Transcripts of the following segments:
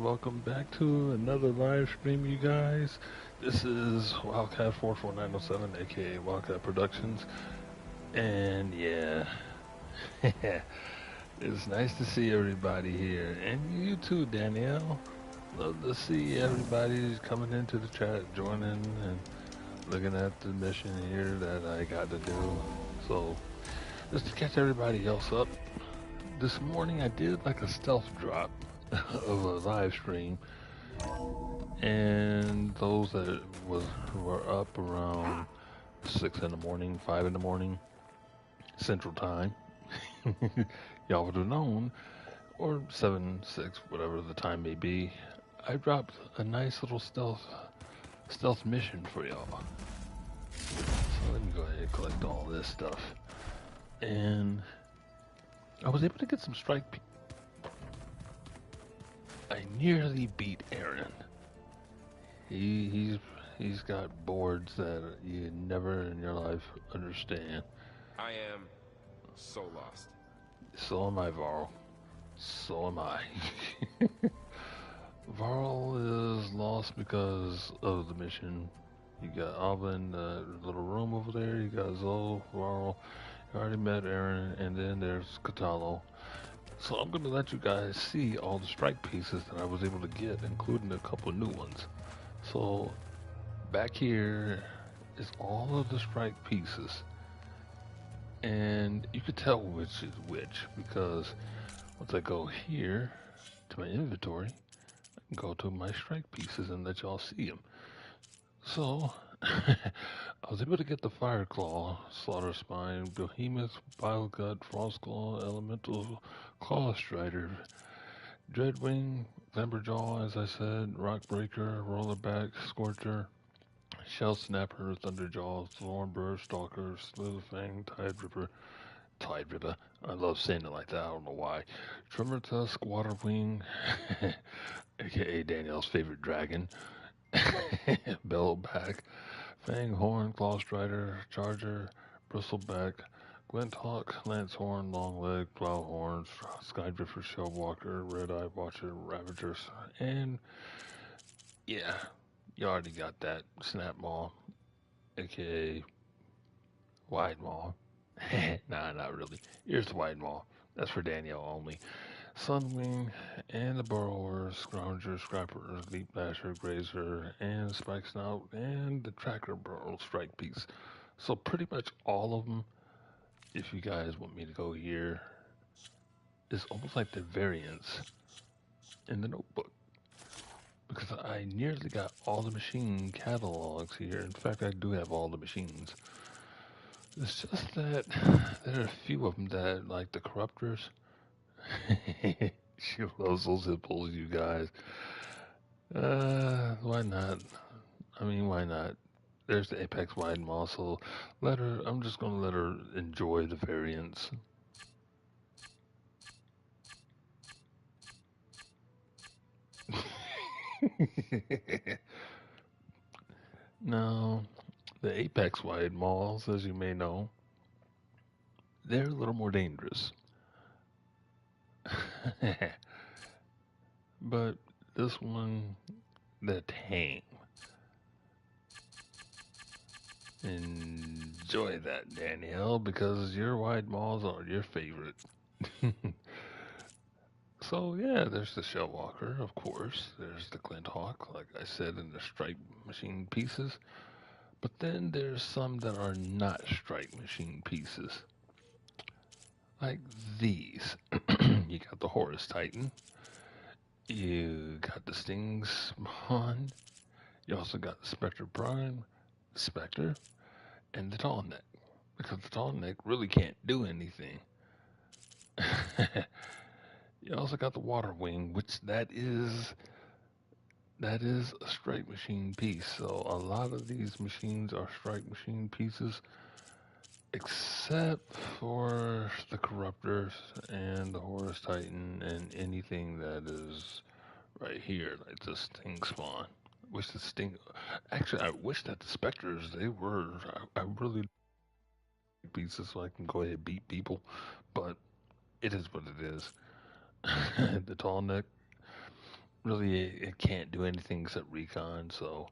welcome back to another live stream, you guys. This is Wildcat 44907, aka Wildcat Productions, and yeah, it's nice to see everybody here, and you too, Danielle. Love to see everybody coming into the chat, joining, and looking at the mission here that I got to do. So, just to catch everybody else up, this morning I did like a stealth drop of a live stream, and those that were up around 6 in the morning, 5 in the morning, Central Time, y'all would have known, or 7, 6, whatever the time may be. I dropped a nice little stealth mission for y'all. So let me go ahead and collect all this stuff, and I was able to get some strike. I nearly beat Aaron. He's got boards that you never in your life understand. I am so lost. So am I, Varl. So am I. Varl is lost because of the mission. You got Alba in the little room over there. You got Zoe, Varl. You already met Aaron, and then there's Katalo. So I'm gonna let you guys see all the strike pieces that I was able to get, including a couple new ones. So back here is all of the strike pieces, and you can tell which is which because once I go here to my inventory, I can go to my strike pieces and let y'all see them. So I was able to get the Fire Claw, Slaughter Spine, Behemoth, Bile-Gut, Frostclaw, Elemental, Claw Strider, Dreadwing, Lumberjaw, as I said, Rockbreaker, Rollerback, Scorcher, Shell Snapper, Thunderjaw, Thornburst, Stalker, Slitherfang, Tide Ripper. I love saying it like that. I don't know why. Tremor Tusk, Waterwing, aka Danielle's favorite dragon. Bellowback, Fanghorn, Clawstrider, Charger, Bristleback, Glinthawk, Lancehorn, Longleg, Plowhorn, Skydrifter, Shellwalker, Red Eye Watcher, Ravagers, and yeah, you already got that. Snapmaw, aka Wide Maw. Nah, not really. Here's the Wide Maw. That's for Danielle only. Sunwing and the Burrower, Scrounger, Scrapper, Leap Basher, Grazer, and Spike Snout, and the Tracker Burrow Strike Piece. So pretty much all of them, if you guys want me to go here, is almost like the variants in the notebook. Because I nearly got all the machine catalogs here. In fact, I do have all the machines. It's just that there are a few of them that, like the Corruptors, she loves those hippos, you guys. Why not? I mean, why not? There's the Apex Wide Maw, so let her. I'm just gonna let her enjoy the variants. Now, the Apex Wide Malls, as you may know, they're a little more dangerous. But this one, they're tame. Enjoy that, Danielle, because your wide malls are your favorite. So yeah, there's the Shellwalker, of course. There's the Glinthawk, like I said, in the strike machine pieces. But then there's some that are not strike machine pieces, like these. You got the Horus Titan. You got the Sting Spawn. You also got the Spectre Prime, Spectre, and the Tall Neck. Because the Tall Neck really can't do anything. You also got the Water Wing, which that is a strike machine piece. So a lot of these machines are strike machine pieces, except for the Corruptors and the Horus Titan and anything that is right here, like the Sting Spawn. Wish the Sting. Actually, I wish that the Spectres they were. I really like pieces so I can go ahead and beat people, but it is what it is. The tall neck. really it can't do anything except recon. So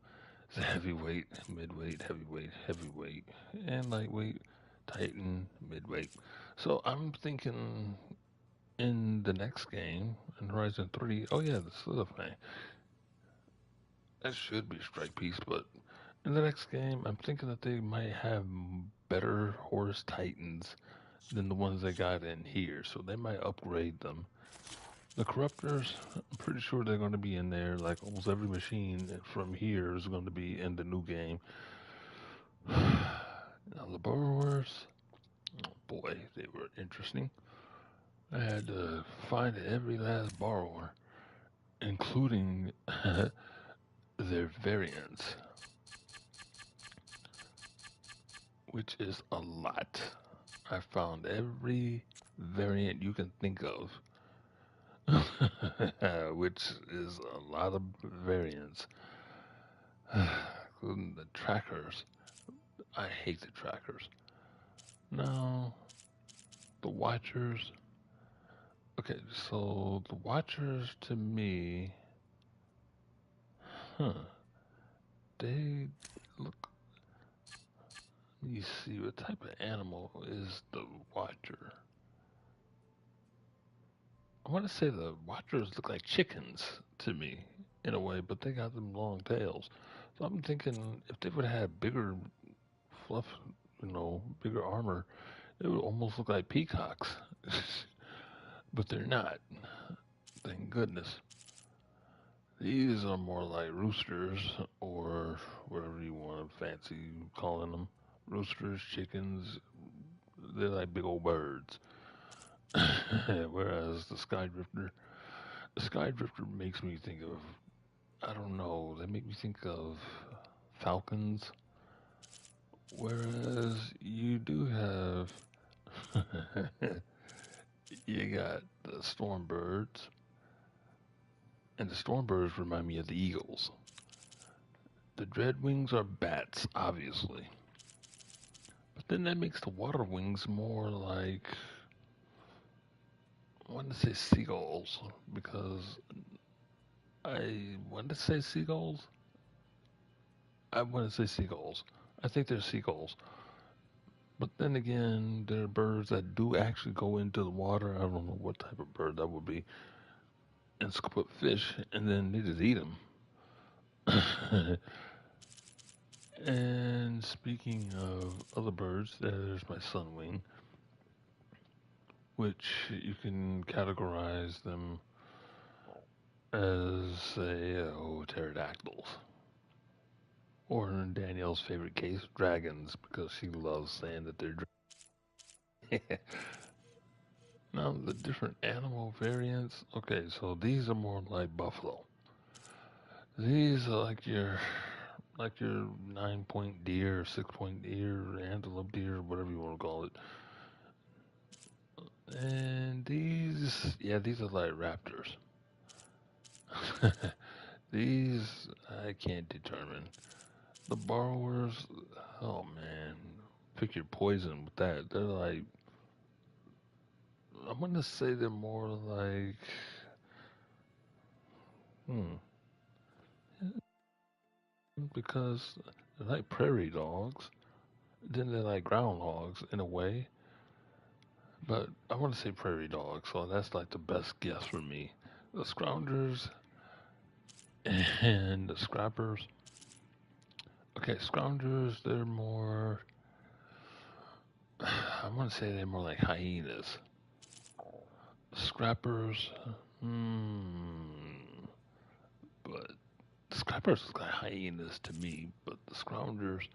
it's a heavyweight, midweight, heavyweight, and lightweight, Titan, midweight. So I'm thinking in the next game, in Horizon 3, oh yeah, the Solidifying. That should be Strike Piece, but in the next game, I'm thinking that they might have better Horse Titans than the ones they got in here, so they might upgrade them. The Corruptors, I'm pretty sure they're going to be in there. Like almost every machine from here is going to be in the new game. Now the Burrowers, oh boy, they were interesting. I had to find every last borrower, including their variants, which is a lot. I found every variant you can think of, which is a lot of variants. Including the trackers. I hate the trackers. No, the watchers. Okay, so the watchers to me, huh? They look. Let me see what type of animal is the watcher. I want to say the watchers look like chickens to me in a way, but they got them long tails. So I'm thinking if they would have had bigger fluff, bigger armor, it would almost look like peacocks. But they're not. Thank goodness. These are more like roosters or whatever you want to fancy calling them. Roosters, chickens, they're like big old birds. Whereas the Sky Drifter makes me think of, I don't know, they make me think of falcons. Whereas you do have, you got the Stormbirds, and the Stormbirds remind me of the Eagles. The Dreadwings are bats, obviously. But then that makes the Water Wings more like, I want to say seagulls, because I want to say seagulls. I want to say seagulls. I think they're seagulls. But then again, there are birds that do actually go into the water. I don't know what type of bird that would be. And scoop up fish, and then they just eat them. And speaking of other birds, there's my sunwing, which you can categorize them as pterodactyls. Or in Danielle's favorite case, dragons, because she loves saying that they're dragons. Now, the different animal variants. Okay, so these are more like buffalo. These are like your 9 point deer, 6 point deer, antelope deer, whatever you want to call it. And these are like raptors. These I can't determine. The borrowers, oh man, pick your poison with that. They're like, I'm gonna say they're more like, hmm, because they're like prairie dogs. Then they're like groundhogs in a way, but I want to say prairie dogs, so that's like the best guess for me. The scroungers and the scrappers. Okay, scroungers, they're more. I want to say they're more like hyenas. Scrappers, hmm, but scrappers look like hyenas to me, but the scroungers,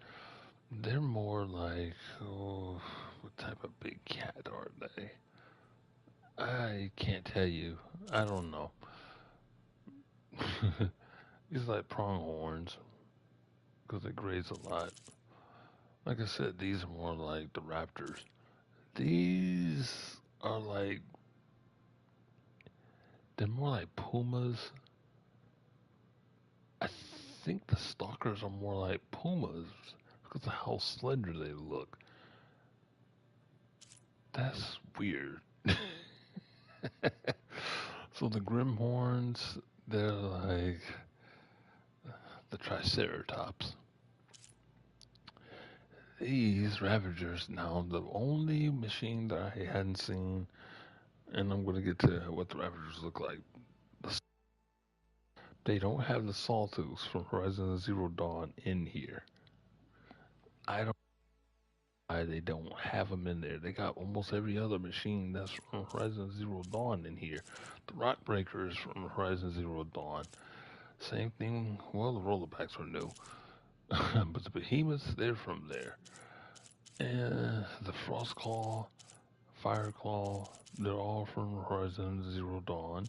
they're more like, oh, what type of big cat are they? I can't tell you. I don't know. These are like pronghorns because they graze a lot. Like I said, these are more like the raptors. These are like, they're more like pumas. I think the stalkers are more like pumas because of how slender they look. That's weird. So the Grimhorns, They're like the Triceratops. These Ravagers, now the only machine that I hadn't seen, and I'm going to get to what the Ravagers look like. They don't have the Sawtooths from Horizon Zero Dawn in here. I don't know why they don't have them in there. They got almost every other machine that's from Horizon Zero Dawn in here. The Rock Breakers from Horizon Zero Dawn. Same thing. Well, the Rollerbacks are new, but the Behemoths, they're from there. And the Frostclaw, Fireclaw, they're all from Horizon Zero Dawn.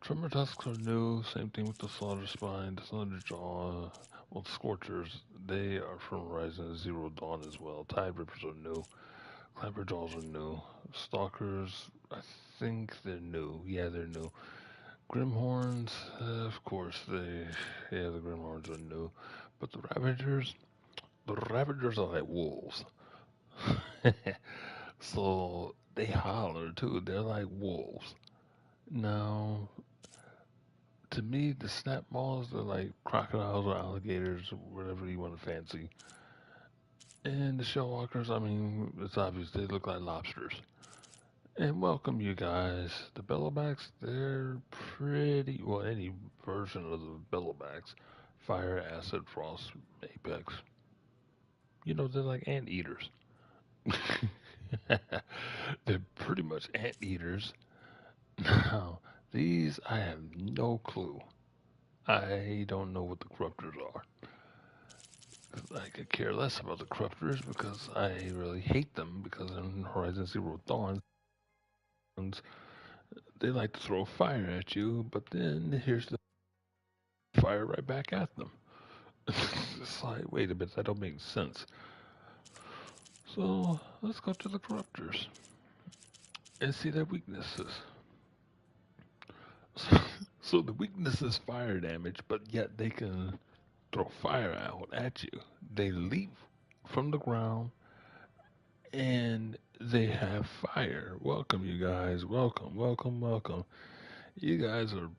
Tremor Tusks are new, same thing with the Slaughter Spine, the Thunderjaw, well, the Scorchers, they are from Horizon Zero Dawn as well. Tide Rippers are new, Clapperjaws are new, Stalkers, I think they're new, yeah, they're new. Grimhorns, of course, yeah, the Grimhorns are new. But the Ravagers are like wolves. So they holler too, they're like wolves. Now, to me, the snap balls are like crocodiles or alligators or whatever you want to fancy. And the shellwalkers, I mean, it's obvious they look like lobsters. And welcome, you guys. The bellowbacks, they're pretty, well, any version of the bellowbacks, fire, acid, frost, apex. You know, they're like anteaters. They're pretty much anteaters. Now, these, I have no clue. I don't know what the corruptors are. I could care less about the corruptors because I really hate them because in Horizon Zero Dawn, they like to throw fire at you, but then here's the fire right back at them. It's like, wait a minute, that don't make sense. So let's go to the corruptors and see their weaknesses. So, so the weakness is fire damage, but yet they can throw fire out at you. They leap from the ground and they have fire. Welcome, you guys. Welcome, welcome, welcome. You guys are,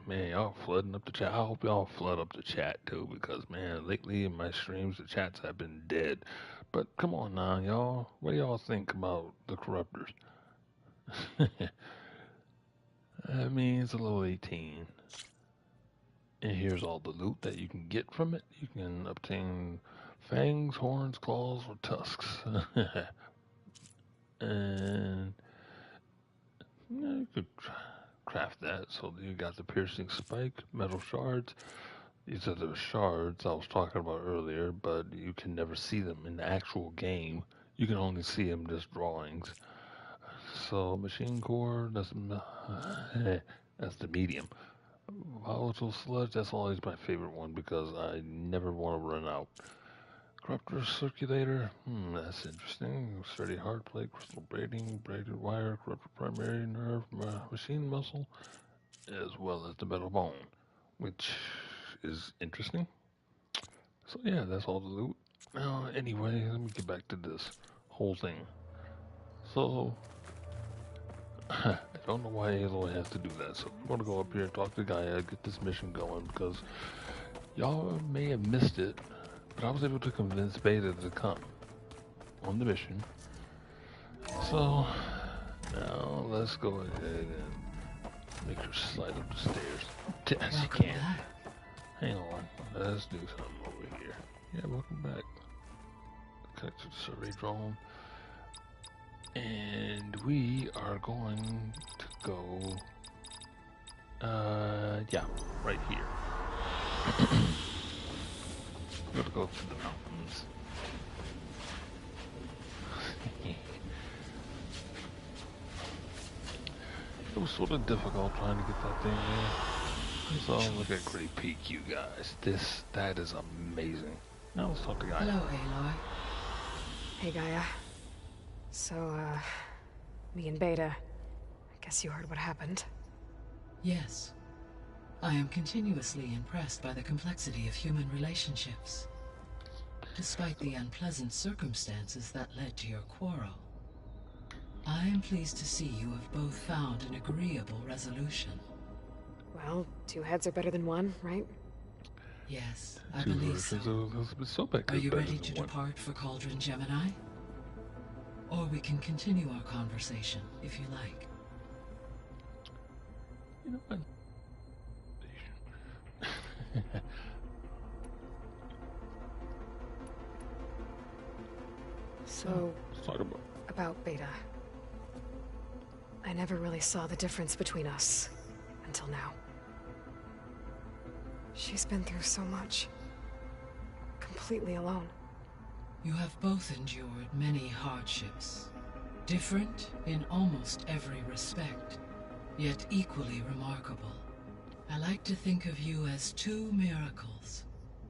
man, y'all flooding up the chat. I hope y'all flood up the chat too, because man, lately in my streams, the chats have been dead. But come on now, y'all. What do y'all think about the corruptors? I mean, it's a little 18. And here's all the loot that you can get from it. You can obtain fangs, horns, claws, or tusks. And you could craft that. So you got the piercing spike, metal shards. These are the shards I was talking about earlier, but you can never see them in the actual game. You can only see them just drawings. So machine core, that's the medium. Volatile sludge, that's always my favorite one because I never want to run out. Corruptor circulator, that's interesting. Sturdy hard plate, crystal braiding, braided wire, corruptor primary nerve, machine muscle, as well as the metal bone, which is interesting. So yeah, that's all the loot. Now, anyway, let me get back to this whole thing. So, I don't know why Aloy has to do that. So I'm gonna go up here and talk to Gaia, get this mission going because y'all may have missed it, but I was able to convince Beta to come on the mission. So now let's go ahead and make her slide up the stairs as she can. Hang on, let's do something over here. Yeah, welcome back. Connect to the survey drone. And we are going to go, yeah, right here. We're gonna go to the mountains. It was sort of difficult trying to get that thing there. So look at Great Peak, you guys. That is amazing. Now let's talk to Gaia. Hello, Aloy. Hey, Gaia. So, me and Beta, I guess you heard what happened. Yes. I am continuously impressed by the complexity of human relationships. Despite the unpleasant circumstances that led to your quarrel, I am pleased to see you have both found an agreeable resolution. Well, 2 heads are better than 1, right? Yes, I Two believe so. versions of Sobek Are is you better ready than to one. depart for Cauldron Gemini? Or we can continue our conversation, if you like. You know what? So, Let's talk about Beta. I never really saw the difference between us until now. She's been through so much. Completely alone. You have both endured many hardships. Different in almost every respect, yet equally remarkable. I like to think of you as 2 miracles,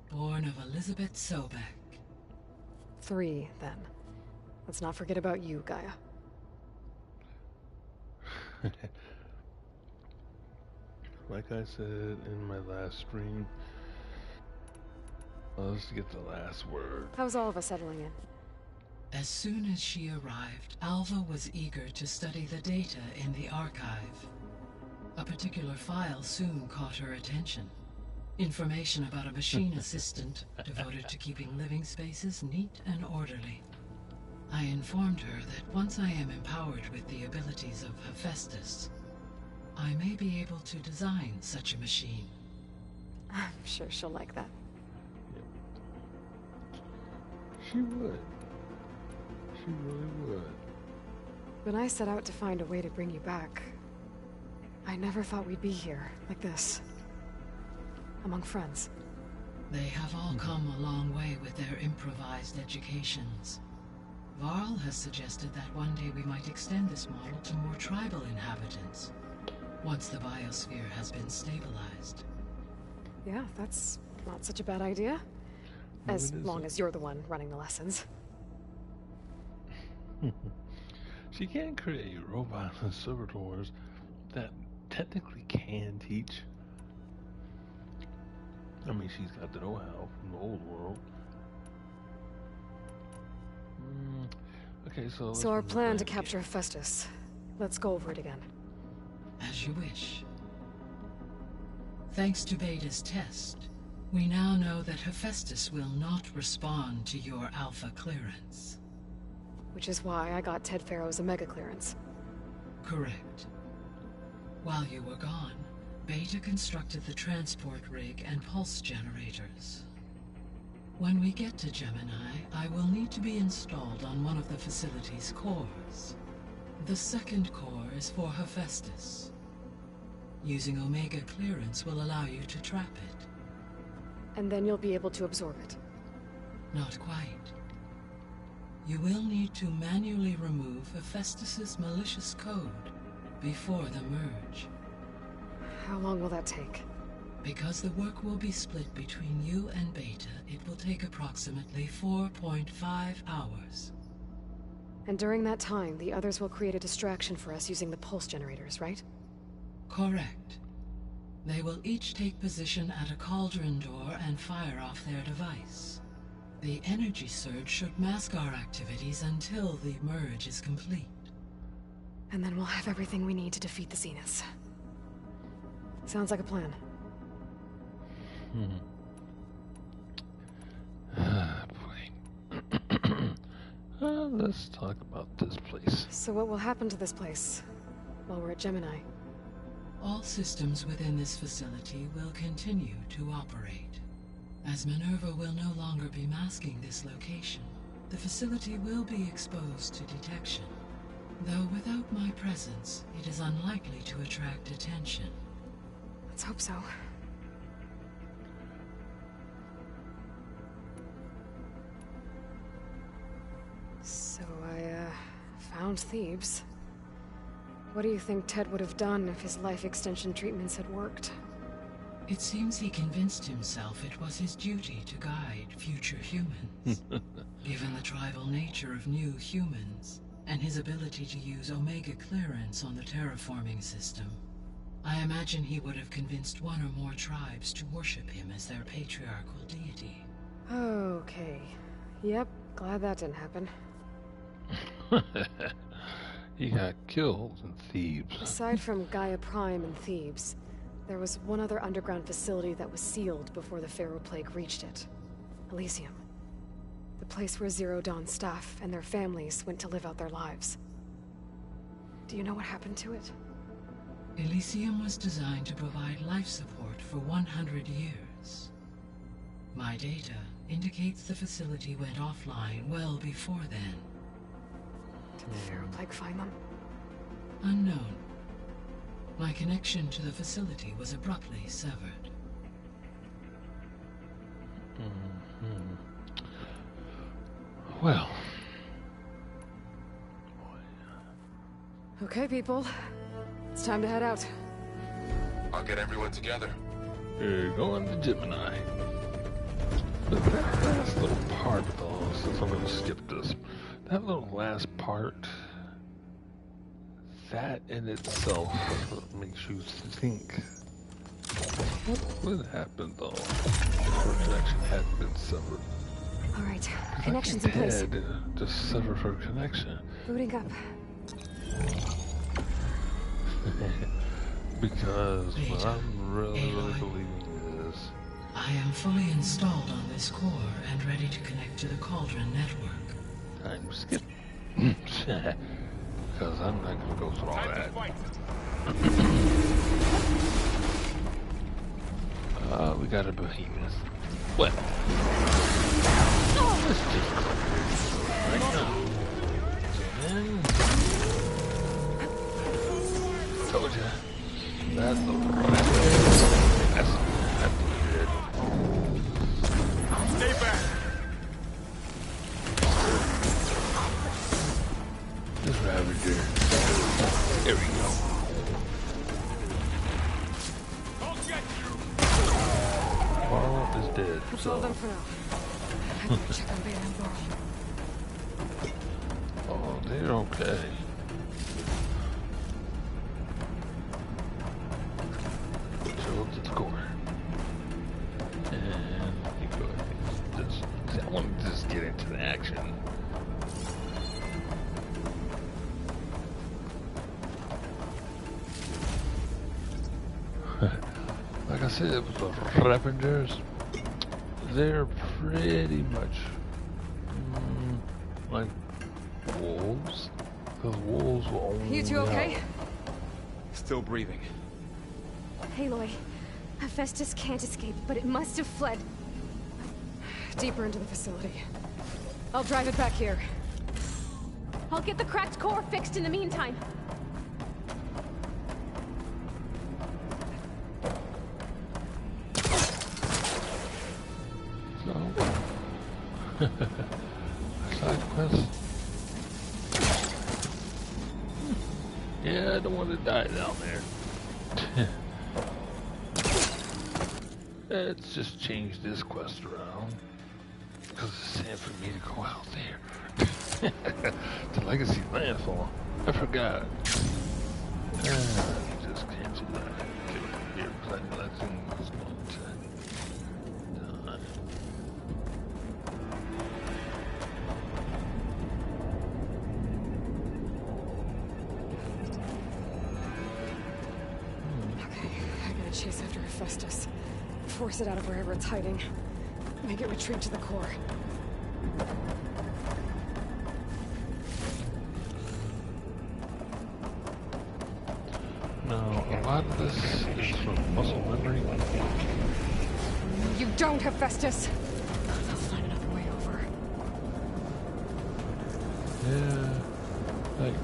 born of Elizabeth Sobek. 3, then. Let's not forget about you, Gaia. Like I said in my last stream, let's get the last word. How's all of us settling in? As soon as she arrived, Alva was eager to study the data in the archive. A particular file soon caught her attention. Information about a machine assistant devoted to keeping living spaces neat and orderly. I informed her that once I am empowered with the abilities of Hephaestus, I may be able to design such a machine. I'm sure she'll like that. She would. She really would. When I set out to find a way to bring you back, I never thought we'd be here, like this. Among friends. They have all come a long way with their improvised educations. Varl has suggested that one day we might extend this model to more tribal inhabitants, once the biosphere has been stabilized. Yeah, that's not such a bad idea. No, As it isn't. long as you're the one running the lessons. She can create robots and servitors that technically can teach. I mean, she's got the know-how from the old world. Okay, so... So our plan to capture Hephaestus. Let's go over it again. As you wish. Thanks to Beta's test, we now know that Hephaestus will not respond to your alpha clearance. Which is why I got Ted Farrow's Omega clearance. Correct. While you were gone, Beta constructed the transport rig and pulse generators. When we get to Gemini, I will need to be installed on one of the facility's cores. The second core is for Hephaestus. Using Omega clearance will allow you to trap it. And then you'll be able to absorb it. Not quite. You will need to manually remove Hephaestus's malicious code before the merge. How long will that take? Because the work will be split between you and Beta, it will take approximately 4.5 hours. And during that time, the others will create a distraction for us using the pulse generators, right? Correct. They will each take position at a cauldron door and fire off their device. The energy surge should mask our activities until the merge is complete. And then we'll have everything we need to defeat the Zeniths. Sounds like a plan. Boy. Let's talk about this place. So what will happen to this place while we're at Gemini? All systems within this facility will continue to operate. As Minerva will no longer be masking this location, the facility will be exposed to detection. Though without my presence, it is unlikely to attract attention. Let's hope so. So I, found Thebes. What do you think Ted would have done if his life extension treatments had worked? It seems he convinced himself it was his duty to guide future humans. Given the tribal nature of new humans, and his ability to use Omega clearance on the terraforming system, I imagine he would have convinced one or more tribes to worship him as their patriarchal deity. Okay. Yep, glad that didn't happen. He got killed in Thebes. Aside from Gaia Prime and Thebes, There was one other underground facility that was sealed before the Pharaoh Plague reached it. Elysium. The place where Zero Dawn staff and their families went to live out their lives. Do you know what happened to it? Elysium was designed to provide life support for 100 years. My data indicates the facility went offline well before then. Did the Pharaoh Plague find them? Unknown. My connection to the facility was abruptly severed. Well. Okay, people. It's time to head out. I'll get everyone together. You're going to Gemini. But that last little part, though, since I'm going to skip this, that little last part, that in itself makes you think, what would happen, though, if her connection hadn't been severed? All right, connection's in place. Ted just severed her connection. Booting up. Because what I'm really believing is, I am fully installed on this core and ready to connect to the Cauldron network. I'm skip. Because I'm not going to go through all that. We got a behemoth. Well, let's just go right now. And told you. That's the right way. That's good. Stay back. This Ravager. There we go. I'll get you. Carl is dead. That's So. all done for now. I better check on Beta and Laurel. Oh, they're okay. So up to the core. And you go ahead. Just, I want to just get into the action. Like I said, with the Ravengers, they're pretty much like wolves. Because wolves will only You two okay? Still breathing. Aloy, Hephaestus can't escape, but it must have fled. Deeper into the facility. I'll drive it back here. I'll get the cracked core fixed in the meantime. So, side quest. Yeah, I don't want to die down there. Let's just change this quest around. Because it's time for me to go out there. To Legacy Landfall. I forgot. Just cancel that. Here, because I know that thing was going to die. Okay, I gotta chase after Hephaestus. Force it out of wherever it's hiding. Make it retreat to the core. Now, a lot of this is from muscle memory. You don't, Hephaestus! I'll find another way over. Yeah. Like,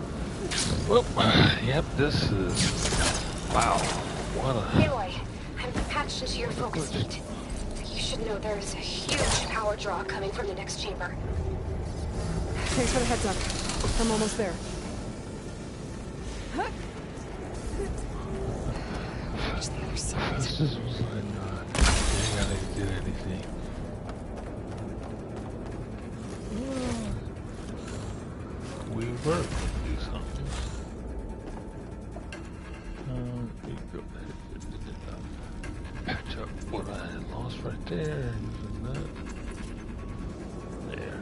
well, yep, this is, wow, what a, Aloy, I'm patched into your focus feed. You should know there is a huge power draw coming from the next chamber. Thanks for the heads up. I'm almost there. Reach the other side. this was like, they gotta do anything. We were going to do something. We go ahead and patch up what I had lost right there, using that. There.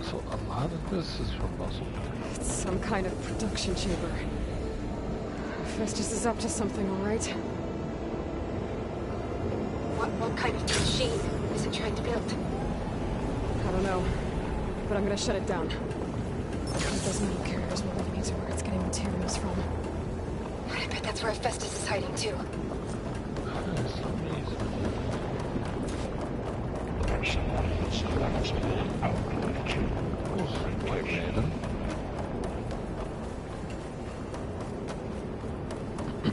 So a lot of this is from muscle memory. It's some kind of production chamber. Festus is up to something, all right? What kind of machine is it trying to build? I don't know, but I'm gonna shut it down. Those metal carriers will lead me to where it's getting materials from. I bet that's where Festus is hiding too. That's amazing. Quite random. I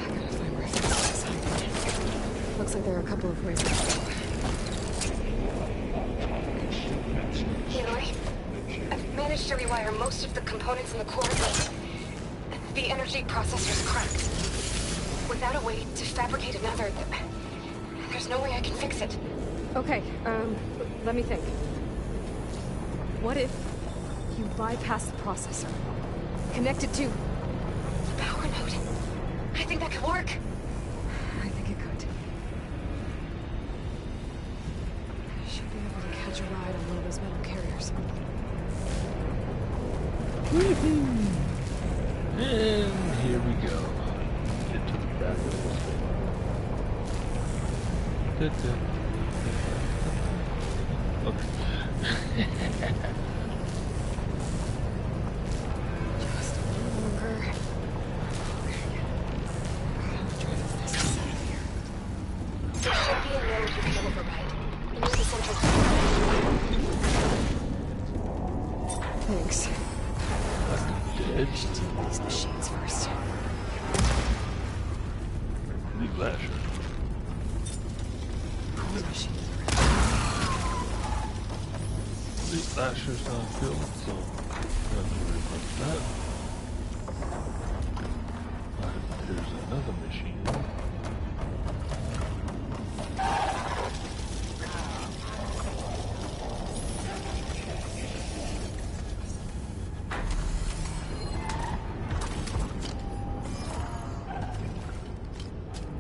gotta find where Festus is hiding. Looks like there are a couple of ways to go. Aloy, I've managed to rewire most of the components in the core, but the energy processor's cracked. Without a way to fabricate another, there's no way I can fix it. Okay, let me think. What if you bypass the processor? Connect it to... The power node. I think that could work. I think it could. I should be able to catch a ride on one of those metal carriers. And here we go. Get to the back of this thing. Okay. Just a little longer. I'll try to fix this out of here. There should be a node you can override. Near the central. Thanks. Dead. Should deal with these machines first. New lasher. These machines The lasher's not built, so not to worry about that. There's another machine.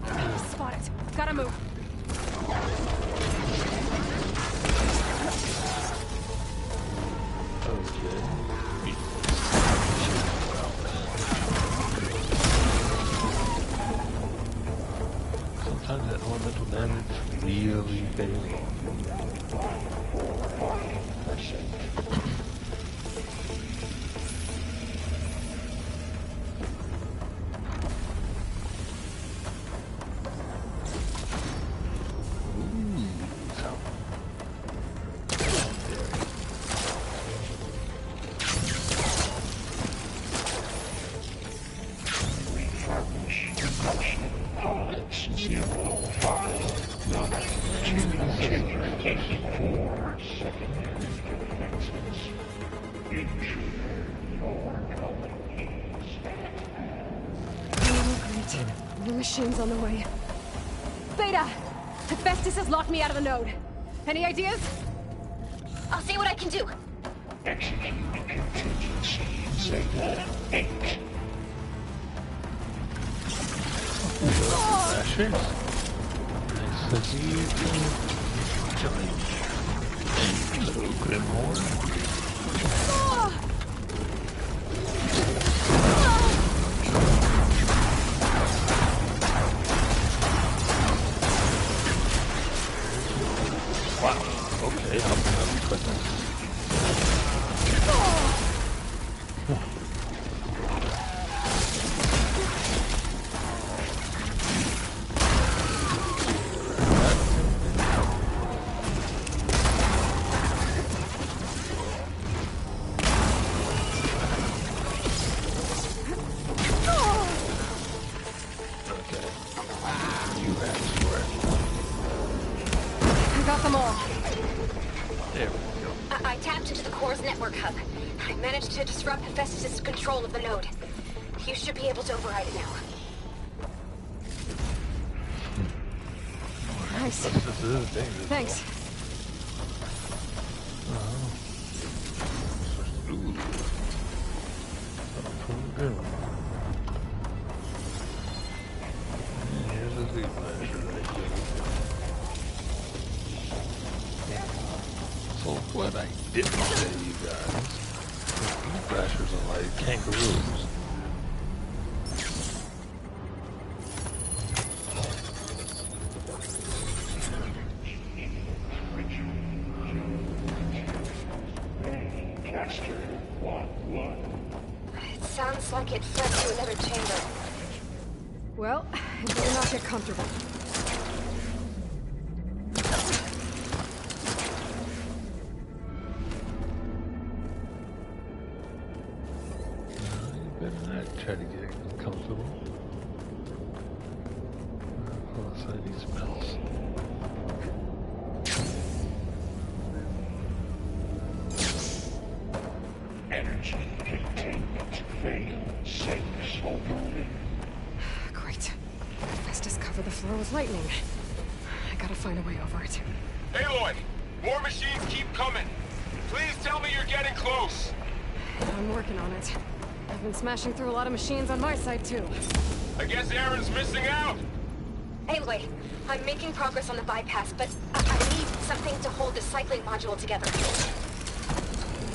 are... Spot it. Gotta move. Sometimes that elemental damage really pays off. More machines on the way. Beta! Festus has locked me out of the node. Any ideas? I'll see what I can do. Execute contingency Zeta 8. Lasher. Nice to see you. Hello, Grimhorn. Wow. Okay, I'm expecting this. I tapped into the core's network hub. I managed to disrupt Festus' control of the node. You should be able to override it now. Nice. Thanks. Ooh. Good. And here's a Z flasher right there. So what I didn't tell you guys, these flashers are like kangaroos. Master 1-1. It sounds like it led to another chamber. Well, it better not get comfortable. You better not try to get comfortable. Plus, I need some else. Energy containment failed. Safe overloaded. Great. Fastest cover the floor with lightning. I gotta find a way over it. Aloy! More machines keep coming! Please tell me you're getting close! I'm working on it. I've been smashing through a lot of machines on my side, too. I guess Aaron's missing out! Anyway, I'm making progress on the bypass, but I need something to hold the cycling module together.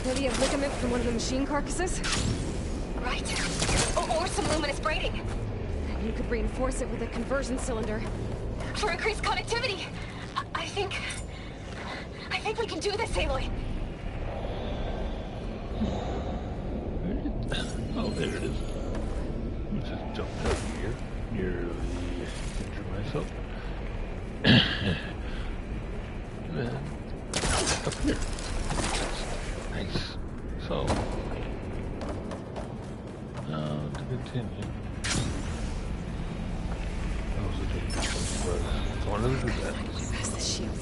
Maybe a ligament from one of the machine carcasses? Right. Or some luminous braiding. And you could reinforce it with a conversion cylinder. For increased connectivity. I think we can do this, Aloy. Oh, there it is. Let's just jump down here. Nearly injure myself. And then up here. Nice. So, now to continue. That was a dangerous one, but I wanted to do that. Past the shield.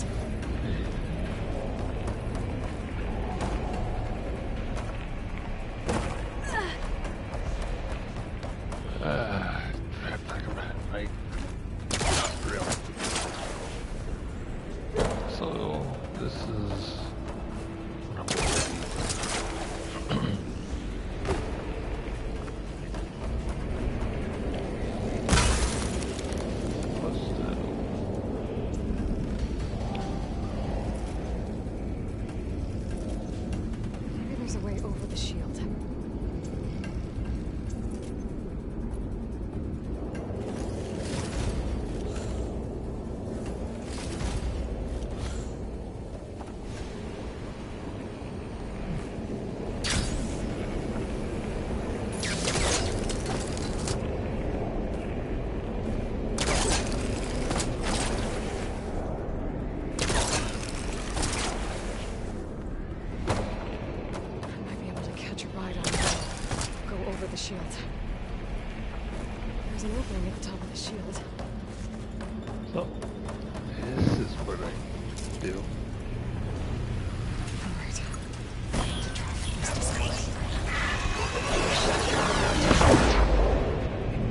Trapped like a rat, right? Really. So, this is what I'm going to What's that? Maybe there's a way over the shield. Shield. There's an opening at the top of the shield. So, this is what I do. Alright. To try this distance.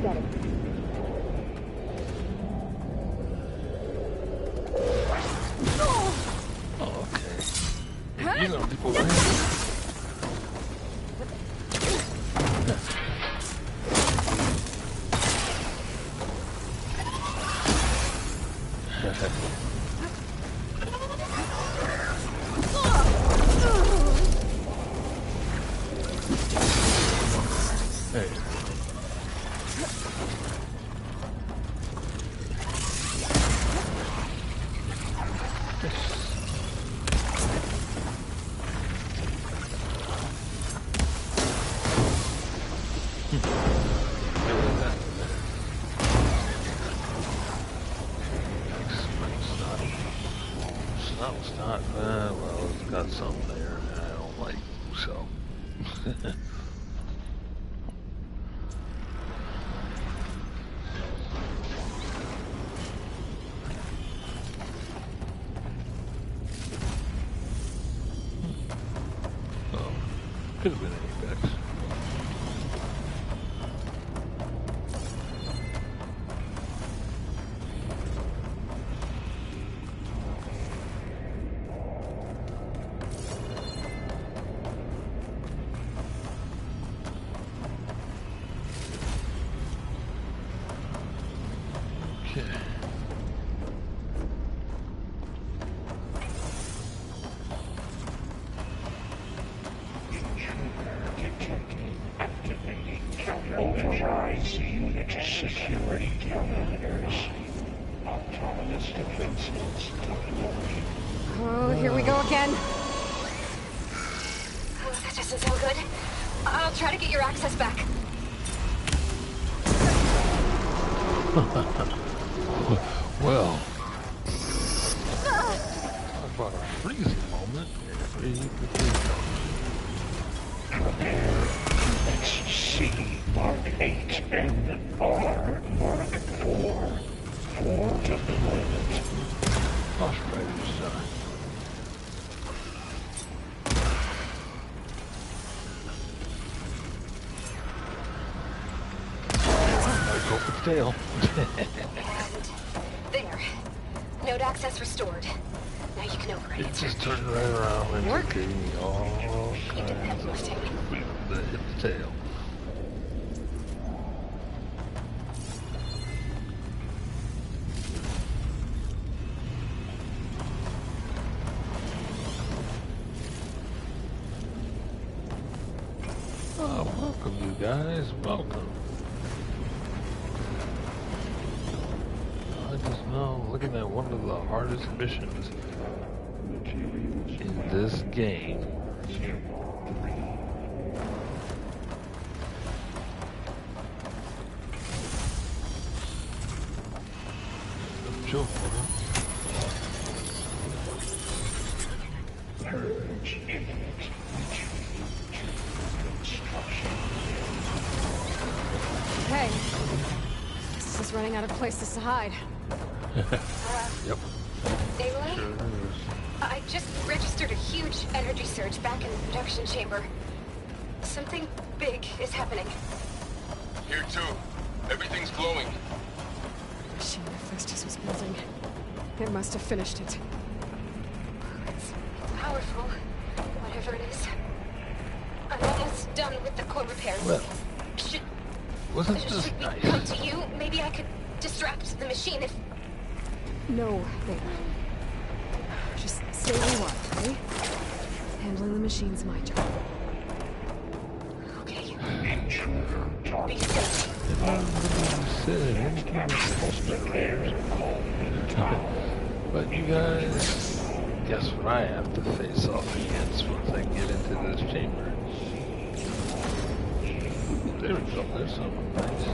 Got it. Oh, okay. You know, people. Hey. It's not, well, it's got something there I don't like, so. Oh, could have been Apex. Okay. Activating overrides unit security parameters. Autonomous defenses deployed. Oh, here we go again. This doesn't sound good. I'll try to get your access back. Well, talk about a freezing moment. Let's see. Mark 8 and R Mark 4. 4 deployment. Lost Riders, go for the tail. And there. Node access restored. Now you can operate It it. just turned right around and Work? gave me all You did the kinds heavy of lifting. freedom to hit the tail. Oh, welcome you guys, welcome. I just know, looking at one of the hardest missions in this game. Joke, Purge imminent. Hey, this is running out of places to hide. Yep. Aloy? Sure is. I just registered a huge energy surge back in the production chamber. Something big is happening. Here too. Everything's glowing. The machine Hephaestus was building. It must have finished it. It's powerful, whatever it is. I'm almost done with the core repairs. Well, Should wasn't this we nice? come to you? Maybe I could distract the machine if... No, Beta. Just stay where you are, okay? Handling the machine's my job. Okay, Intruder be target. safe. But you guys, guess what I have to face off against once I get into this chamber? There we go, there's something nice.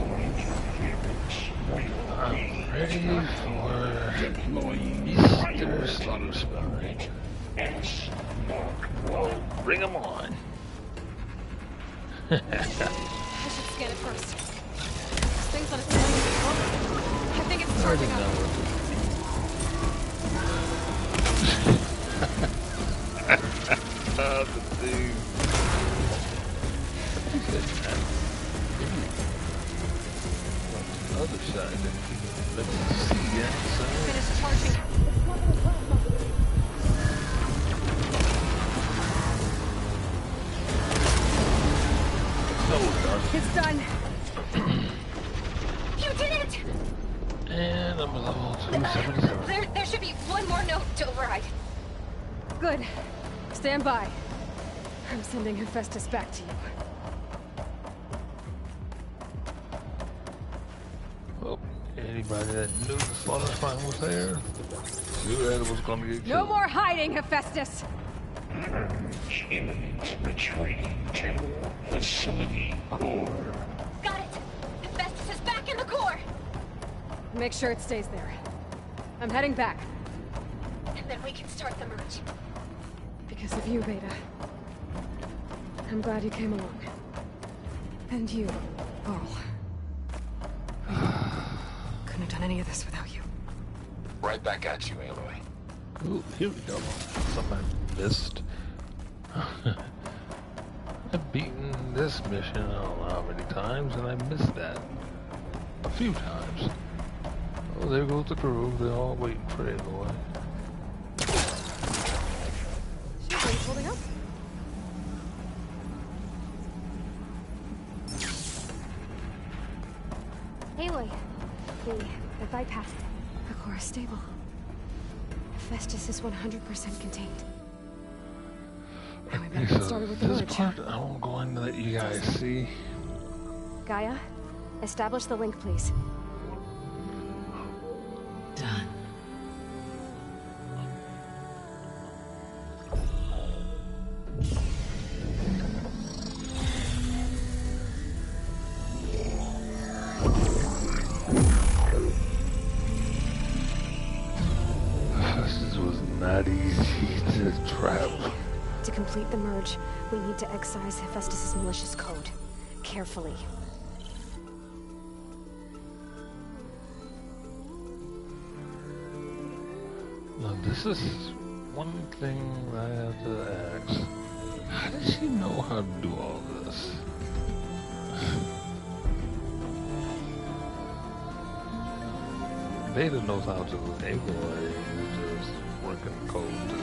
I'm ready for Easter Slaughter Spine. Bring them on. I should scan it first. This thing's on its own. I think it's charging up. The thing. Other side. Let me see that side. Finish charging. So dark. It's done. You did it! And I'm a level 277. There should be one more note to override. Good. Stand by. I'm sending Hephaestus back to you. Well, anybody that knew the slaughter spine was there, knew that it was going to get killed. No more hiding, Hephaestus! Purge imminent. Retreating to facility core. Got it! Hephaestus is back in the core! Make sure it stays there. I'm heading back. And then we can start the merge. Because of you, Beta. I'm glad you came along. And you, Carl. Couldn't have done any of this without you. Right back at you, Aloy. Ooh, here we go. Something I missed. I've beaten this mission I don't know how many times, and I missed that a few times. Oh, there goes the crew. They're all waiting for Aloy. She's holding up. Aloy, the bypass. The core is stable. Hephaestus is 100% contained. Now we better get started with the this merge. part I won't go into let you guys see. Gaia, establish the link, please. Done. not easy to trap. To complete the merge, we need to excise Hephaestus's malicious code. Carefully. Now this is one thing I have to ask. How does she know how to do all this? Beta knows how to enable it, just working code too.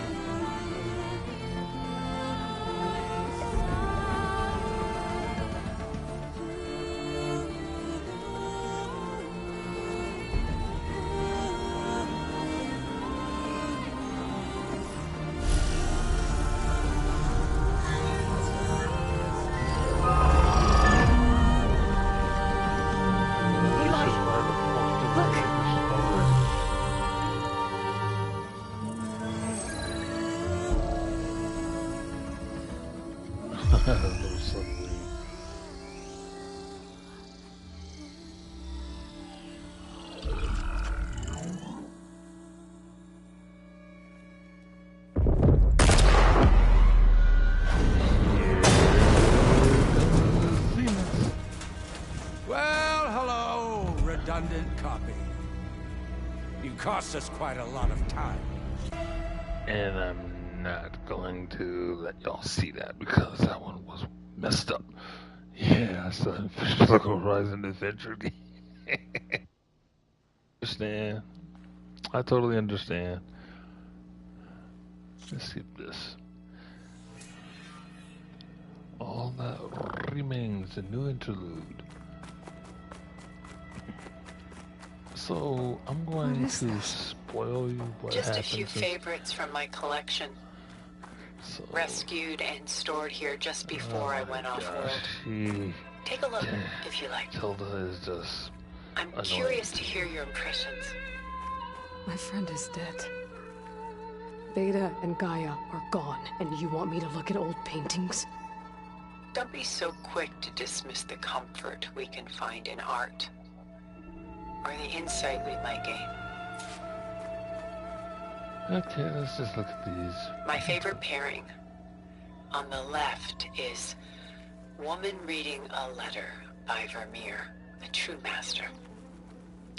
Redundant copy. You cost us quite a lot of time. And I'm not going to let y'all see that because that one was messed up. Yeah, I saw Physical Horizon Adventure. Understand. I totally understand. Let's skip this. All that remains a new interlude. So I'm going to spoil you what Just happens. a few favorites from my collection. So, Rescued and stored here just before I went off-world. Take a look, if you like. Tilda is just I'm annoying. curious to hear your impressions. My friend is dead. Beta and Gaia are gone, and you want me to look at old paintings? Don't be so quick to dismiss the comfort we can find in art, or the insight we might gain. Okay, let's just look at these. My favorite pairing. On the left is Woman Reading a Letter by Vermeer, a true master.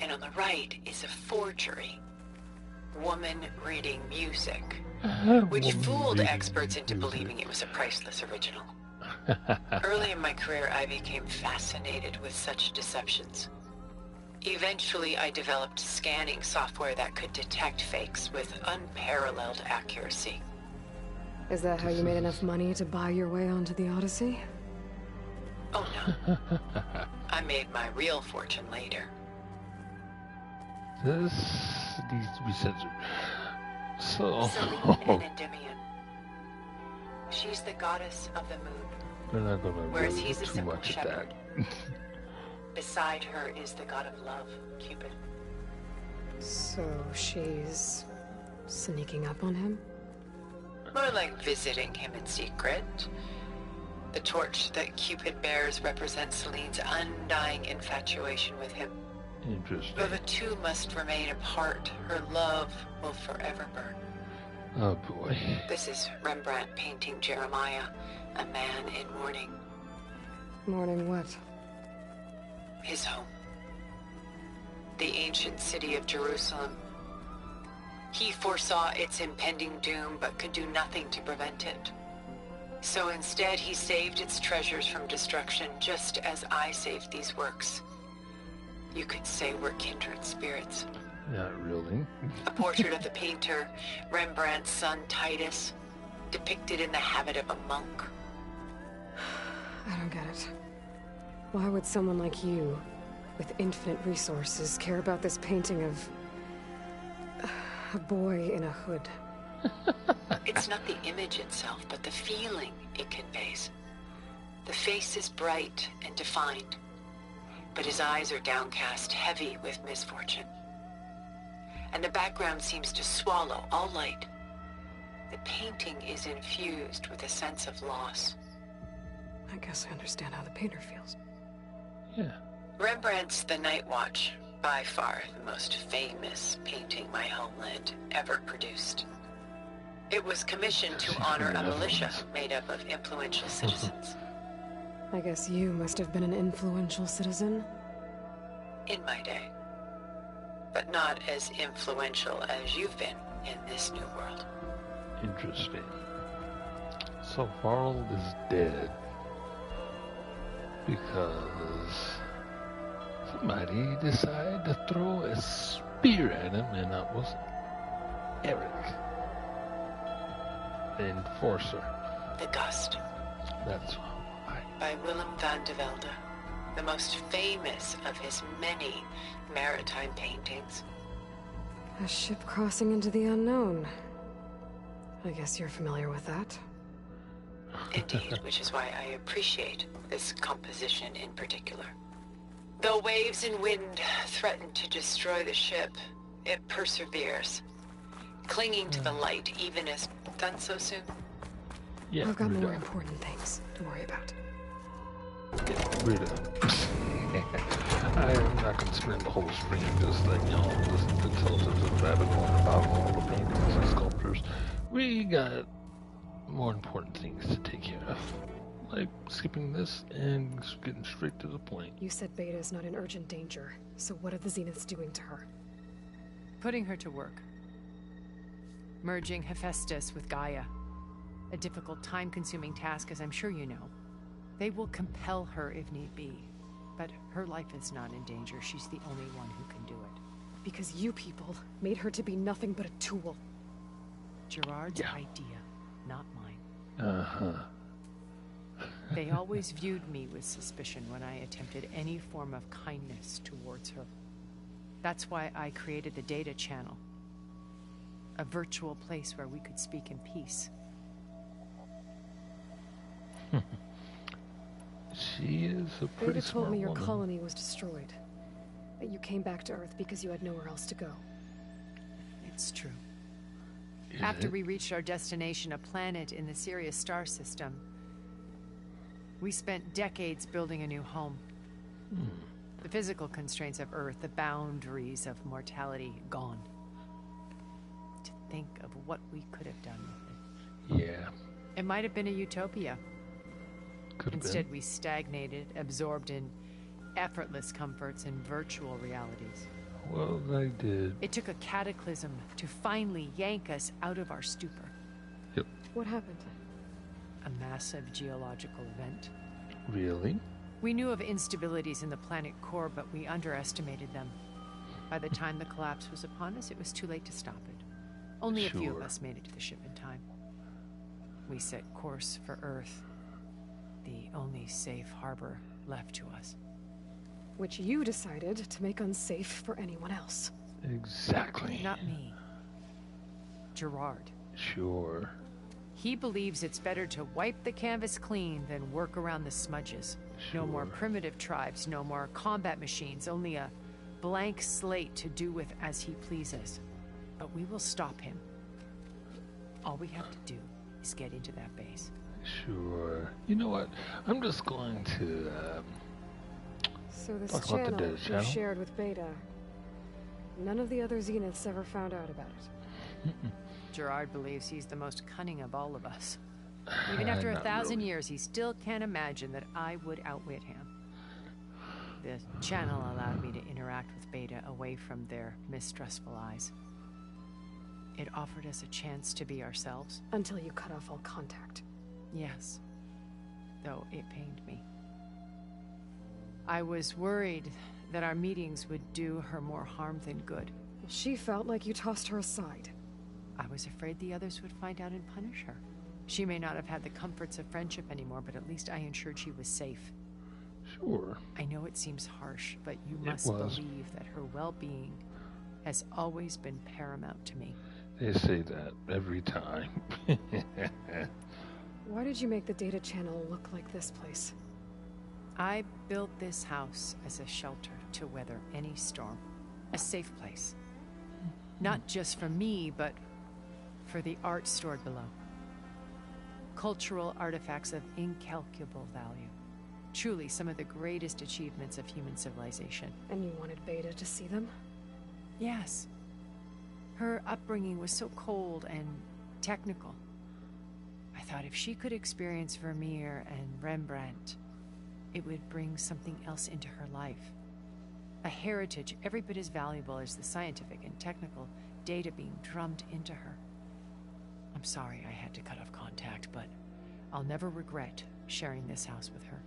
And on the right is a forgery. Woman Reading Music, which fooled experts into believing it was a priceless original. Early in my career, I became fascinated with such deceptions. Eventually, I developed scanning software that could detect fakes with unparalleled accuracy. Is that how you made enough money to buy your way onto the Odyssey? Oh no. I made my real fortune later. This needs to be censored. So, Celine and Endymion. She's the goddess of the moon, we're not gonna whereas really he's go a too simple much at shepherd. that. Beside her is the god of love, Cupid. So she's sneaking up on him? More like visiting him in secret. The torch that Cupid bears represents Celine's undying infatuation with him. Interesting. Though the two must remain apart, her love will forever burn. Oh boy. This is Rembrandt painting Jeremiah, a man in mourning. Mourning what? His home. The ancient city of Jerusalem. He foresaw its impending doom, but could do nothing to prevent it. So instead, he saved its treasures from destruction, just as I saved these works. You could say we're kindred spirits. Not really. A portrait of the painter, Rembrandt's son Titus, depicted in the habit of a monk. I don't get it. Why would someone like you, with infinite resources, care about this painting of a boy in a hood? It's not the image itself, but the feeling it conveys. The face is bright and defined, but his eyes are downcast, heavy with misfortune. And the background seems to swallow all light. The painting is infused with a sense of loss. I guess I understand how the painter feels. Yeah. Rembrandt's The Night Watch, by far the most famous painting my homeland ever produced. It was commissioned to She's honor very a militia influenced. made up of influential citizens. I guess you must have been an influential citizen. In my day. But not as influential as you've been in this new world. Interesting. So Varl is dead because somebody decided to throw a spear at him, and that was Eric, the enforcer. The Gust, That's why. by Willem van de Velde, the most famous of his many maritime paintings. A ship crossing into the unknown. I guess you're familiar with that. Indeed, which is why I appreciate this composition in particular. Though waves and wind threaten to destroy the ship, it perseveres, clinging to the light even as done so soon. Yeah, I've got more Rita. important things to worry about. Rita. I'm not going to spend the whole stream just letting y'all listen to Telltales and rabbit on about all the paintings and sculptures. We got more important things to take care of. Like skipping this and getting straight to the point. You said Beta is not in urgent danger, so what are the Zeniths doing to her? Putting her to work. Merging Hephaestus with Gaia. A difficult, time-consuming task, as I'm sure you know. They will compel her if need be. But her life is not in danger. She's the only one who can do it. Because you people made her to be nothing but a tool. Gerard's idea, not mine. Uh-huh. They always viewed me with suspicion when I attempted any form of kindness towards her. That's why I created the data channel. A virtual place where we could speak in peace. She is a pretty Beta told smart me your woman. colony was destroyed. That you came back to Earth because you had nowhere else to go. It's true. Is After it? we reached our destination, a planet in the Sirius star system, we spent decades building a new home. The physical constraints of Earth, the boundaries of mortality, gone. To think of what we could have done with it. Yeah. It might have been a utopia. Could have Instead, been. we stagnated, absorbed in effortless comforts and virtual realities. Well, they did. It took a cataclysm to finally yank us out of our stupor. Yep. What happened? A massive geological event. Really? We knew of instabilities in the planet core, but we underestimated them. By the time the collapse was upon us, it was too late to stop it. Only a few of Sure. us made it to the ship in time. We set course for Earth, the only safe harbor left to us. Which you decided to make unsafe for anyone else. Exactly. Not me. Gerard. Sure. He believes it's better to wipe the canvas clean than work around the smudges. No more Sure. primitive tribes, no more combat machines, only a blank slate to do with as he pleases. But we will stop him. All we have to do is get into that base. Sure. You know what? I'm just going to, So this Talk about the channel data you channel. shared with Beta, none of the other Zeniths ever found out about it. Gerard believes he's the most cunning of all of us. Even after Not 1,000 really. years, he still can't imagine that I would outwit him. The channel allowed me to interact with Beta away from their mistrustful eyes. It offered us a chance to be ourselves. Until you cut off all contact. Yes, though it pained me. I was worried that our meetings would do her more harm than good. She felt like you tossed her aside. I was afraid the others would find out and punish her. She may not have had the comforts of friendship anymore, but at least I ensured she was safe. Sure. I know it seems harsh, but you It must was. believe that her well-being has always been paramount to me. They say that every time. Why did you make the data channel look like this place? I built this house as a shelter to weather any storm. A safe place. Not just for me, but for the art stored below. Cultural artifacts of incalculable value. Truly some of the greatest achievements of human civilization. And you wanted Beta to see them? Yes. Her upbringing was so cold and technical. I thought if she could experience Vermeer and Rembrandt, it would bring something else into her life. A heritage every bit as valuable as the scientific and technical data being drummed into her. I'm sorry I had to cut off contact, but I'll never regret sharing this house with her.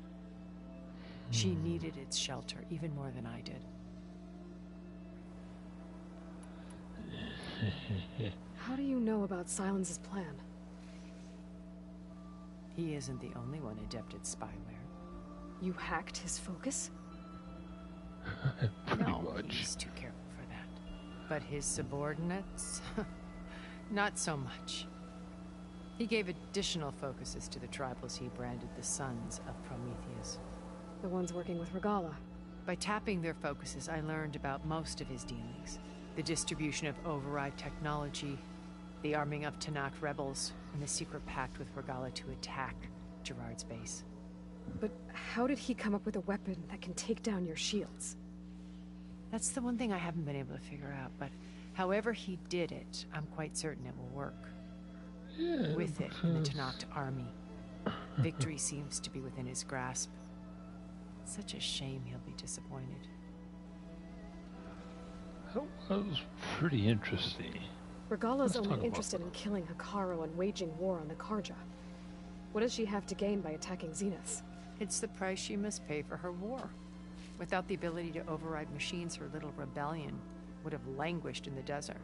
She needed its shelter even more than I did. How do you know about Silence's plan? He isn't the only one adept at spyware. You hacked his focus? Pretty No, much. he's too careful for that. But his subordinates? Not so much. He gave additional focuses to the tribals he branded the Sons of Prometheus. The ones working with Regala. By tapping their focuses, I learned about most of his dealings. The distribution of override technology, the arming of Tanakh rebels, and the secret pact with Regala to attack Gerard's base. But how did he come up with a weapon that can take down your shields? That's the one thing I haven't been able to figure out, but however he did it, I'm quite certain it will work. Yeah, With it in the Tanakh army, victory seems to be within his grasp. Such a shame he'll be disappointed. That was pretty interesting. Regala's Let's talk only about interested in killing Hikaru and waging war on the Karja. What does she have to gain by attacking Zeniths? It's the price she must pay for her war. Without the ability to override machines, her little rebellion would have languished in the desert.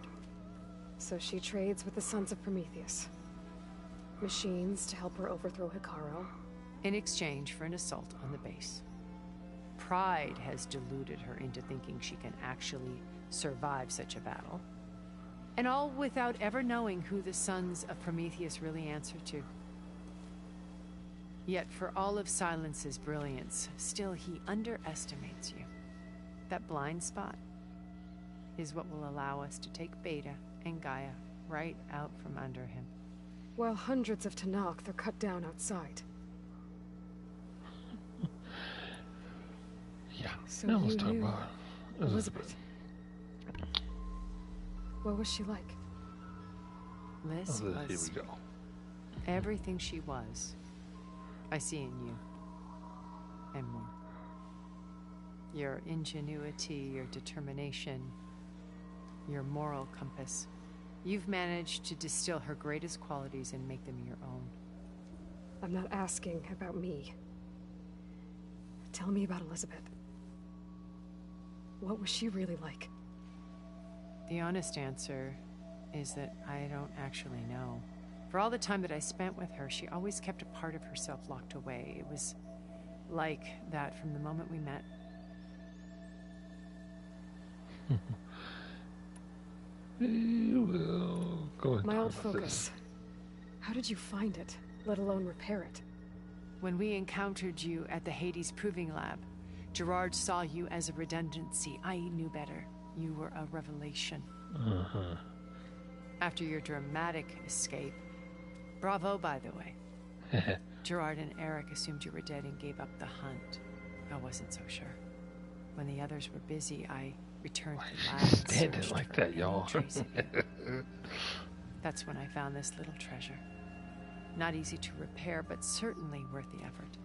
So she trades with the Sons of Prometheus. Machines to help her overthrow Hikaru. In exchange for an assault on the base. Pride has deluded her into thinking she can actually survive such a battle. And all without ever knowing who the Sons of Prometheus really answer to. Yet for all of Silence's brilliance, still he underestimates you. That blind spot is what will allow us to take Beta and Gaia right out from under him. While hundreds of Tanakh are cut down outside. Yeah. So Now let's you talk knew about Elizabeth. What was she like? Liz Here was we go. everything she was. I see in you. And more. Your ingenuity, your determination, your moral compass. You've managed to distill her greatest qualities and make them your own. I'm not asking about me. Tell me about Elizabeth. What was she really like? The honest answer is that I don't actually know. For all the time that I spent with her, she always kept a part of herself locked away. It was like that from the moment we met. Well, go ahead. My talk old about focus. this. How did you find it, let alone repair it? When we encountered you at the Hades Proving Lab, Gerard saw you as a redundancy. I knew better. You were a revelation. Uh-huh. After your dramatic escape, bravo, by the way, Gerard and Eric assumed you were dead and gave up the hunt. I wasn't so sure. When the others were busy, I returned to the lab and Standing searched like for that, any y'all. trace of you. That's when I found this little treasure. Not easy to repair, but certainly worth the effort.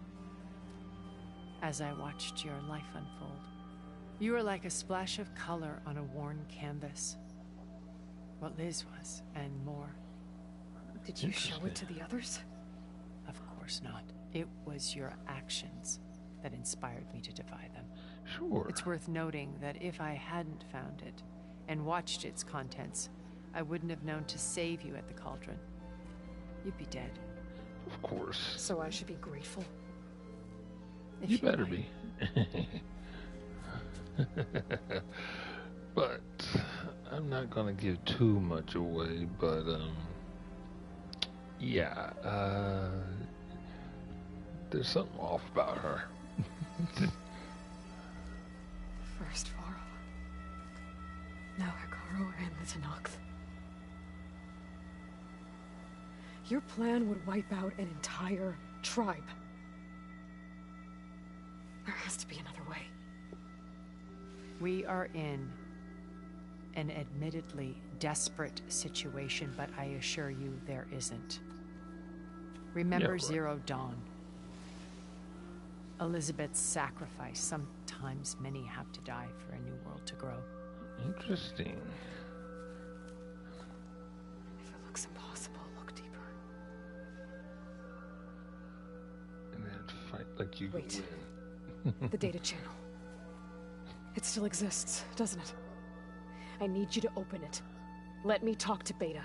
As I watched your life unfold, you were like a splash of color on a worn canvas. What Liz was, and more. Did you show it to the others? Of course not. It was your actions that inspired me to defy them. Sure. It's worth noting that if I hadn't found it and watched its contents, I wouldn't have known to save you at the cauldron. You'd be dead. Of course. So I should be grateful? If You better like. be. But I'm not gonna give too much away, but yeah, there's something off about her. First Varl. Now Hikaru and the Tanakh. Your plan would wipe out an entire tribe. There has to be another way. We are in an admittedly desperate situation, but I assure you there isn't. Remember right. Zero Dawn. Elizabeth's sacrifice. Sometimes many have to die for a new world to grow. Interesting. If it looks impossible, look deeper. And then fight like you Wait. win. The data channel. It still exists, doesn't it? I need you to open it. Let me talk to Beta.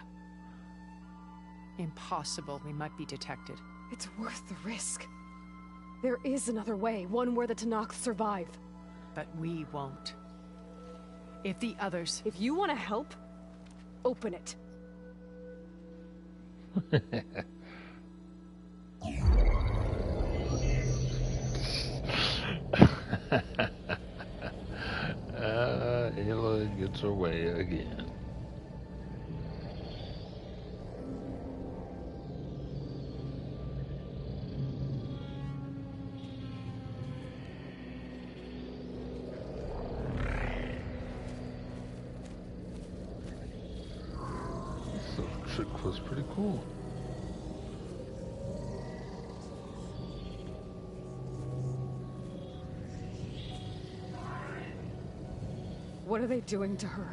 Impossible. We might be detected. It's worth the risk. There is another way, one where the Tanakh survive. But we won't. If the others... If you want to help, open it. Ayla gets her way again. This trick was pretty cool. What are they doing to her?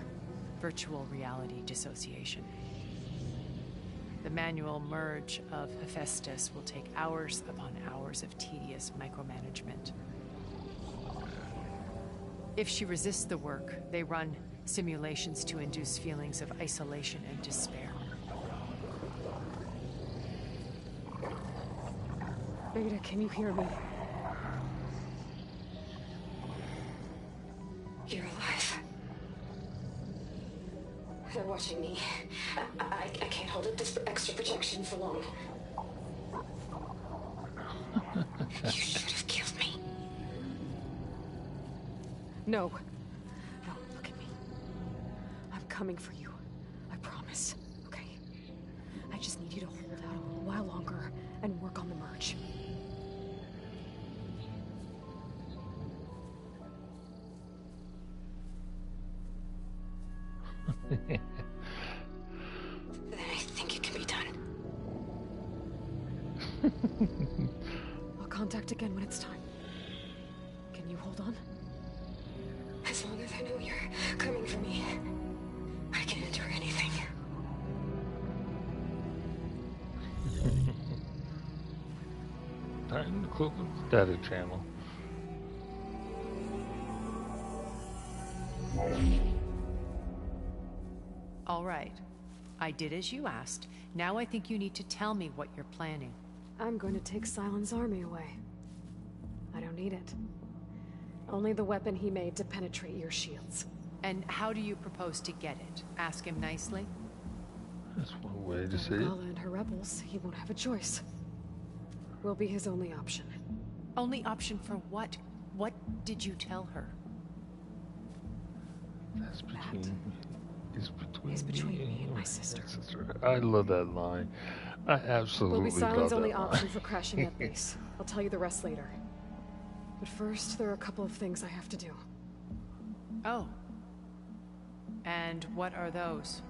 Virtual reality dissociation. The manual merge of Hephaestus will take hours upon hours of tedious micromanagement. If she resists the work, they run simulations to induce feelings of isolation and despair. Beta, can you hear me? You're alive. They're watching me. I can't hold up this extra protection for long. You should have killed me. No. No, look at me. I'm coming for you. I promise. Okay? I just need you to hold out a little while longer and work on the merge. Then I think it can be done. I'll contact again when it's time. Can you hold on? As long as I know you're coming for me, I can endure anything. Time to close the data channel. All right. I did as you asked. Now I think you need to tell me what you're planning. I'm going to take Silent's army away. I don't need it. Only the weapon he made to penetrate your shields. And how do you propose to get it? Ask him nicely? That's one way to say it. Gala and her rebels, he won't have a choice. We'll be his only option. Only option for what? What did you tell her? That's between It's between me and my sister. sister. I love that line. I absolutely Will be love Silent's that only line. option for crashing that base. I'll tell you the rest later. But first, there are a couple of things I have to do. Oh. And what are those?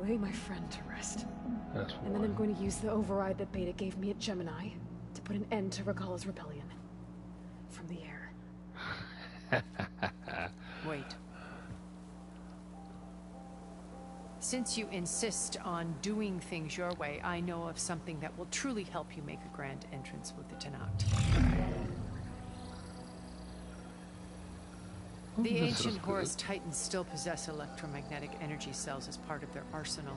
Lay my friend to rest. That's And then I'm one. going to use the override that Beta gave me at Gemini to put an end to Regala's rebellion. From the air. Wait. Since you insist on doing things your way, I know of something that will truly help you make a grand entrance with the Tanakh. The This is ancient good. Horus Titans still possess electromagnetic energy cells as part of their arsenal.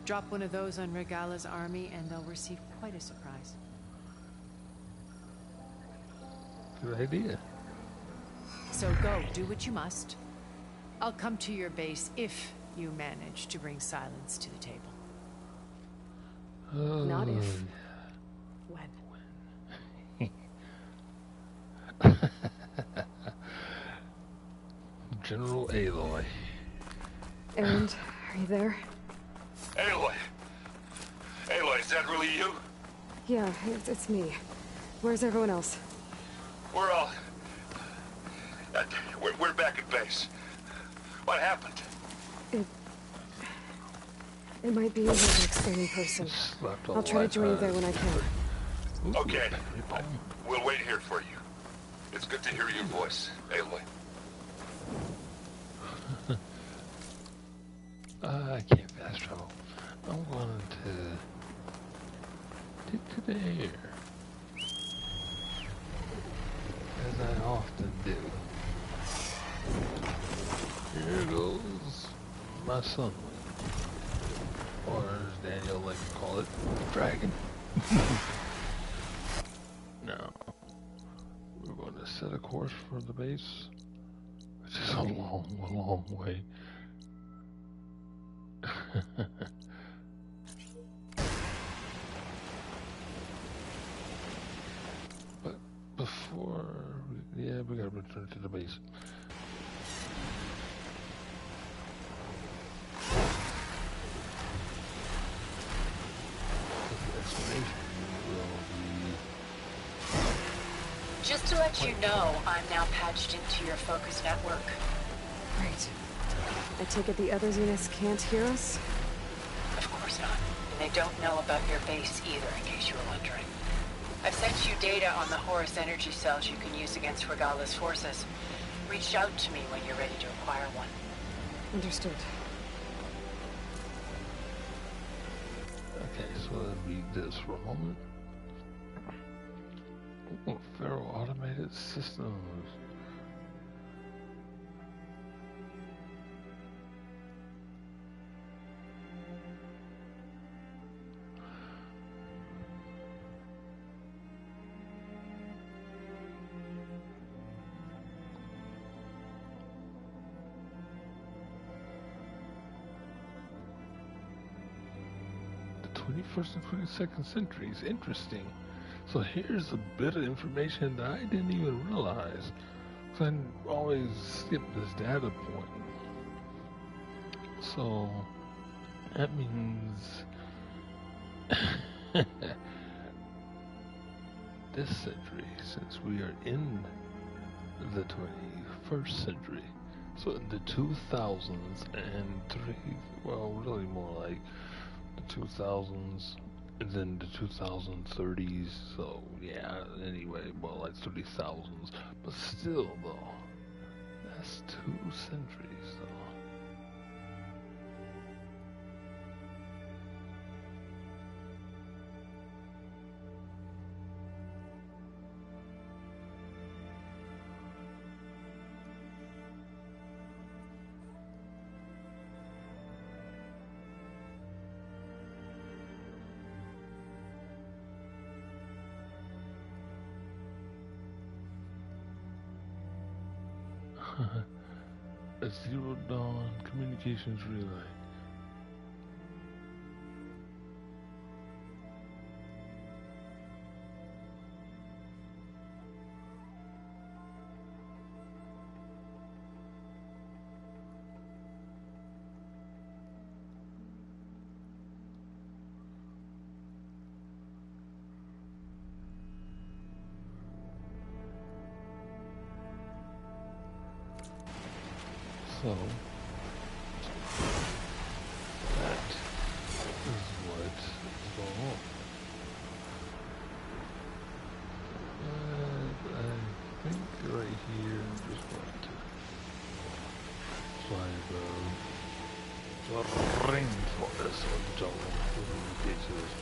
Drop one of those on Regala's army and they'll receive quite a surprise. Good idea. So go, do what you must. I'll come to your base if you manage to bring silence to the table. Not Oh, if. When. General Aloy. Erend, are you there? Aloy! Aloy, is that really you? Yeah, it's me. Where's everyone else? We're all... we're back at base. What happened? It It might be easier to explain in person. I'll try to join you there when I can. Okay. We'll wait here for you. It's good to hear your voice, Aloy. I can't fast travel. I'm going to there, as I often do. Here goes my sunwing, or as Daniel likes to call it, dragon. Now, we're going to set a course for the base, which is a long way. But before, yeah, we gotta return to the base. The explanation will Just to let you know, I'm now patched into your focus network. Great. I take it the other Zeniths can't hear us? Of course not. And they don't know about your base either, in case you were wondering. I've sent you data on the Horus energy cells you can use against Regala's forces. Reach out to me when you're ready to acquire one. Understood. Okay, so let's read this for a moment. Oh, Faro automated systems. The 21st and 22nd centuries. Interesting. So here's a bit of information that I didn't even realize. So I always skip this data point. So that means this century, since we are in the 21st century, so in the 2000s and well, really more like the 2000s. And then the 2030s, so yeah, anyway, well, like 30,000s, but still, though, that's 2 centuries, though. A Zero Dawn communications relay. So, that is what is going on. I think right here, I'm just going to fly the rainforest or the jungle. Ridiculous.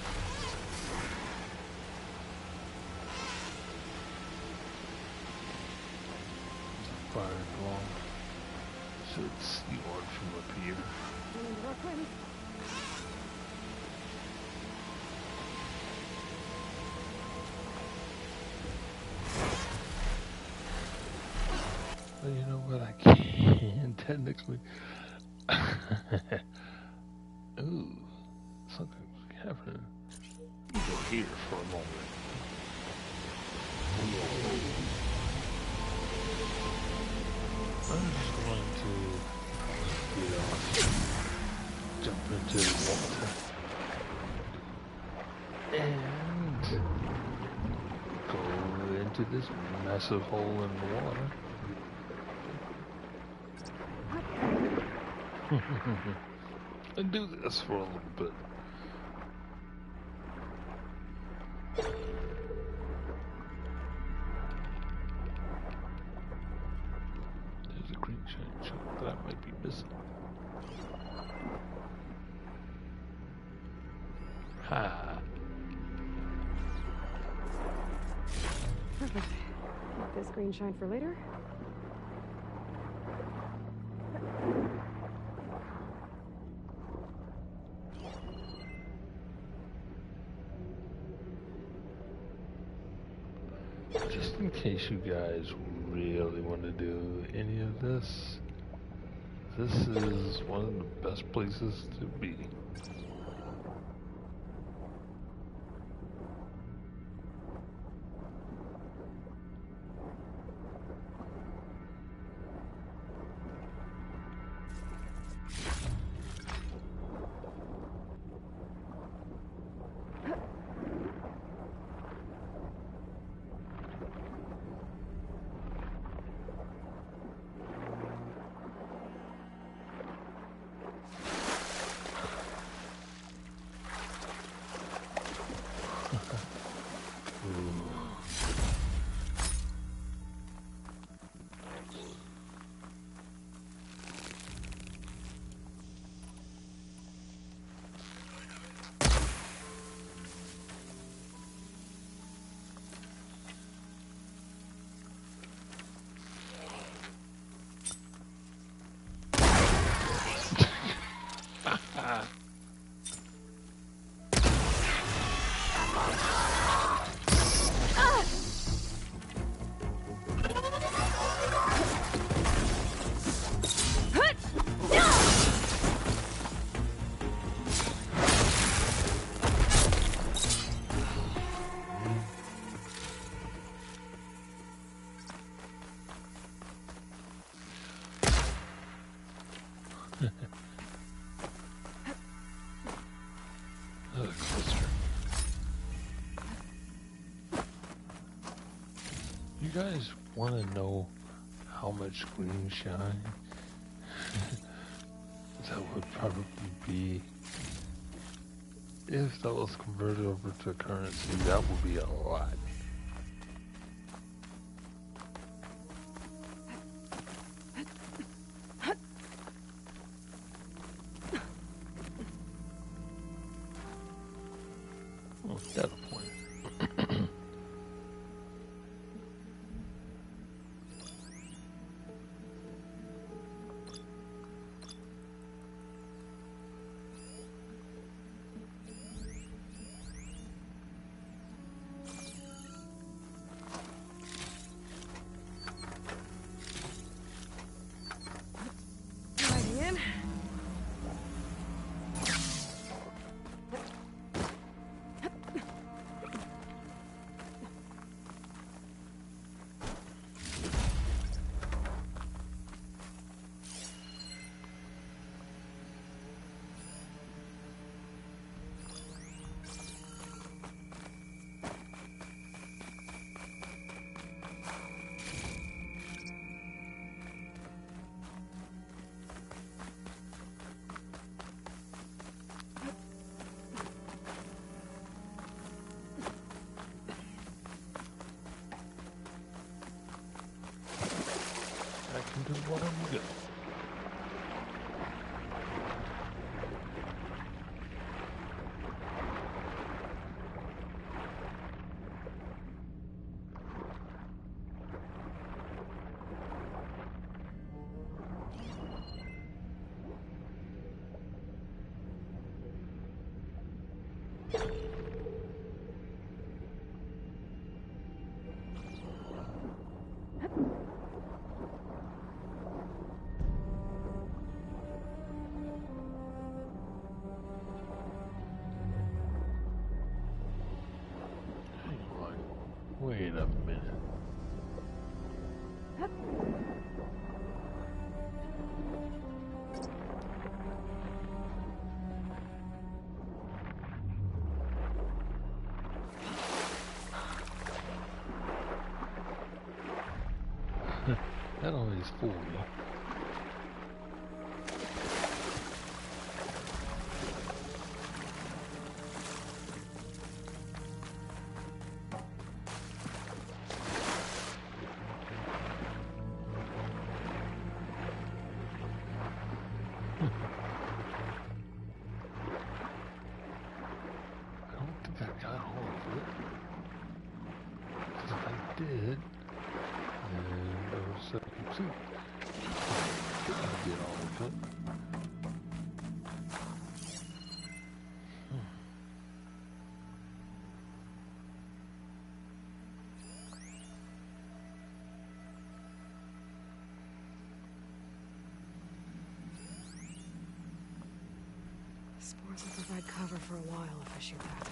Fire along. Should see one from up here. Well, you know what? I can technically. Ooh, something's happening. Let me go here for a moment. I'm just going to jump into the water and go into this massive hole in the water. and do this for a little bit. There's a green shiny chunk that I might be missing. Ha! Perfect. Keep this green shine for later. Just in case you guys really want to do any of this, this is one of the best places to be. You guys want to know how much green shine that would probably be if that was converted over to currency? That would be a lot. Oh, that's a point. Do what I'm good. Wait a minute. That always fooled me. See, I did all we could. Spores will provide cover for a while if I shoot that.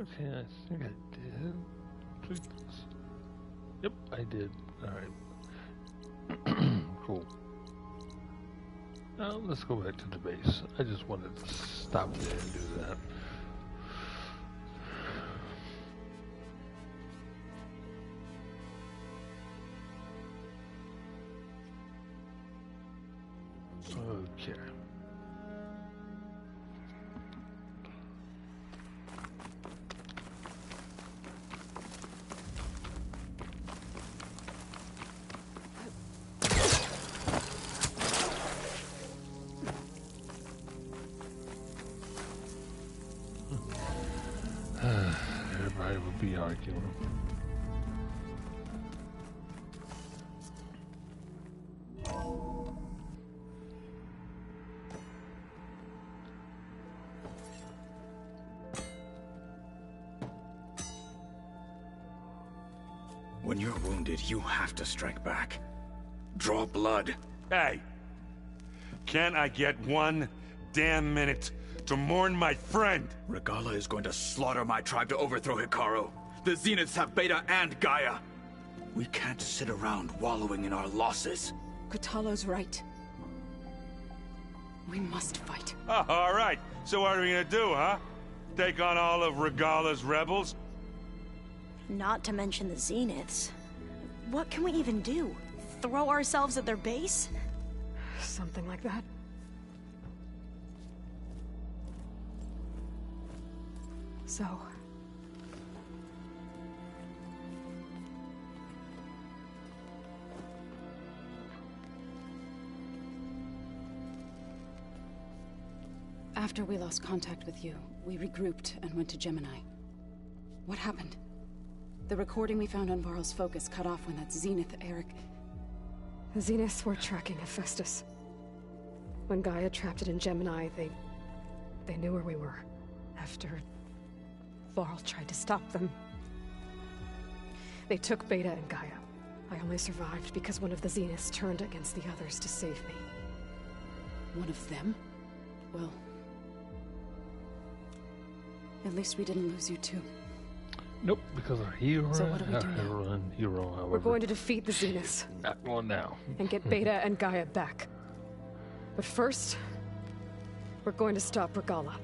Okay, I think I did. Please. Yep, I did. Alright. Cool. Now let's go back to the base. I just wanted to stop there and do that. Okay. Everybody would be arguing. When you're wounded, you have to strike back. Draw blood. Hey! Can't I get one damn minute to mourn my friend? Regala is going to slaughter my tribe to overthrow Hikaru. The Zeniths have Beta and Gaia. We can't sit around wallowing in our losses. Kotallo's right. We must fight. Oh, all right. So what are we gonna do, huh? Take on all of Regala's rebels? Not to mention the Zeniths. What can we even do? Throw ourselves at their base? Something like that. So... After we lost contact with you, we regrouped and went to Gemini. What happened? The recording we found on Varl's focus cut off when that Zenith, Eric... The Zeniths were tracking Hephaestus. When Gaia trapped it in Gemini, they knew where we were. After Varl tried to stop them. They took Beta and Gaia. I only survived because one of the Zeniths turned against the others to save me. One of them? Well... at least we didn't lose you too. Nope, because our hero, so what do we do now? Hero, however, we're going to defeat the Zeniths. Not going now. And get Beta and Gaia back. But first, we're going to stop Regala.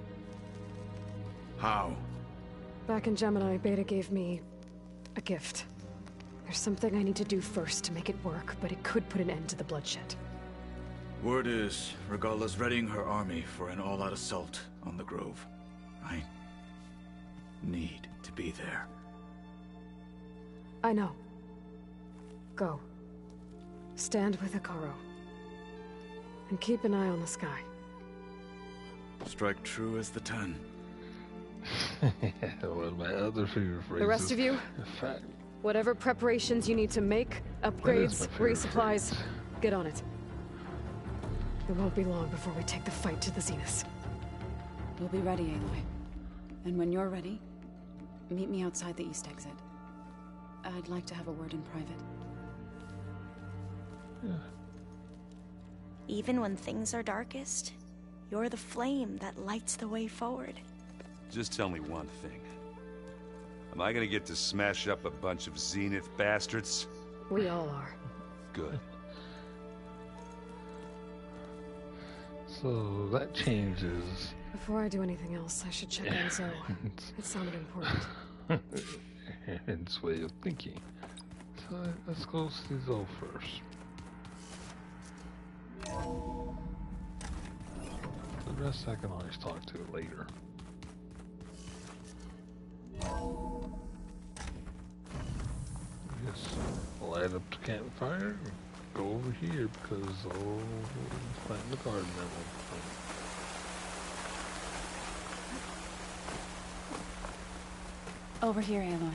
How? Back in Gemini, Beta gave me a gift. There's something I need to do first to make it work, but it could put an end to the bloodshed. Word is, Regala's readying her army for an all-out assault on the Grove. I need to be there. I know. Go. Stand with Hikaru. And keep an eye on the sky. Strike true as the 10. One of my other favorite phrases. The rest of you, whatever preparations you need to make, upgrades, resupplies, get on it. It won't be long before we take the fight to the Zeniths. We'll be ready, Aloy. And when you're ready, meet me outside the east exit. I'd like to have a word in private. Yeah. Even when things are darkest, you're the flame that lights the way forward. Just tell me one thing. Am I gonna get to smash up a bunch of Zenith bastards? We all are. Good. So that changes. Before I do anything else, I should check on Zoe. It sounded important. Its way of thinking. So let's go see Zoe first. The rest I can always talk to later. Just light up the campfire and go over here because planting the garden at one point. Over here, Aloy.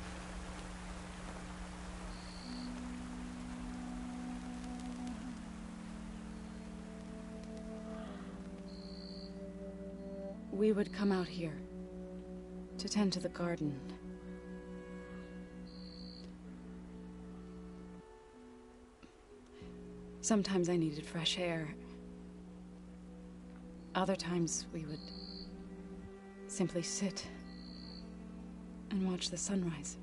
We would come out here to tend to the garden. Sometimes I needed fresh air. Other times we would simply sit and watch the sunrise.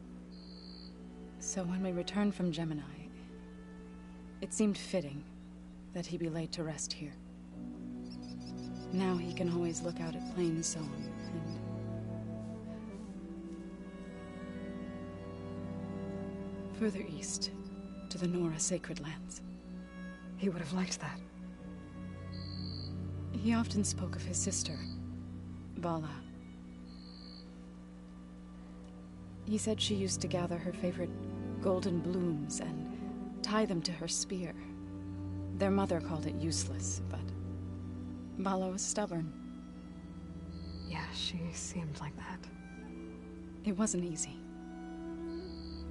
So when we returned from Gemini, it seemed fitting that he be laid to rest here. Now he can always look out at Plain Song and further east to the Nora Sacred Lands. He would have liked that. He often spoke of his sister, Vala. He said she used to gather her favorite golden blooms and tie them to her spear. Their mother called it useless, but Vala was stubborn. Yeah, she seemed like that. It wasn't easy.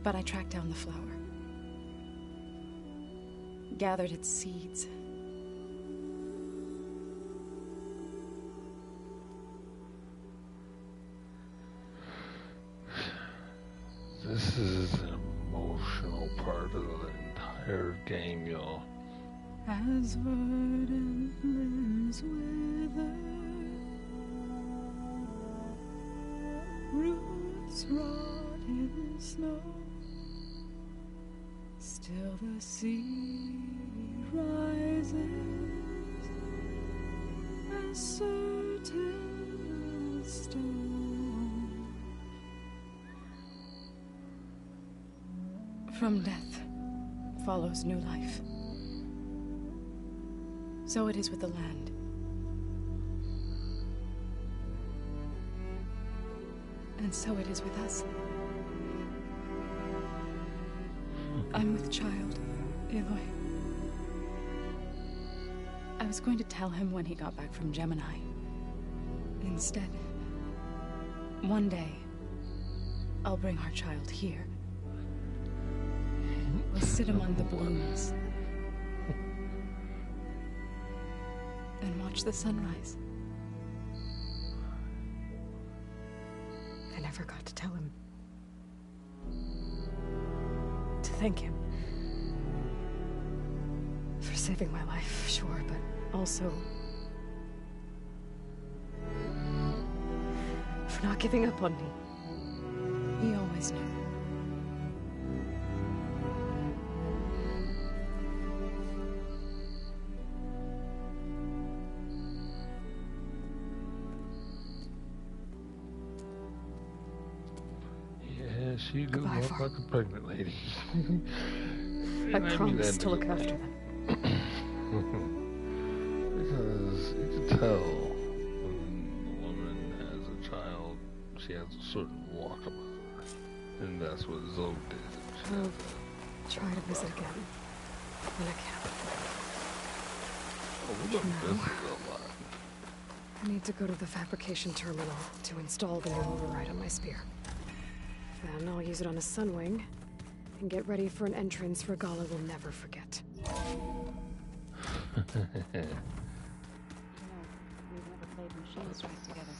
But I tracked down the flower. Gathered its seeds. This is an emotional part of the entire game, y'all. As verdant limbs wither, roots rot in snow, still the sea rises, as certain as stone. From death follows new life. So it is with the land. And so it is with us. I'm with child, Aloy. I was going to tell him when he got back from Gemini. Instead, one day, I'll bring our child here. We'll sit among the blooms and watch the sunrise. I never got to tell him. To thank him. For saving my life, sure, but also for not giving up on me. He always knew. She grew up like a pregnant lady. I promise to look after them. Because you can tell when a woman has a child, she has a certain walk about her. And that's what Zoe did. I'll try to visit again when I can. Oh, we're gonna visit a lot. I need to go to the fabrication terminal to install the new override on my spear. Then I'll use it on a sunwing and get ready for an entrance Regala will never forget.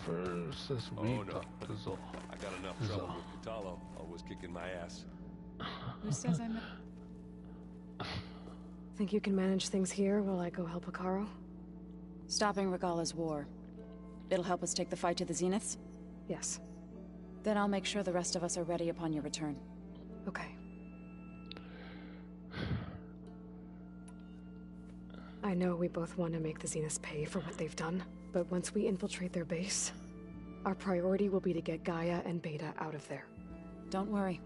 First, let's talk to Zoe. I got enough trouble with Catalo, always kicking my ass. Who says I'm not? Think you can manage things here while I go help Akaro? Stopping Regala's war. It'll help us take the fight to the Zeniths? Yes. Then I'll make sure the rest of us are ready upon your return. Okay. I know we both want to make the Zeniths pay for what they've done, but once we infiltrate their base, our priority will be to get Gaia and Beta out of there. Don't worry.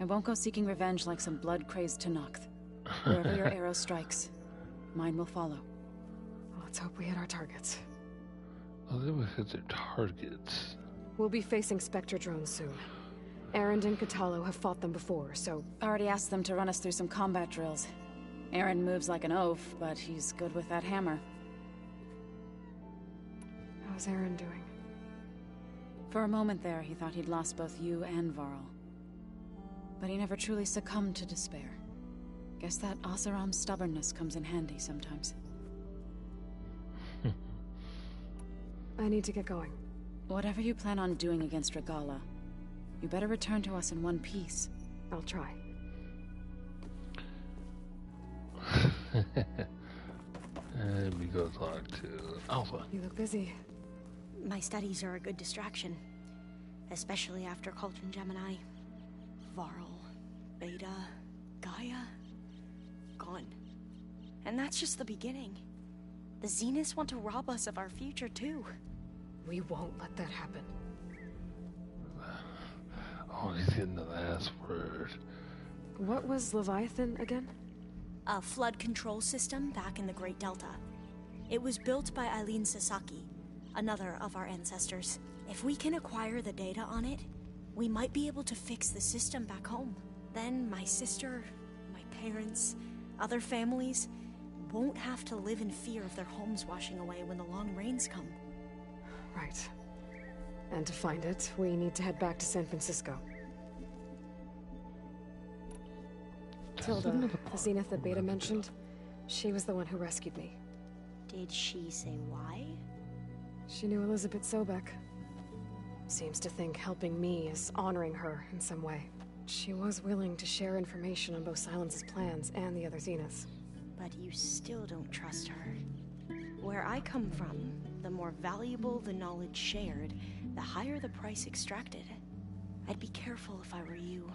I won't go seeking revenge like some blood-crazed Tenakth. Wherever your arrow strikes, mine will follow. Let's hope we hit our targets. Oh, they will hit their targets. We'll be facing Spectre drones soon. Erend and Katalo have fought them before, so... Already asked them to run us through some combat drills. Erend moves like an oaf, but he's good with that hammer. How's Erend doing? For a moment there, he thought he'd lost both you and Varl. But he never truly succumbed to despair. Guess that Oseram's stubbornness comes in handy sometimes. I need to get going. Whatever you plan on doing against Regala, you better return to us in one piece. I'll try. And we go talk to Alpha. You look busy. My studies are a good distraction. Especially after Cauldron Gemini. Varl, Beta, Gaia, gone. And that's just the beginning. The Zeniths want to rob us of our future, too. We won't let that happen. Oh, he's getting the last word. What was Leviathan again? A flood control system back in the Great Delta. It was built by Eileen Sasaki, another of our ancestors. If we can acquire the data on it, we might be able to fix the system back home. Then my sister, my parents, other families won't have to live in fear of their homes washing away when the long rains come. Right. And to find it, we need to head back to San Francisco. Tilda, the Zenith that Beta mentioned, she was the one who rescued me. Did she say why? She knew Elizabeth Sobek. Seems to think helping me is honoring her in some way. She was willing to share information on both Silence's plans and the other Zeniths. But you still don't trust her. Where I come from, the more valuable the knowledge shared, the higher the price extracted. I'd be careful if I were you,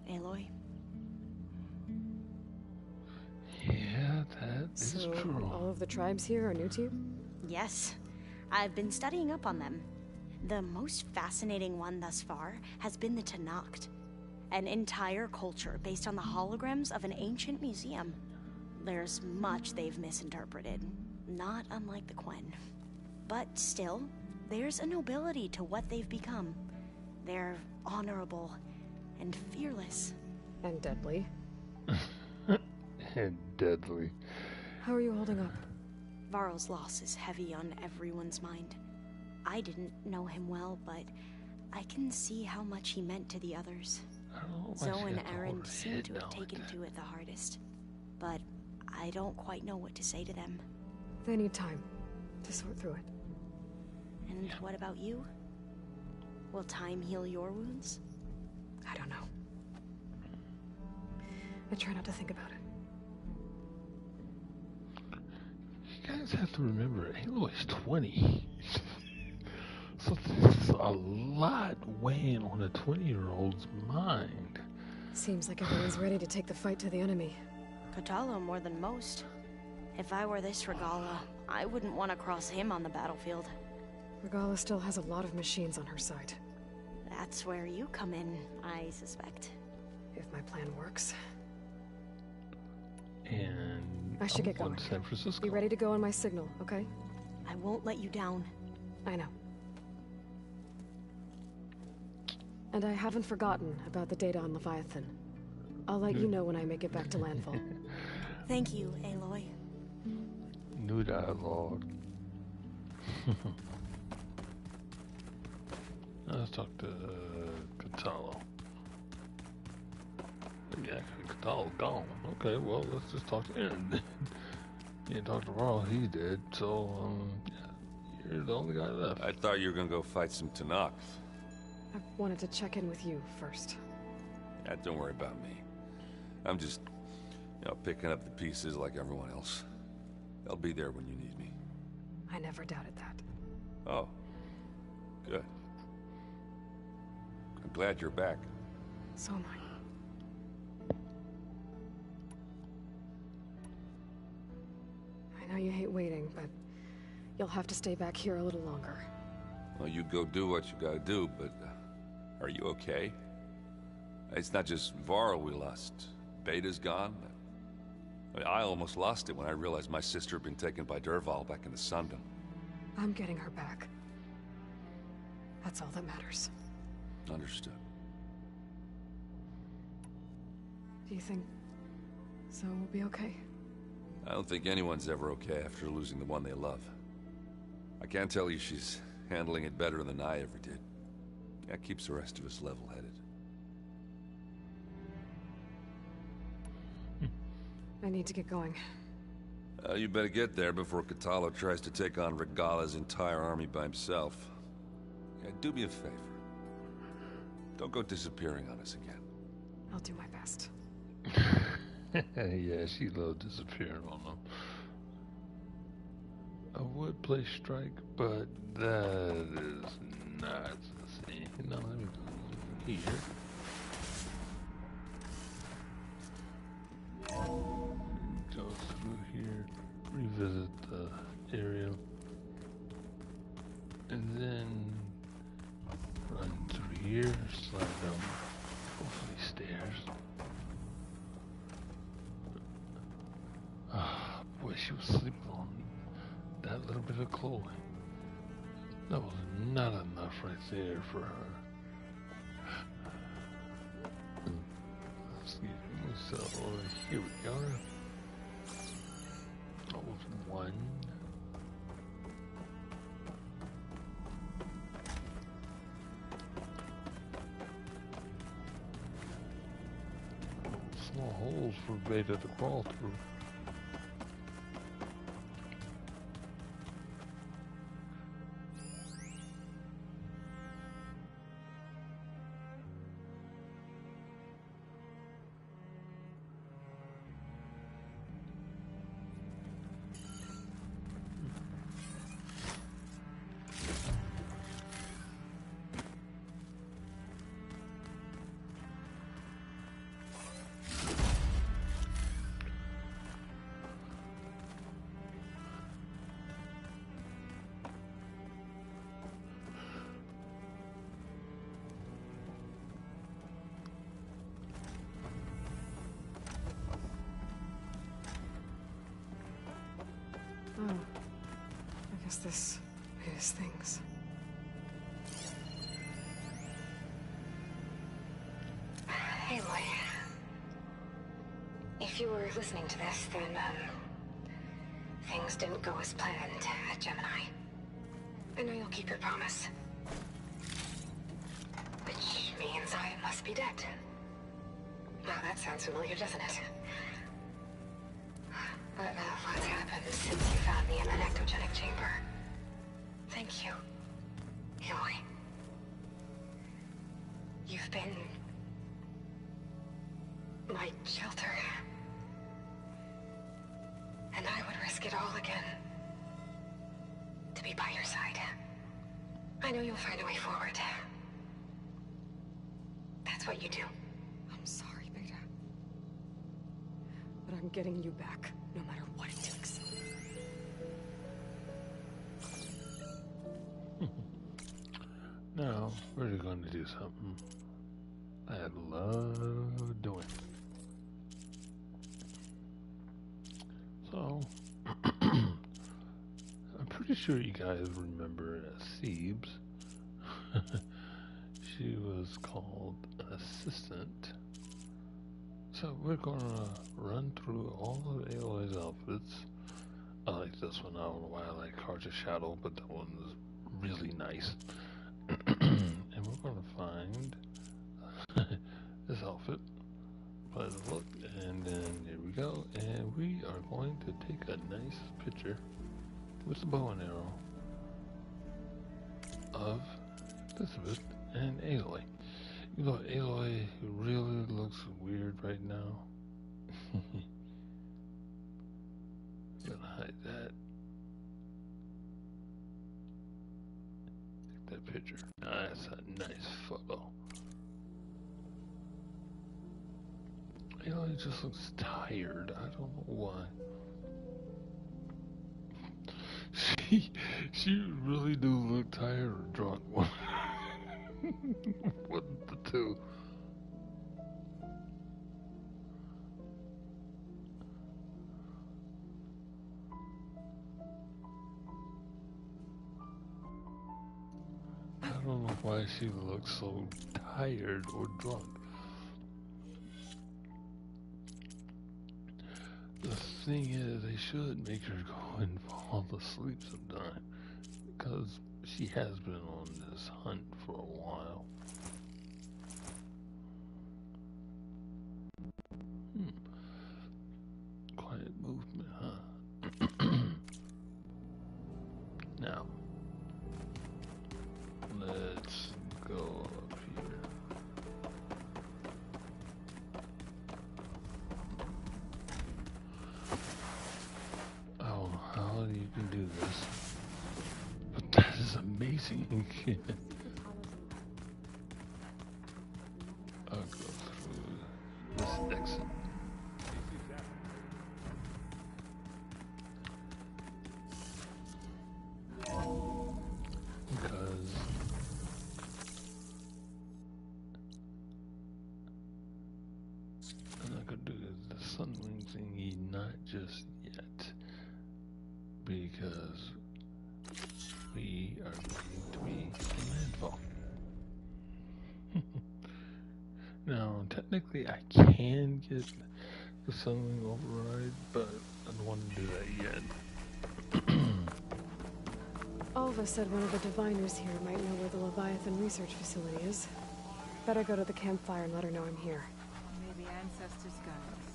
Aloy. Yeah, that is true. All of the tribes here are new to you? Yes. I've been studying up on them. The most fascinating one thus far has been the Tenakth, an entire culture based on the holograms of an ancient museum. There's much they've misinterpreted, not unlike the Quen. But still, there's a nobility to what they've become. They're honorable and fearless. And deadly. And deadly. How are you holding up? Varl's loss is heavy on everyone's mind. I didn't know him well, but I can see how much he meant to the others. Zoe and Erend seem to have taken to it the hardest. But I don't quite know what to say to them. They need time to sort through it. And what about you? Will time heal your wounds? I don't know. I try not to think about it. You guys have to remember, Aloy's 20. So there's a lot weighing on a 20-year-old's mind. Seems like everyone's ready to take the fight to the enemy. Katalo more than most. If I were this Regala, I wouldn't want to cross him on the battlefield. Regala still has a lot of machines on her side. That's where you come in, I suspect. If my plan works. And I should get going. San Francisco. Be ready to go on my signal, okay? I won't let you down. I know. And I haven't forgotten about the data on Leviathan. I'll let you know when I make it back to landfall. Thank you, Aloy. New dialogue. Let's talk to Katalo. Yeah, Katalo's gone. Okay, well, let's just talk to Erend. You didn't talk to Varl, he's dead, so, yeah, you're the only guy left. I thought you were gonna go fight some Tenakth. I wanted to check in with you first. Yeah, don't worry about me. I'm just, picking up the pieces like everyone else. I'll be there when you need me. I never doubted that. Oh, good. I'm glad you're back. So am I. I hate waiting, but you'll have to stay back here a little longer. Well, you go do what you gotta do, but are you okay? It's not just Varl we lost. Beta's gone. I almost lost it when I realized my sister had been taken by Derval back in the Sundom. I'm getting her back. That's all that matters. Understood. Do you think Zoe will be okay? I don't think anyone's ever okay after losing the one they love. I can tell you she's handling it better than I ever did. That keeps the rest of us level-headed. I need to get going. You better get there before Catalo tries to take on Regala's entire army by himself. Yeah, do me a favor. Don't go disappearing on us again. I'll do my best. Yeah, she loves disappearing on them. I would play Strike, but that is not. See, no, let me go here. Go through here, revisit the area, and then run through here, slide down, hopefully stairs. Ah, boy, she was sleeping on that little bit of clothing. That was not enough right there for her. Excuse me, so here we are. That was one. Small holes for Beta to crawl through. Oh, I guess this is things. Hey, Lloyd. If you were listening to this, then, things didn't go as planned at Gemini. I know you'll keep your promise. Which means I must be dead. Now that sounds familiar, doesn't it? But what's happened since you found me in that ectogenic chamber? Thank you, Eloy. You've been my shelter. And I would risk it all again to be by your side. I know you'll find a way forward. That's what you do. I'm sorry, Beta. But I'm getting you back, no matter what it takes. Now, we're going to do something I love doing. So, I'm pretty sure you guys remember Thebes. She was called an assistant. So we're gonna run through all of Aloy's outfits. I like this one. I don't know why I like Hearts of Shadow, but that one is really nice. And we're gonna find this outfit by the look, and then there we go. And we are going to take a nice picture with the bow and arrow of Elizabeth and Aloy. You know, Aloy really looks weird right now. Gonna hide that. Take that picture. That's a nice photo. Aloy just looks tired. I don't know why. She really do look tired or drunk. What the two? I don't know why she looks so tired or drunk. The thing is, they should make her go and fall asleep sometime, because she has been on this hunt for a while. Quiet movement, huh? Now, let's go up here. I don't know how you can do this, but that is amazing. I'll go through this exit. Because I'm not gonna do the sunwing thingy, not just yet, because we are going to be in landfall. Now, technically, I can get the sunwing override, but I don't want to do that yet. Alva said one of the diviners here might know where the Leviathan research facility is. Better go to the campfire and let her know I'm here. Maybe Ancestor's guidance.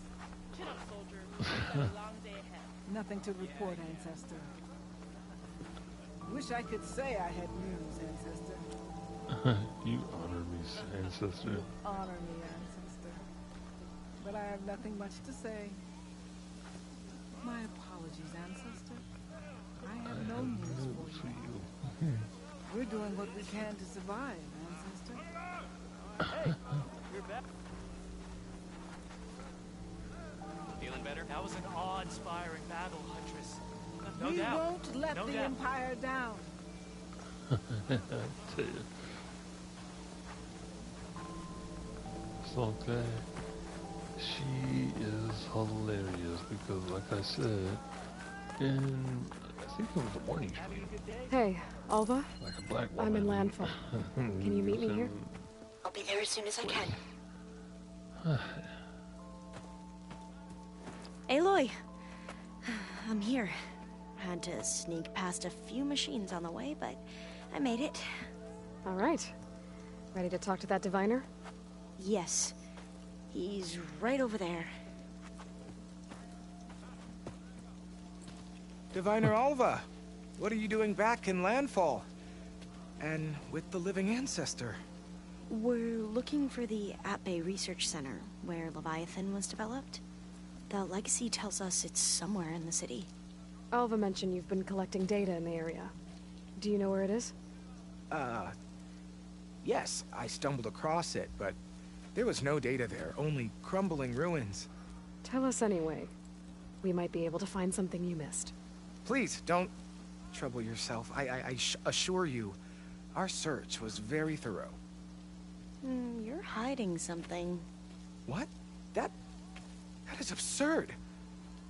Chin up, soldier. We've got a long day ahead. Nothing to report, Ancestor. Wish I could say I had news, Ancestor. You honor me, Ancestor. You honor me, Ancestor. But I have nothing much to say. My apologies, Ancestor. I have no news for you. We're doing what we can to survive, Ancestor. Hey, you're back. Feeling better? That was an awe-inspiring battle, Huntress. No we doubt. won't let No the doubt. Empire down. I tell you. It's okay. She is hilarious because, like I said, in I think it was a warning stream. Hey, Alva? Like a black woman. I'm in landfall. Can you meet me here? I'll be there as soon as I can. Aloy! I'm here. Had to sneak past a few machines on the way, but I made it. All right. Ready to talk to that diviner? Yes. He's right over there. Diviner Alva, what are you doing back in Landfall? And with the living ancestor? We're looking for the At-Bay Research Center, where Leviathan was developed. The legacy tells us it's somewhere in the city. Alva mentioned you've been collecting data in the area. Do you know where it is? Yes, I stumbled across it, but there was no data there, only crumbling ruins. Tell us anyway. We might be able to find something you missed. Please, don't trouble yourself. I assure you, our search was very thorough. You're hiding something. What? That is absurd.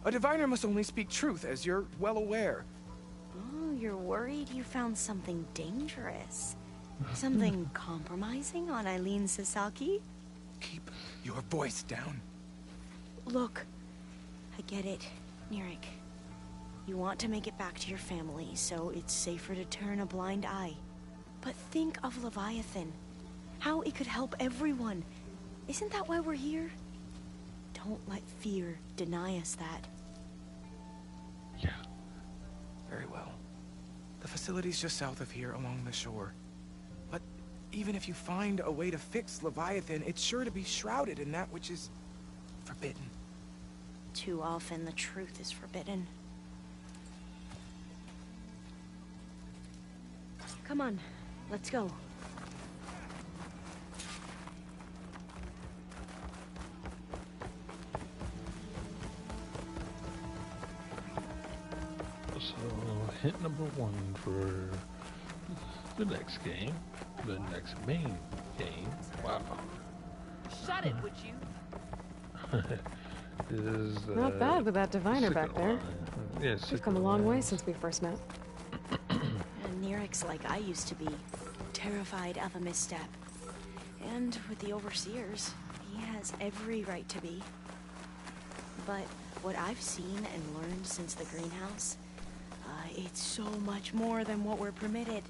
A diviner must only speak truth, as you're well aware. Oh, you're worried you found something dangerous. Something compromising on Eileen Sasaki? Keep your voice down. Look, I get it, Nirik. You want to make it back to your family, so it's safer to turn a blind eye. But think of Leviathan. How it could help everyone. Isn't that why we're here? Don't let fear deny us that. Yeah. Very well. The facility's just south of here, along the shore. But even if you find a way to fix Leviathan, it's sure to be shrouded in that which is forbidden. Too often the truth is forbidden. Come on, let's go. So, hint number 1 for the next game, the next main game. Wow. Shut it, would you? Is not bad with that diviner back second there. line. Yeah, We've come a long way since we first met. And Nerek's like I used to be, terrified of a misstep. And with the Overseers, he has every right to be. But what I've seen and learned since the greenhouse, it's so much more than what we're permitted.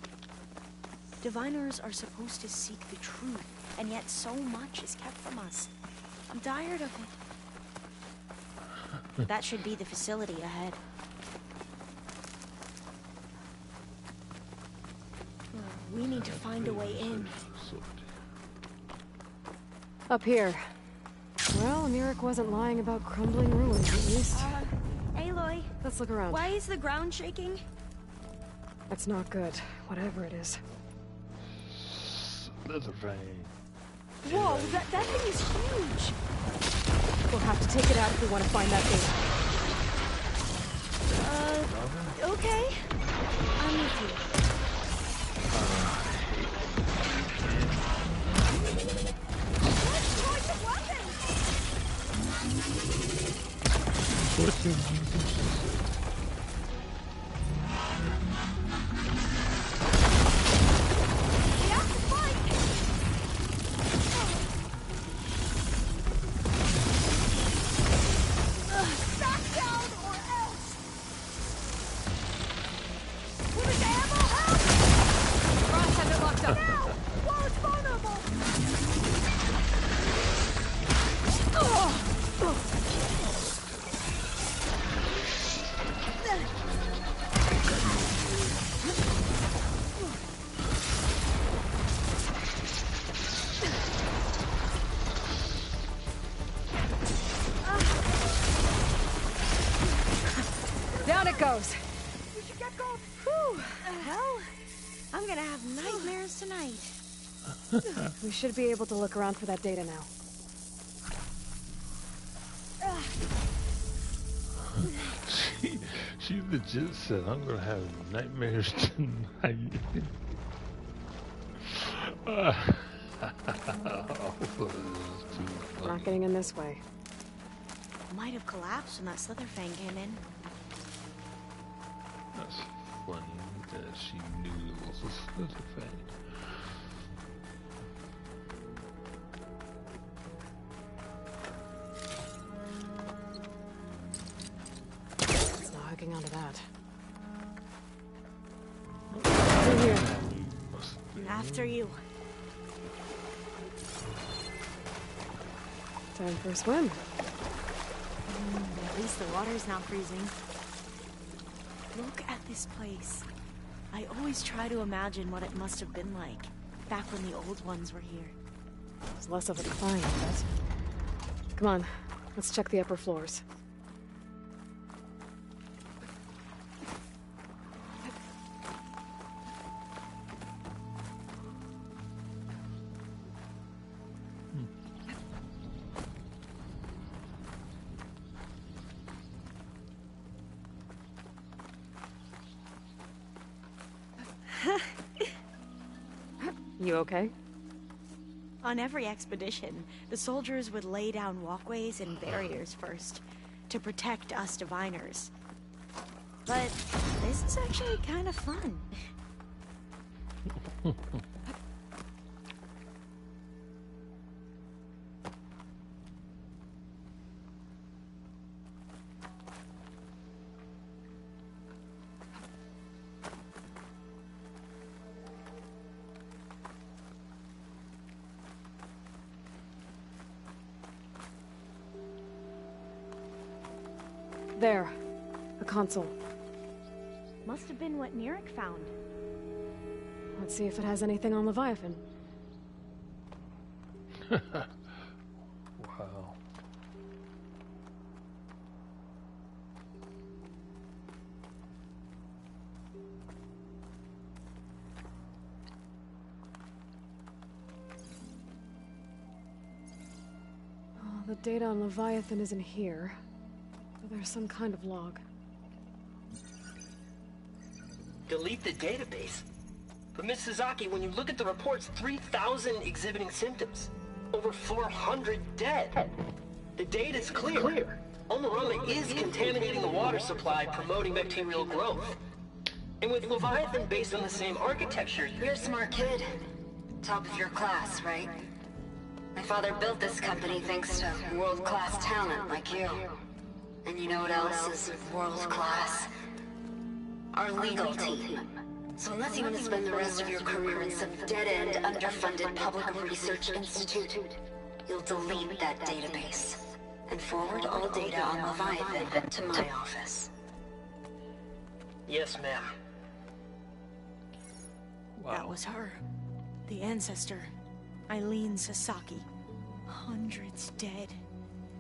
Diviners are supposed to seek the truth, and yet so much is kept from us. I'm tired of it. That should be the facility ahead. We need to find a way in. Up here. Well, Mirek wasn't lying about crumbling ruins, at least. Aloy. Let's look around. Why is the ground shaking? That's not good, whatever it is. Slither vein. Whoa, that thing is huge. We'll have to take it out if we want to find that thing. Okay. I'm with you. Down it goes. We should get going. Whew. Hell, I'm gonna have nightmares tonight. We should be able to look around for that data now. She legit said, I'm gonna have nightmares tonight. Not getting in this way. Might have collapsed when that Slitherfang came in. That's funny that she knew it was a Slither thing. It's not hooking onto that. In here. After you. Time for a swim. At least the water's not freezing. Look at this place. I always try to imagine what it must have been like back when the old ones were here. It's less of a decline, I guess. Come on, let's check the upper floors. You okay? On every expedition, the soldiers would lay down walkways and barriers first, to protect us diviners. But this is actually kind of fun. There. A console. Must have been what Nerek found. Let's see if it has anything on Leviathan. Wow. Oh, the data on Leviathan isn't here. But there's some kind of log. delete the database. But Miss Sasaki, when you look at the reports, 3,000 exhibiting symptoms. Over 400 dead. The data's clear. Omarama is contaminating the water supply, promoting bacterial growth. And with Leviathan based on the same architecture... You're a smart kid. Top of your class, right? My father built this company thanks to world-class talent like you. And you know what else is world-class? Our legal team. So unless you want to spend the rest of your career in some dead-end, underfunded public research institute, you'll delete that database and forward all data on Leviathan to my office. Yes, ma'am. That was her. The ancestor. Eileen Sasaki. Hundreds dead.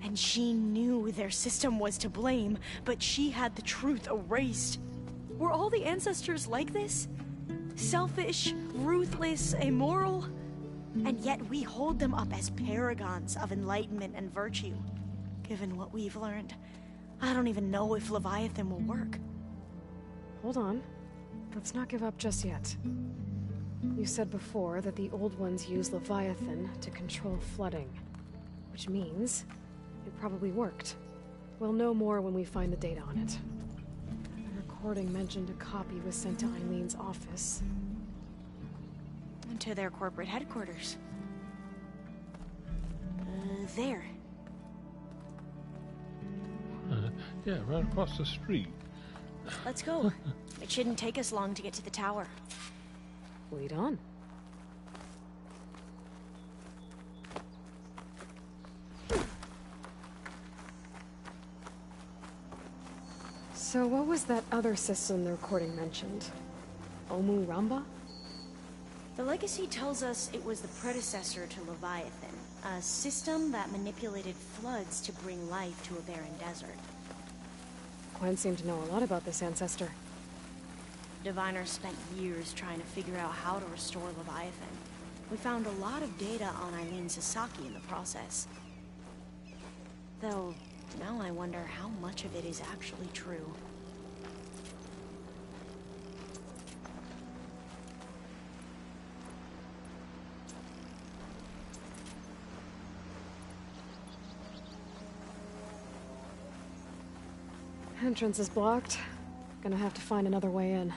And she knew their system was to blame, but she had the truth erased. Were all the ancestors like this? Selfish, ruthless, immoral? And yet we hold them up as paragons of enlightenment and virtue. Given what we've learned, I don't even know if Leviathan will work. Hold on. Let's not give up just yet. You said before that the old ones use Leviathan to control flooding. Which means it probably worked. We'll know more when we find the data on it. The recording mentioned a copy was sent to Eileen's office. And to their corporate headquarters. There. Yeah, right across the street. Let's go. It shouldn't take us long to get to the tower. Lead on. So what was that other system the recording mentioned? Omu Ramba? The legacy tells us it was the predecessor to Leviathan, a system that manipulated floods to bring life to a barren desert. Gwen seemed to know a lot about this ancestor. Diviners spent years trying to figure out how to restore Leviathan. We found a lot of data on Eileen Sasaki in the process. Though, now I wonder how much of it is actually true. Entrance is blocked. Gonna have to find another way in.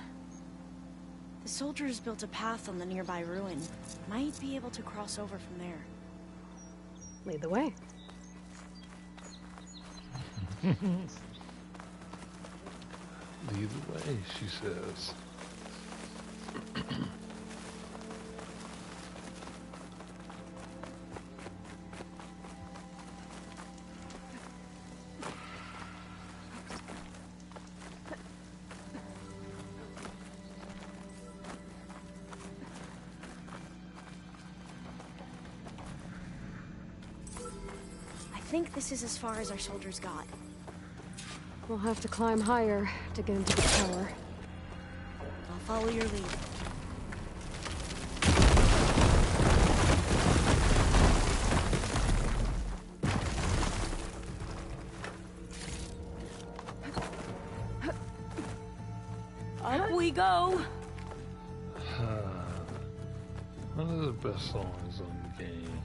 The soldiers built a path on the nearby ruin. Might be able to cross over from there. Lead the way. Lead the way, she says. I think this is as far as our soldiers got. We'll have to climb higher to get into the tower. I'll follow your lead. Up we go! One of the best songs on the game.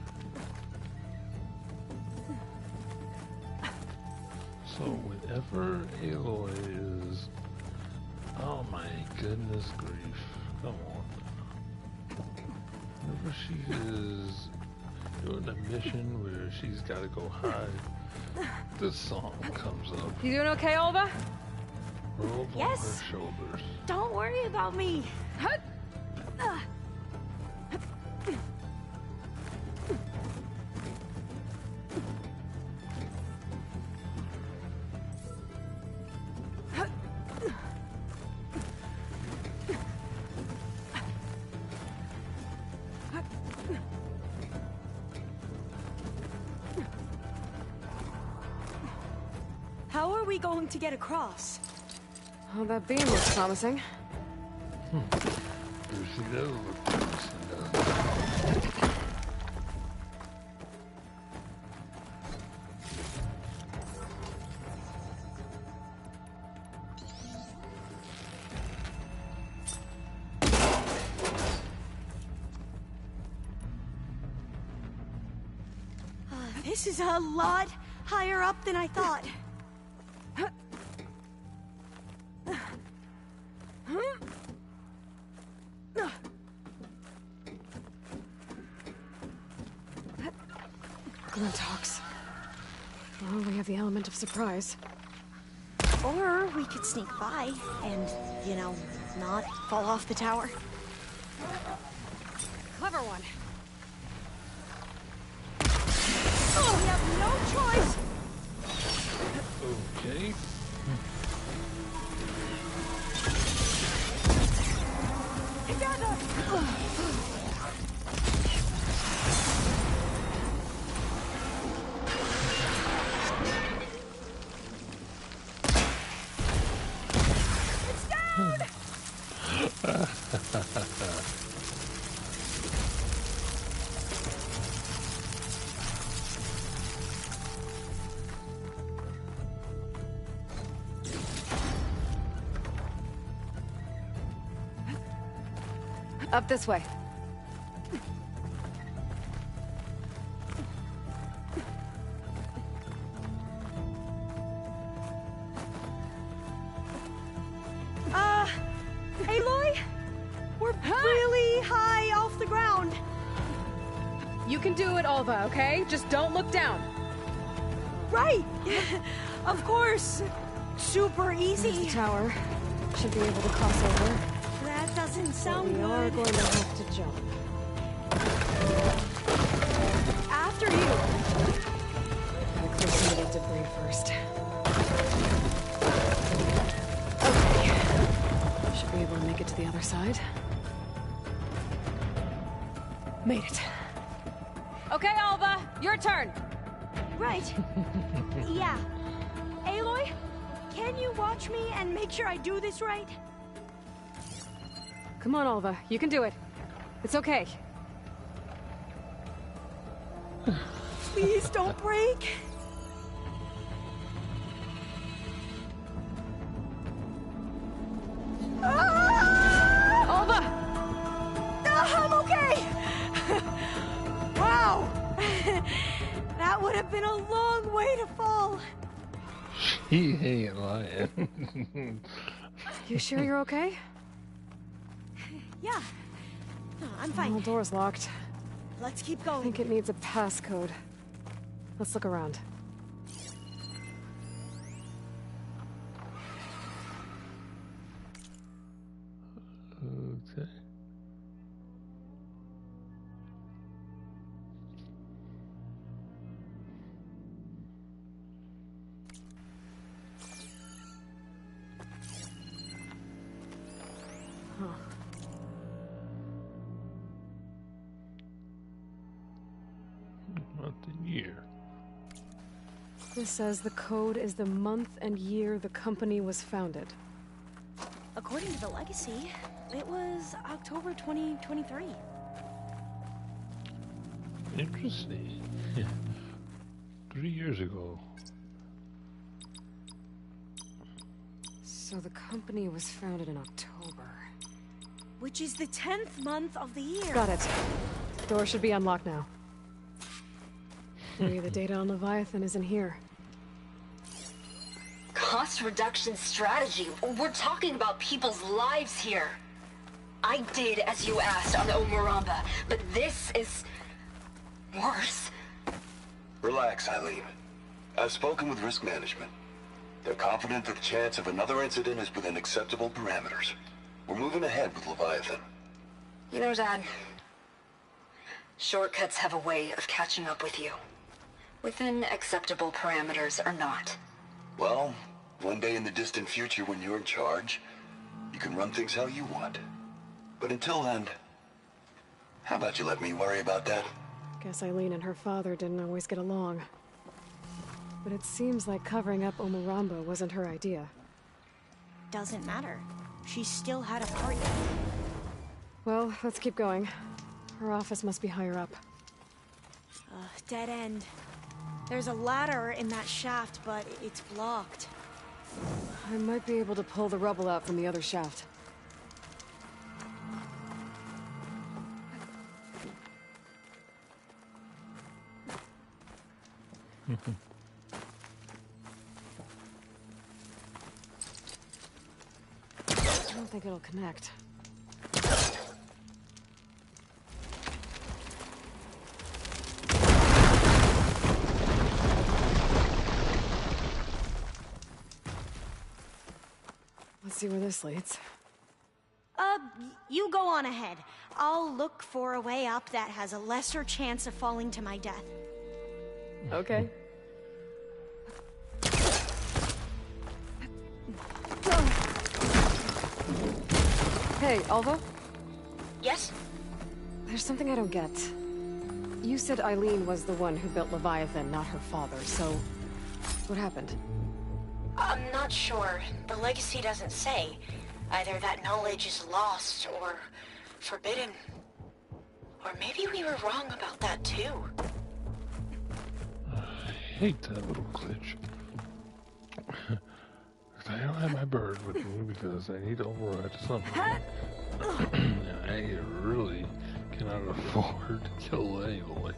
So whenever Aloy is... Oh my goodness grief. Come on. Whenever she is doing a mission where she's got to go hide, this song comes up. You doing okay, Olva? Rolled Yes. on her shoulders. Don't worry about me. How are we going to get across? Oh, that beam looks promising. Here she does look promising, doesn't it? This is a lot higher up than I thought. Glintox. Well, we have the element of surprise. Or we could sneak by and, you know, not fall off the tower. Clever one. Oh, we have no choice! Okay. Together! It's down! Up this way. Aloy? We're really high off the ground. You can do it, Alva, okay? Just don't look down. Right! Of course. Super easy. There's the tower. Should be able to cross over. That doesn't sound We are good. going to have to jump. After you. Gotta clear some of the debris first. Okay. Should be able to make it to the other side. Made it. Okay, Alva, your turn. Right. Yeah. Aloy, can you watch me and make sure I do this right? Come on, Alva. You can do it. It's okay. Please don't break. Alva! I'm okay! Wow! That would have been a long way to fall. He ain't lying. You sure you're okay? Yeah. No, I'm The fine. door's locked. Let's keep I going. think it needs a passcode. Let's look around. Okay. Huh. Not the year. This says the code is the month and year the company was founded. According to the legacy, it was October 2023. Interesting. 3 years ago. So the company was founded in October. Which is the 10th month of the year. Got it. Door should be unlocked now. Maybe the data on Leviathan is in here. Cost reduction strategy. We're talking about people's lives here. I did as you asked on Omuramba, but this is worse. Relax, Eileen. I've spoken with risk management. They're confident that the chance of another incident is within acceptable parameters. We're moving ahead with Leviathan. You know, Dad, shortcuts have a way of catching up with you. Within acceptable parameters or not. Well, one day in the distant future when you're in charge, you can run things how you want. But until then, how about you let me worry about that? Guess Eileen and her father didn't always get along. But it seems like covering up Omuramba wasn't her idea. Doesn't matter. She still had a part. Well, let's keep going. Her office must be higher up. Dead end. There's a ladder in that shaft, but it's blocked. I might be able to pull the rubble out from the other shaft. I don't think it'll connect. Let's see where this leads. You go on ahead. I'll look for a way up that has a lesser chance of falling to my death. Okay. Hey, Alva? Yes? There's something I don't get. You said Eileen was the one who built Leviathan, not her father, so... what happened? I'm not sure. The legacy doesn't say. Either that knowledge is lost or forbidden. Or maybe we were wrong about that too. I hate that little glitch. I don't have my bird with me because I need to override something. And I really cannot afford to kill anybody.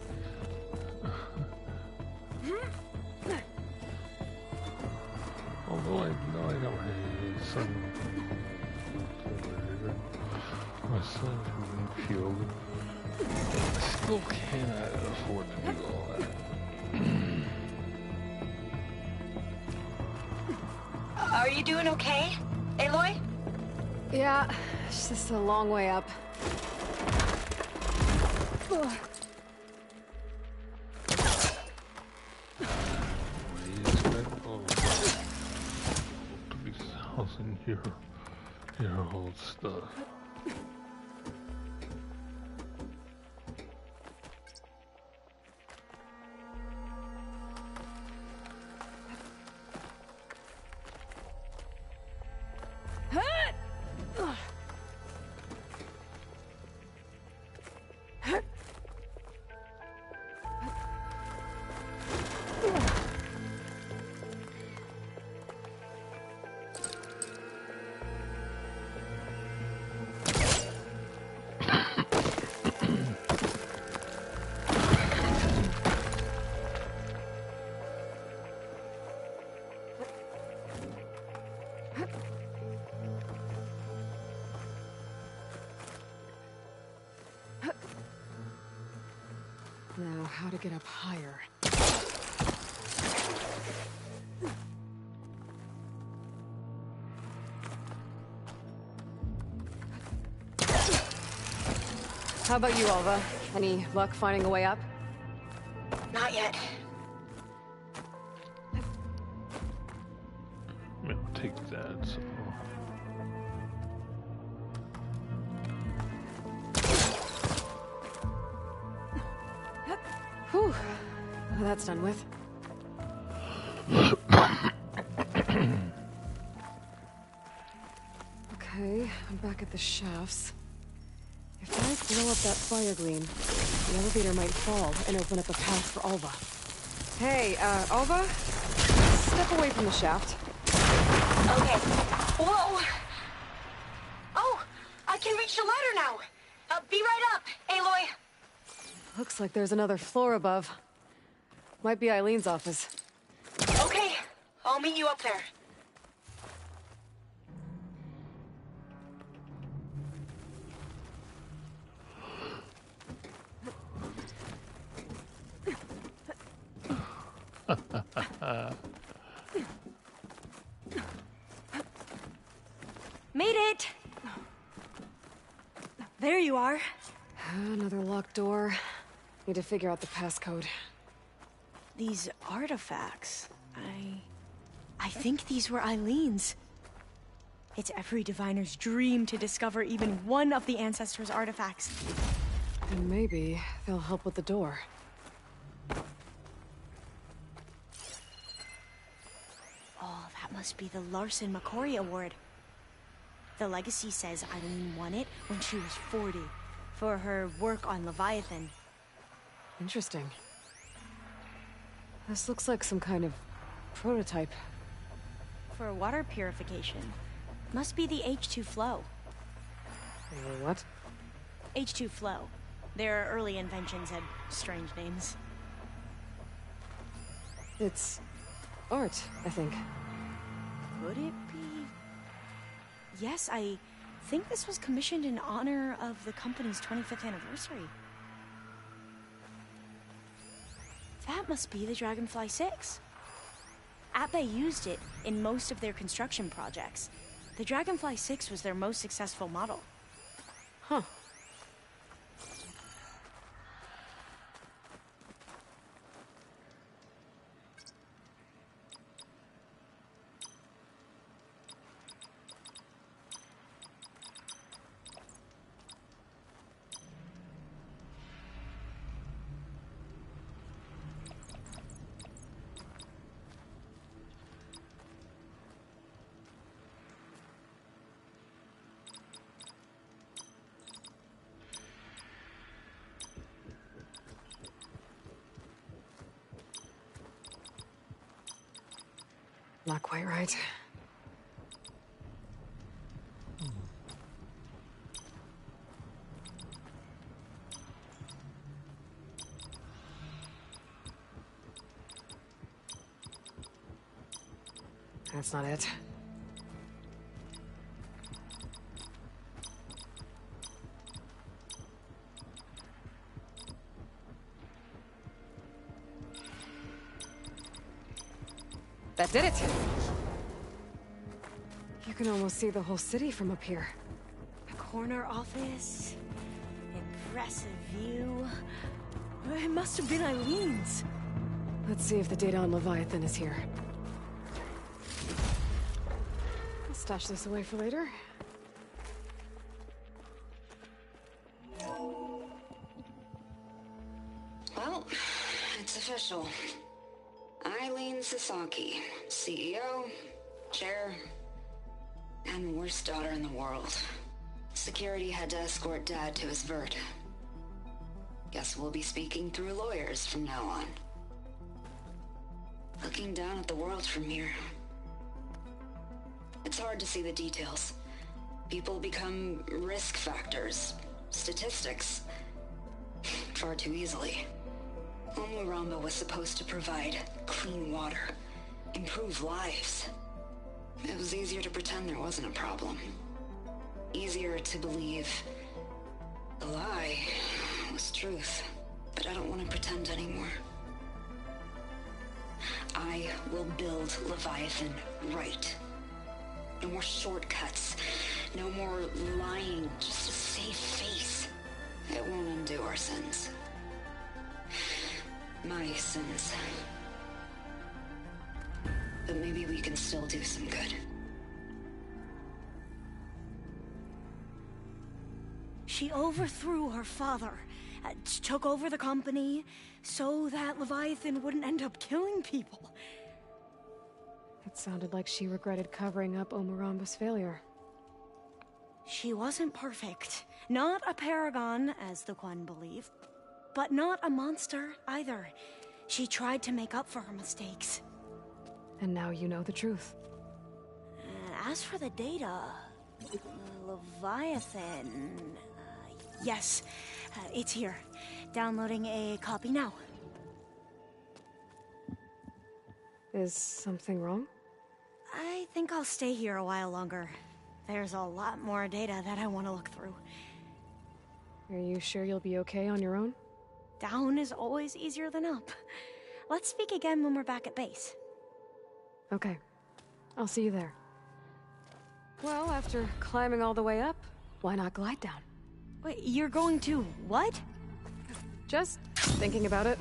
Although I know I got my son. My son who's been killed. I still cannot afford to do all that. Are you doing okay, Aloy? Yeah, it's just a long way up. To be housing your old stuff. Now, how to get up higher? How about you, Alva? Any luck finding a way up? Not yet. I'll take that, so... Whew. Well, that's done with. Okay, I'm back at the shafts. If I blow up that fire gleam, the elevator might fall and open up a path for Alva. Hey, Alva? Step away from the shaft. Okay. Whoa! Oh! I can reach the ladder now! Be right up, Aloy! Looks like there's another floor above. Might be Eileen's office. Okay, I'll meet you up there. Made it! There you are. Another locked door. Need to figure out the passcode. These artifacts, I think these were Eileen's. It's every diviner's dream to discover even one of the Ancestors' artifacts. And maybe they'll help with the door. Oh, that must be the Larson McCory Award. The legacy says Eileen won it when she was 40, for her work on Leviathan. Interesting. This looks like some kind of prototype. For water purification. Must be the H2 flow. What? H2 flow. Their early inventions had strange names. It's art, I think. Could it be? Yes, I think this was commissioned in honor of the company's 25th anniversary. That must be the Dragonfly 6. Ape used it in most of their construction projects. The Dragonfly 6 was their most successful model. Huh. Not quite right. That's not it. That did it! You can almost see the whole city from up here. A corner office. Impressive view. It must have been Eileen's. Let's see if the data on Leviathan is here. I'll stash this away for later. Well, it's official. Eileen Sasaki, CEO, chair, and the worst daughter in the world. Security had to escort Dad to his vert. Guess we'll be speaking through lawyers from now on. Looking down at the world from here. It's hard to see the details. People become risk factors, statistics, far too easily. Omuramba was supposed to provide clean water, improve lives. It was easier to pretend there wasn't a problem. Easier to believe the lie was truth. But I don't want to pretend anymore. I will build Leviathan right. No more shortcuts. No more lying just to save face. It won't undo our sins. My sins. But maybe we can still do some good. She overthrew her father, took over the company, so that Leviathan wouldn't end up killing people. It sounded like she regretted covering up Omuramba's failure. She wasn't perfect. Not a paragon, as the Quan believe, but not a monster either. She tried to make up for her mistakes. And now you know the truth. As for the data, Leviathan... yes, it's here. Downloading a copy now. Is something wrong? I think I'll stay here a while longer. There's a lot more data that I want to look through. Are you sure you'll be okay on your own? Down is always easier than up. Let's speak again when we're back at base. Okay. I'll see you there. Well, after climbing all the way up, why not glide down? Wait, you're going to what? Just thinking about it.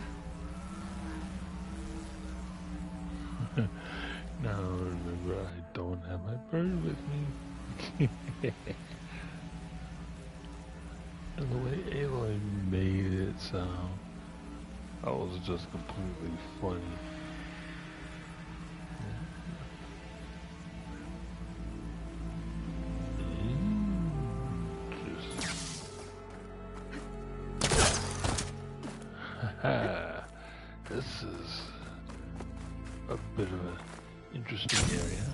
Now remember, I don't have my bird with me. And the way Aloy made it sound, that was just completely funny. This is a bit of an interesting area.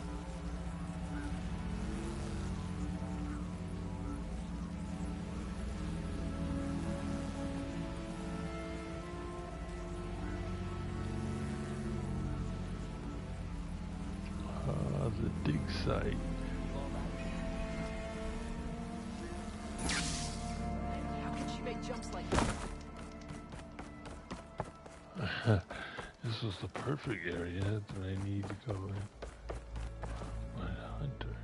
the dig site. How can she make jumps like This was the perfect area that I need to go in. My hunter.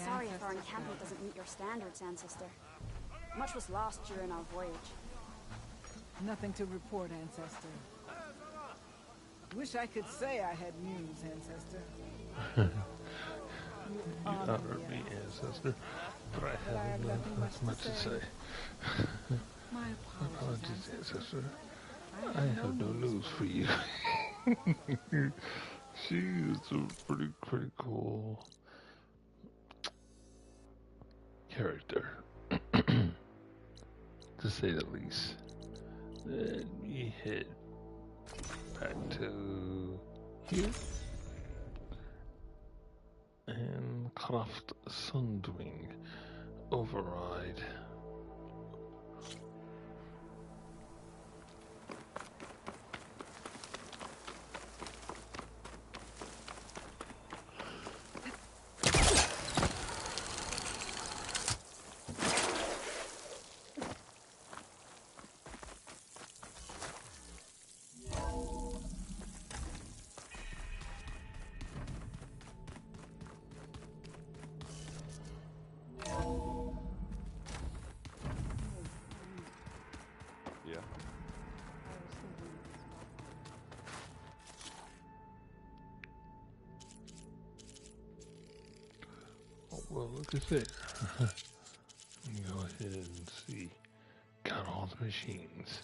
Sorry if our encampment doesn't meet your standards, Ancestor. Much was lost during our voyage. Nothing to report, Ancestor. Wish I could say I had news, Ancestor. You honored me, Ancestor, but I have nothing much to say. My apologies, Ancestor. I have no news for you. She is a pretty cool character, to say the least. Let me head back to here and craft Sundwing override. Well, look at there. Let me go ahead and see. Got all the machines.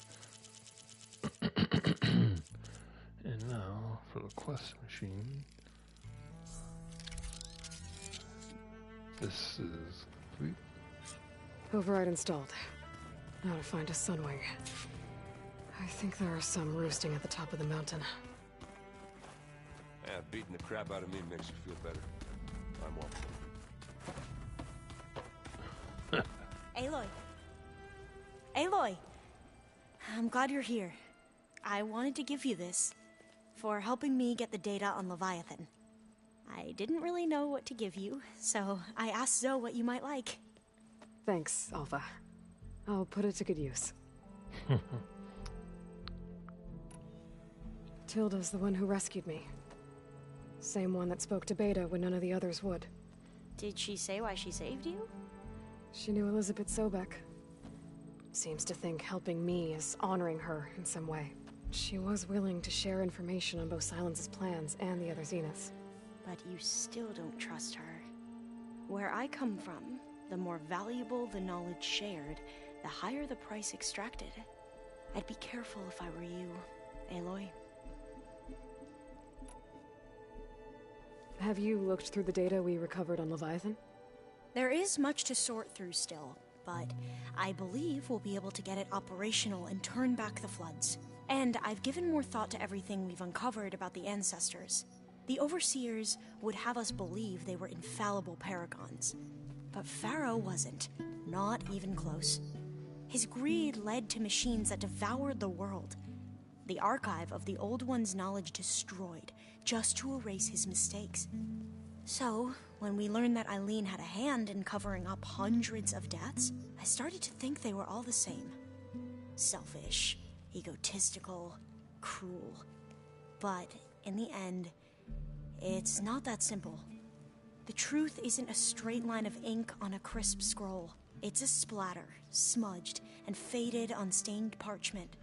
And now for the quest machine. This is complete. Override installed. Now to find a Sunwing. I think there are some roosting at the top of the mountain. Yeah, beating the crap out of me makes you feel better. I'm off. Aloy. Aloy! I'm glad you're here. I wanted to give you this for helping me get the data on Leviathan. I didn't really know what to give you, so I asked Zoe what you might like. Thanks, Alpha. I'll put it to good use. Tilda's the one who rescued me. Same one that spoke to Beta when none of the others would. Did she say why she saved you? She knew Elizabeth Sobek. Seems to think helping me is honoring her in some way. She was willing to share information on both Silence's plans and the other Zeniths. But you still don't trust her. Where I come from, the more valuable the knowledge shared, the higher the price extracted. I'd be careful if I were you, Aloy. Have you looked through the data we recovered on Leviathan? There is much to sort through still, but I believe we'll be able to get it operational and turn back the floods. And I've given more thought to everything we've uncovered about the ancestors. The Overseers would have us believe they were infallible paragons. But Pharaoh wasn't. Not even close. His greed led to machines that devoured the world. The archive of the Old One's knowledge destroyed, just to erase his mistakes. So, when we learned that Eileen had a hand in covering up hundreds of deaths, I started to think they were all the same. Selfish, egotistical, cruel. But, in the end, it's not that simple. The truth isn't a straight line of ink on a crisp scroll. It's a splatter, smudged and faded on stained parchment.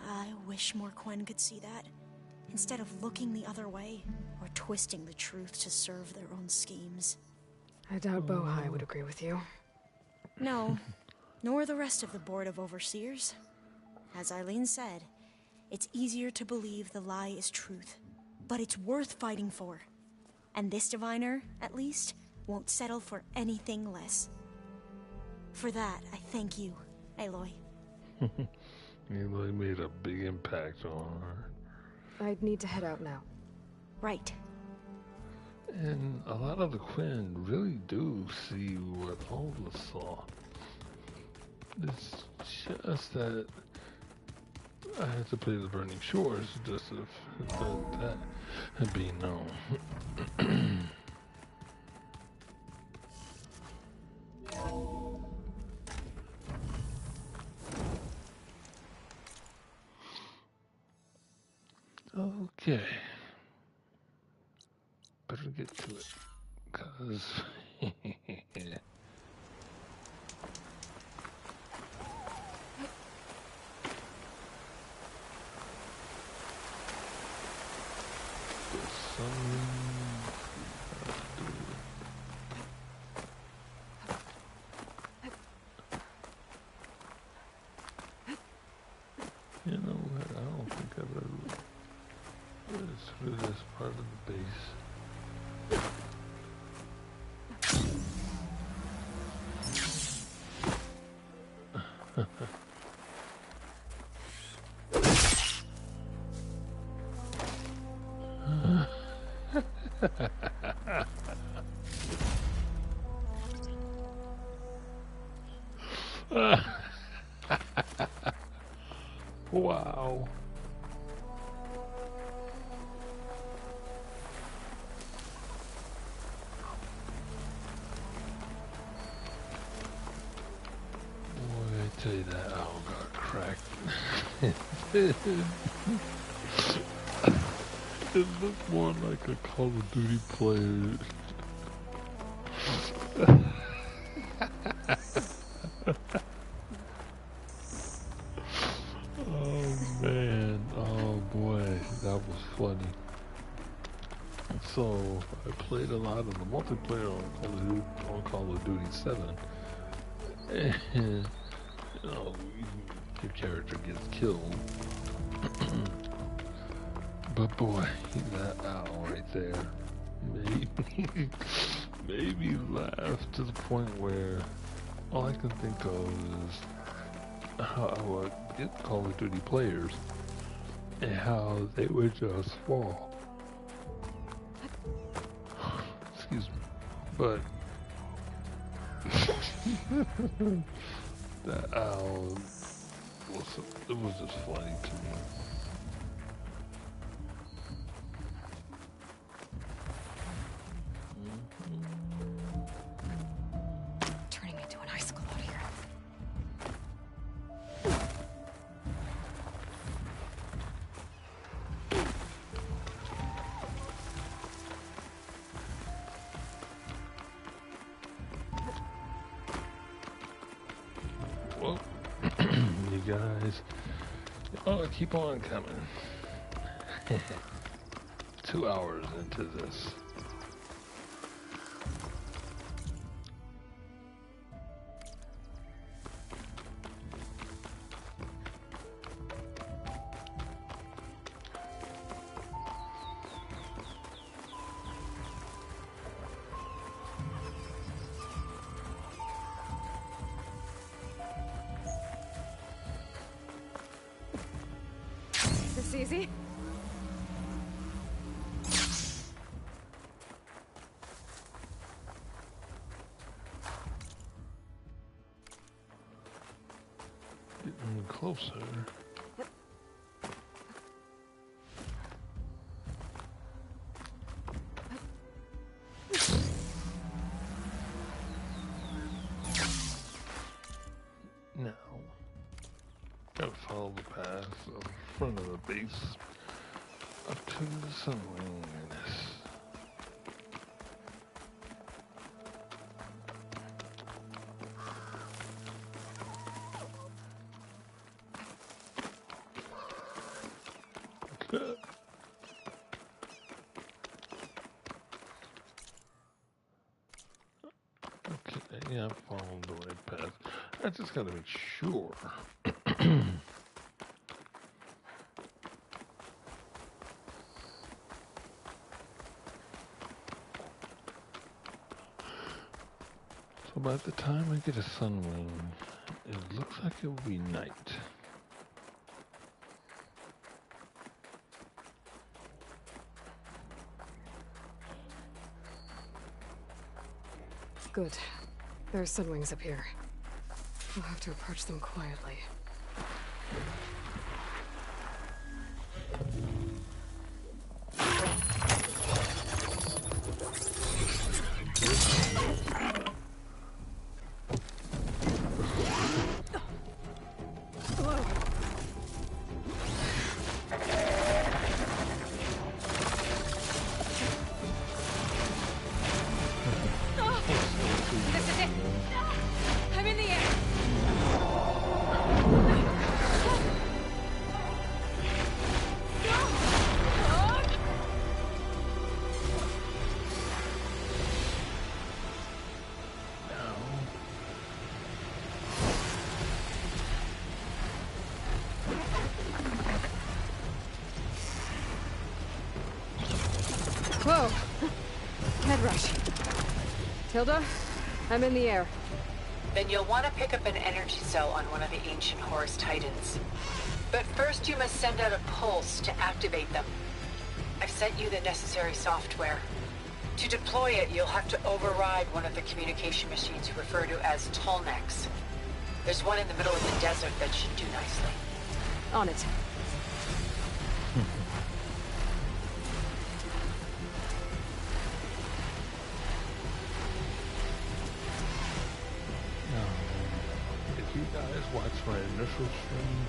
I wish more Quen could see that, instead of looking the other way or twisting the truth to serve their own schemes. I doubt Bohai would agree with you. No, nor the rest of the Board of Overseers. As Eileen said, it's easier to believe the lie is truth, but it's worth fighting for. And this diviner, at least, won't settle for anything less. For that, I thank you, Aloy. Aloy made a big impact on her. I'd need to head out now. Right. And a lot of the Quen really do see what Alva saw. It's just that I had to play the Burning Shores just to let that be known. Okay. Better get to it, cause you know what? I don't think I've ever been through this part of the base. Wow. Boy, I tell you that owl got cracked. It looked more like a Call of Duty player. Oh man, oh boy, that was funny. So I played a lot of the multiplayer on Call of Duty 7, and you know, your character gets killed. But boy, that owl right there made me laugh to the point where all I can think of is how I would get Call of Duty players and how they would just fall. Excuse me. But that owl was just funny to me. Turning into an icicle out here. Well, you guys, keep on coming. 2 hours into this. Is this easy? Getting closer. Now, gotta follow the path in front of the base up to the sunwing. Yeah, I'm following the right path. I just gotta make sure. So by the time I get a sunwing, it looks like it will be night. Good. There are sunwings up here. We'll have to approach them quietly. This is it. I'm in the air. Whoa! Head rush. Tilda, I'm in the air. Then you'll want to pick up an energy cell on one of the ancient Horus Titans. But first you must send out a pulse to activate them. I've sent you the necessary software. To deploy it, you'll have to override one of the communication machines you refer to as Tallnecks. There's one in the middle of the desert that should do nicely. On it. If you guys watched my initial stream,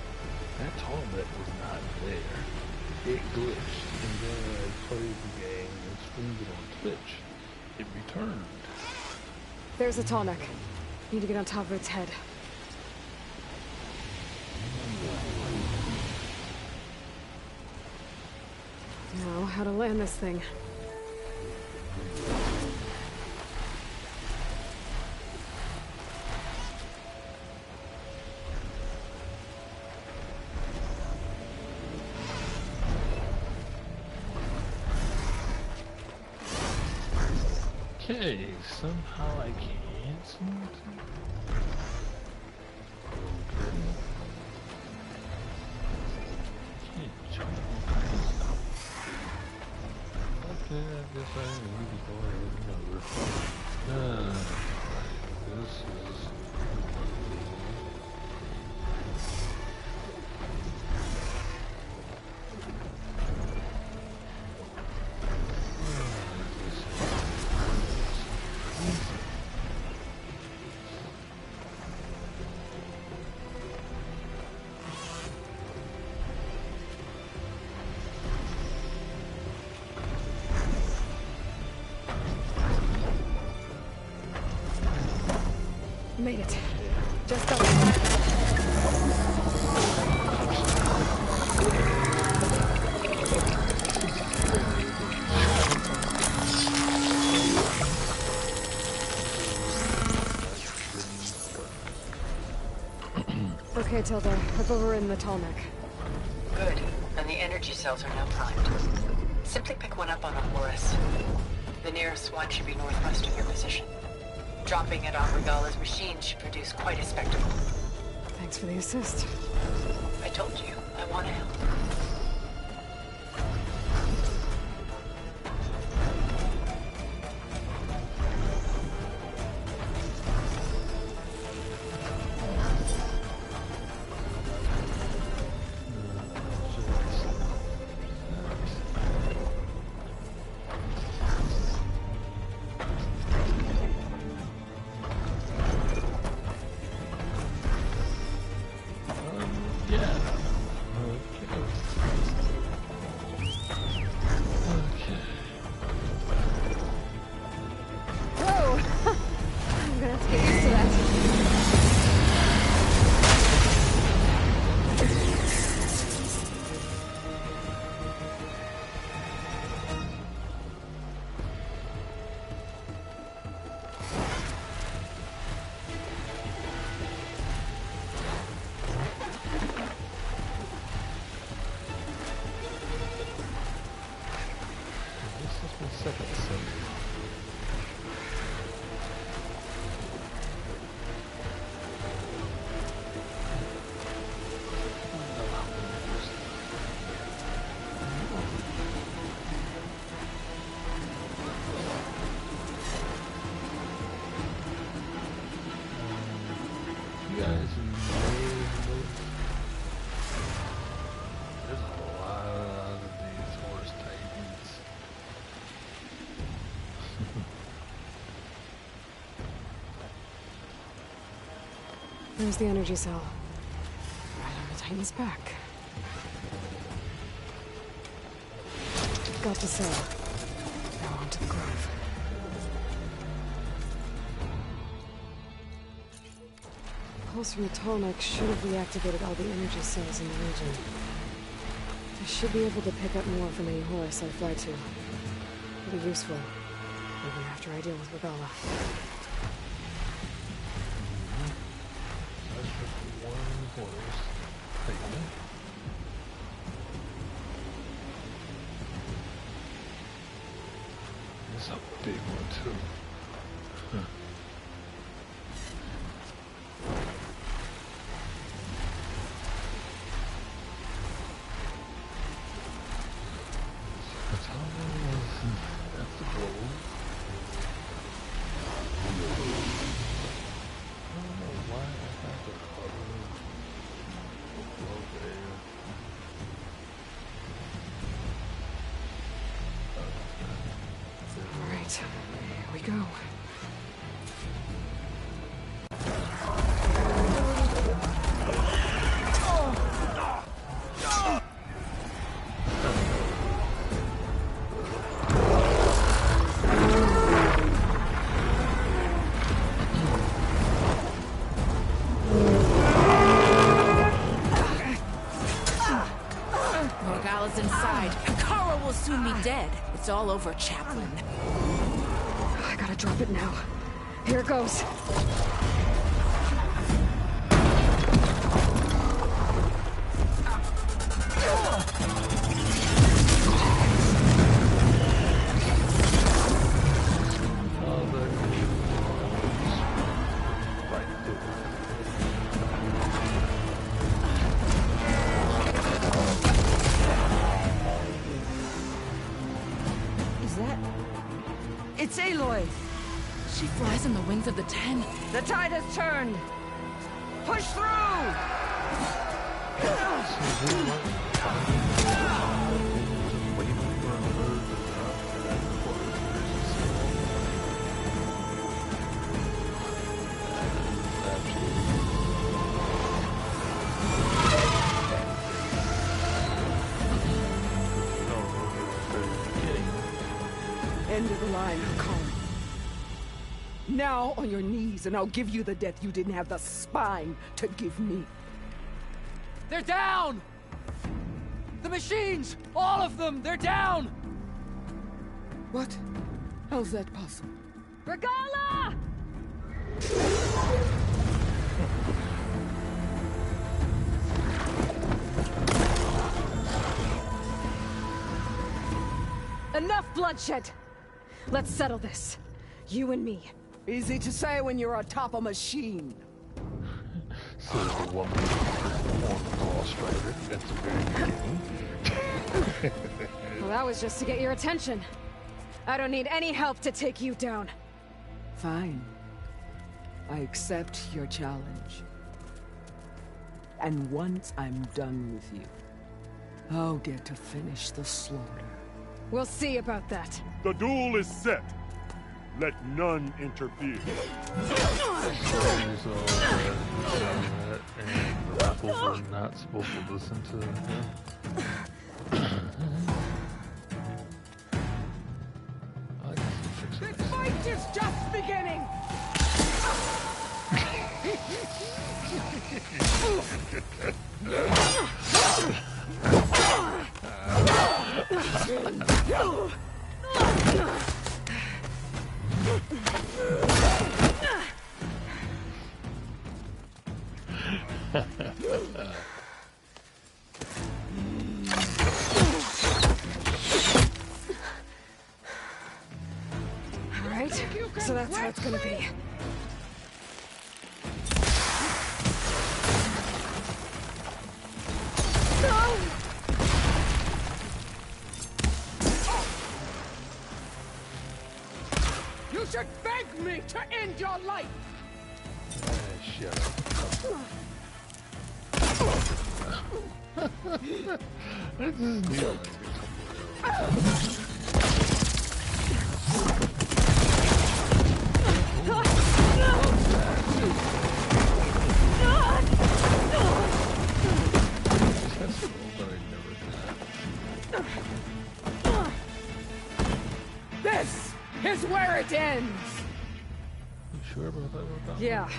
that Tallneck was not there. It glitched, and then I played the game and streamed it on Twitch. It returned. There's a Tallneck. Need to get on top of its head. Now, how to land this thing. Okay, somehow I can't seem to. Okay. Can't jump. Okay, I guess I need to go ahead and over. This is. Made it. Just got Okay, Tilda. I've overridden the Tallneck. Good. And the energy cells are now primed. Simply pick one up on a Horus. The nearest one should be northwest of your position. Dropping it on Regala's machine should produce quite a spectacle. Thanks for the assist. I told you, I want to help. Yeah. Okay. guys move. There's a lot of these horse titans. There's the energy cell. Right on the Titan's back. Got the cell. Now onto the grove. Pulse from the Tallneck should have reactivated all the energy cells in the region. I should be able to pick up more from any horse I fly to. It'll be useful, even after I deal with Regala. That's just one horse. Titan. It's a big one too. Huh. That's the goal. I don't know why I have to cover there. All right, here we go. Morgala's inside. Kara will soon be dead. It's all over, Chaplain. I gotta drop it now. Here it goes. It's Aloy! She flies on the wings of the 10. The tide has turned! Push through! End of the line, Kara. Now on your knees, and I'll give you the death you didn't have the spine to give me. They're down! The machines! All of them! They're down! What? How's that possible? Regala! Enough bloodshed! Let's settle this. You and me. Easy to say when you're atop a machine. Says the woman on Lost Rider at the very beginning. Well, that was just to get your attention. I don't need any help to take you down. Fine. I accept your challenge. And once I'm done with you, I'll get to finish the slaughter. We'll see about that. The duel is set. Let none interfere. And the rebels were not supposed to listen to him. This fight is just beginning! All right, so that's how it's gonna be. No! You should beg me to end your life! shut up. I just need to This is where it ends! You sure about that? Yeah,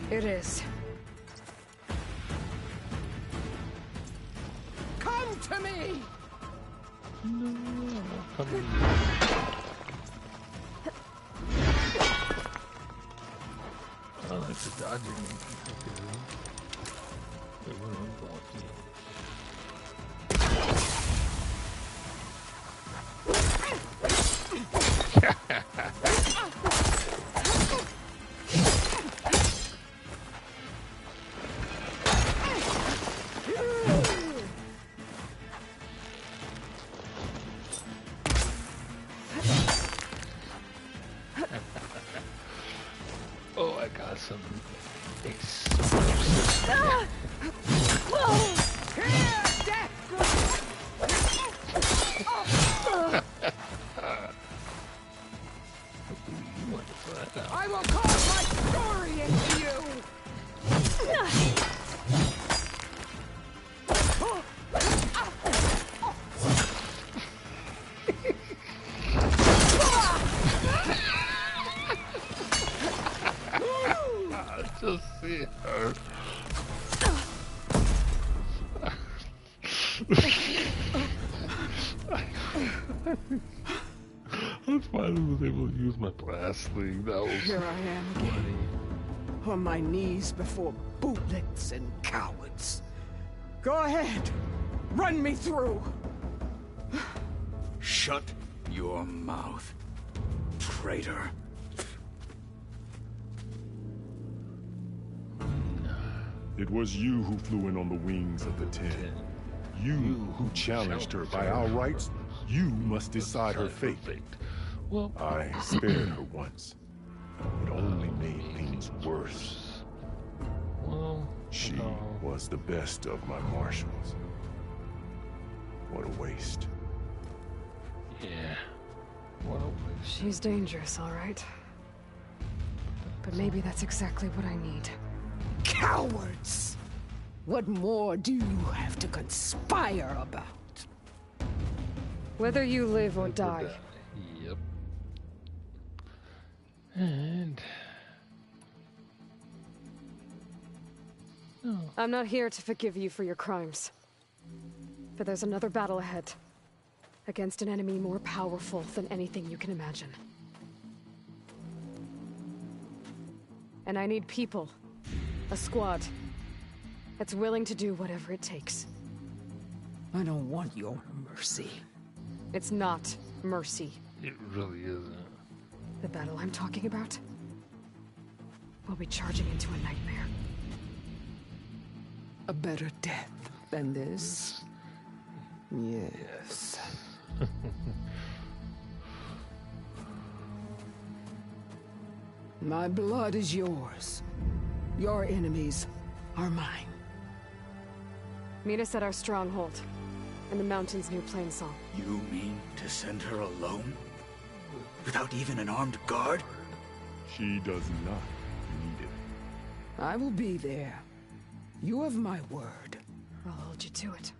it is. Come to me! No, come to me. I like the dodging. Okay. Wait, what am I going to do? Oh, I got some explosives. I will carve my story into you! Just see her. I finally was able to use my blast sling. That was Here I am again, on my knees before bootlets and cowards. Go ahead, run me through. Shut your mouth, traitor. It was you who flew in on the wings of the 10. You who challenged her by our rights. You must decide her fate. Well, I spared her once. It only made things worse. Well, she was the best of my marshals. What a waste. Yeah. What a waste. She's dangerous, all right. But maybe that's exactly what I need. Cowards! What more do you have to conspire about? Whether you live or die. Yep. And... no. I'm not here to forgive you for your crimes. But there's another battle ahead. Against an enemy more powerful than anything you can imagine. And I need people. A squad. That's willing to do whatever it takes. I don't want your mercy. It's not mercy. It really isn't. The battle I'm talking about will be charging into a nightmare. A better death than this? Yes. My blood is yours. Your enemies are mine. Meet us at our stronghold, in the mountains near Plainsong. You mean to send her alone? Without even an armed guard? She does not need it. I will be there. You have my word. I'll hold you to it.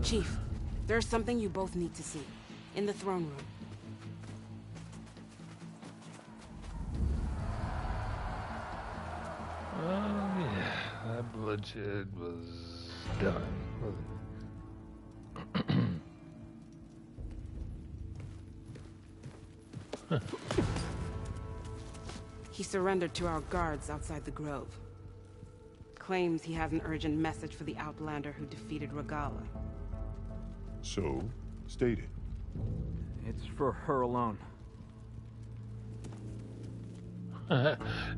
Chief, there's something you both need to see. In the throne room. Oh yeah, that bloodshed was done. He surrendered to our guards outside the grove. Claims he has an urgent message for the Outlander who defeated Regala. So, state it. It's for her alone.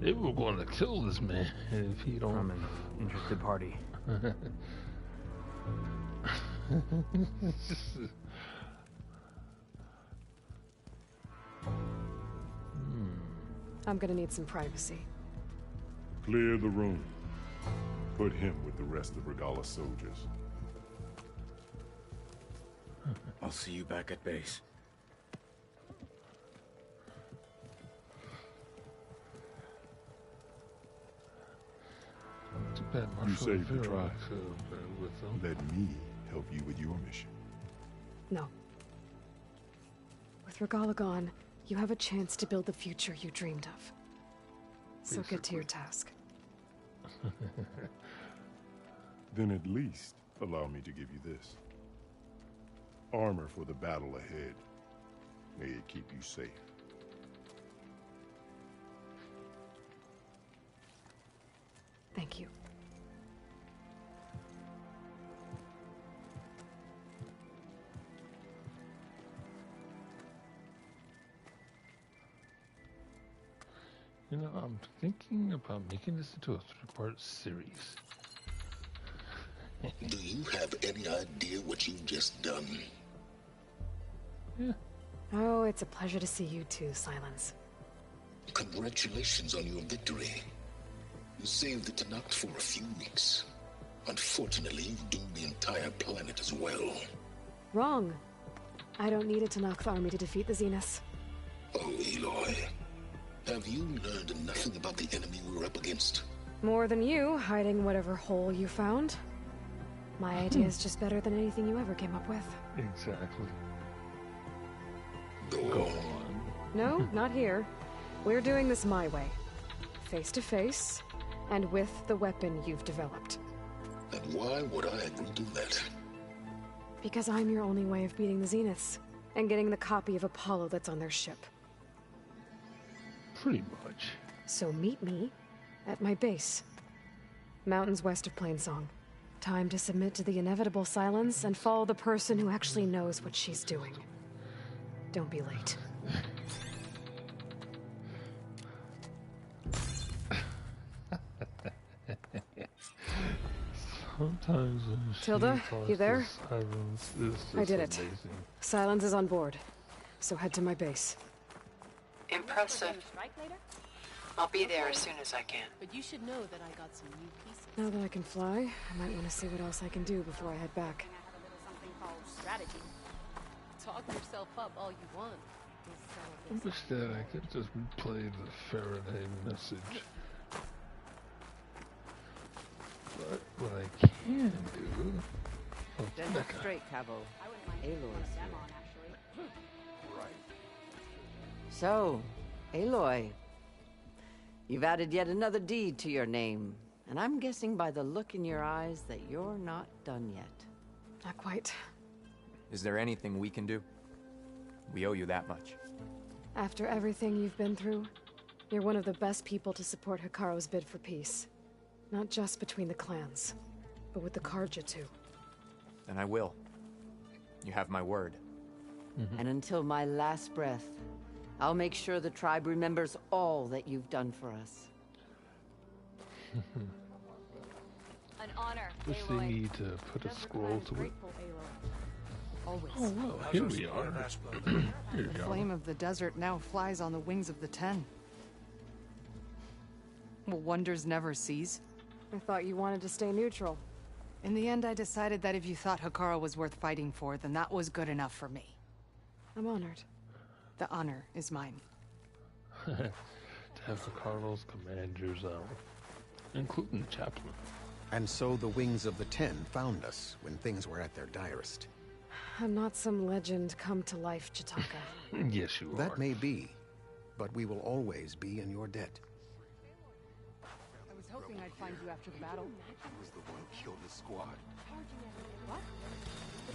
They were going to kill this man if he don't. From an interested party. I'm gonna need some privacy. Clear the room. Put him with the rest of Regalla's soldiers. I'll see you back at base. Too bad You saved the Marshal tribe. with them. Let me help you with your mission. No. With Regalla gone, you have a chance to build the future you dreamed of. So get to your task. Then at least allow me to give you this. Armor for the battle ahead. May it keep you safe. Thank you. You know, I'm thinking about making this into a 3-part series. Do you have any idea what you've just done? Yeah. Oh, it's a pleasure to see you too, Silence. Congratulations on your victory. You saved the Tanakh for a few weeks. Unfortunately, you've doomed the entire planet as well. Wrong. I don't need a Tanakh army to defeat the Zeniths. Oh, Aloy. Have you learned nothing about the enemy we're up against? More than you, hiding whatever hole you found. My idea is just better than anything you ever came up with. Exactly. Go on. No, not here. We're doing this my way. Face to face, and with the weapon you've developed. And why would I agree to that? Because I'm your only way of beating the Zeniths, and getting the copy of Apollo that's on their ship. Pretty much. So meet me at my base. Mountains west of Plainsong. Time to submit to the inevitable silence and follow the person who actually knows what she's doing. Don't be late. Sometimes Tilda, you there? Silence is just I did it. amazing. Silence is on board. So head to my base. Impressive. I'll be there as soon as I can. But you should know that I got some new pieces. Now that I can fly, I might want to see what else I can do before I head back. Something called strategy. Talk yourself up all you want. I wish that I could just replay the Faraday message. But what I can do... Oh, Demonstrate, Cabo. Aloy's here. So, Aloy, you've added yet another deed to your name, and I'm guessing by the look in your eyes that you're not done yet. Not quite. Is there anything we can do? We owe you that much. After everything you've been through, you're one of the best people to support Hikaru's bid for peace. Not just between the clans, but with the Karja too. And I will. You have my word. And until my last breath, I'll make sure the tribe remembers all that you've done for us. An honor. Wish they need to put a scroll to it. Always. Oh, well, here we are. Here you The go. flame of the desert now flies on the wings of the 10. Will wonders never cease? I thought you wanted to stay neutral. In the end, I decided that if you thought Hikaru was worth fighting for, then that was good enough for me. I'm honored. The honor is mine. To have Hikaru's commanders out, including the chaplain. And so the wings of the 10 found us when things were at their direst. I'm not some legend come to life, Chitaka. Yes, you are. That may be, but we will always be in your debt. I was hoping I'd find you after the battle. He was the one who killed the squad. What?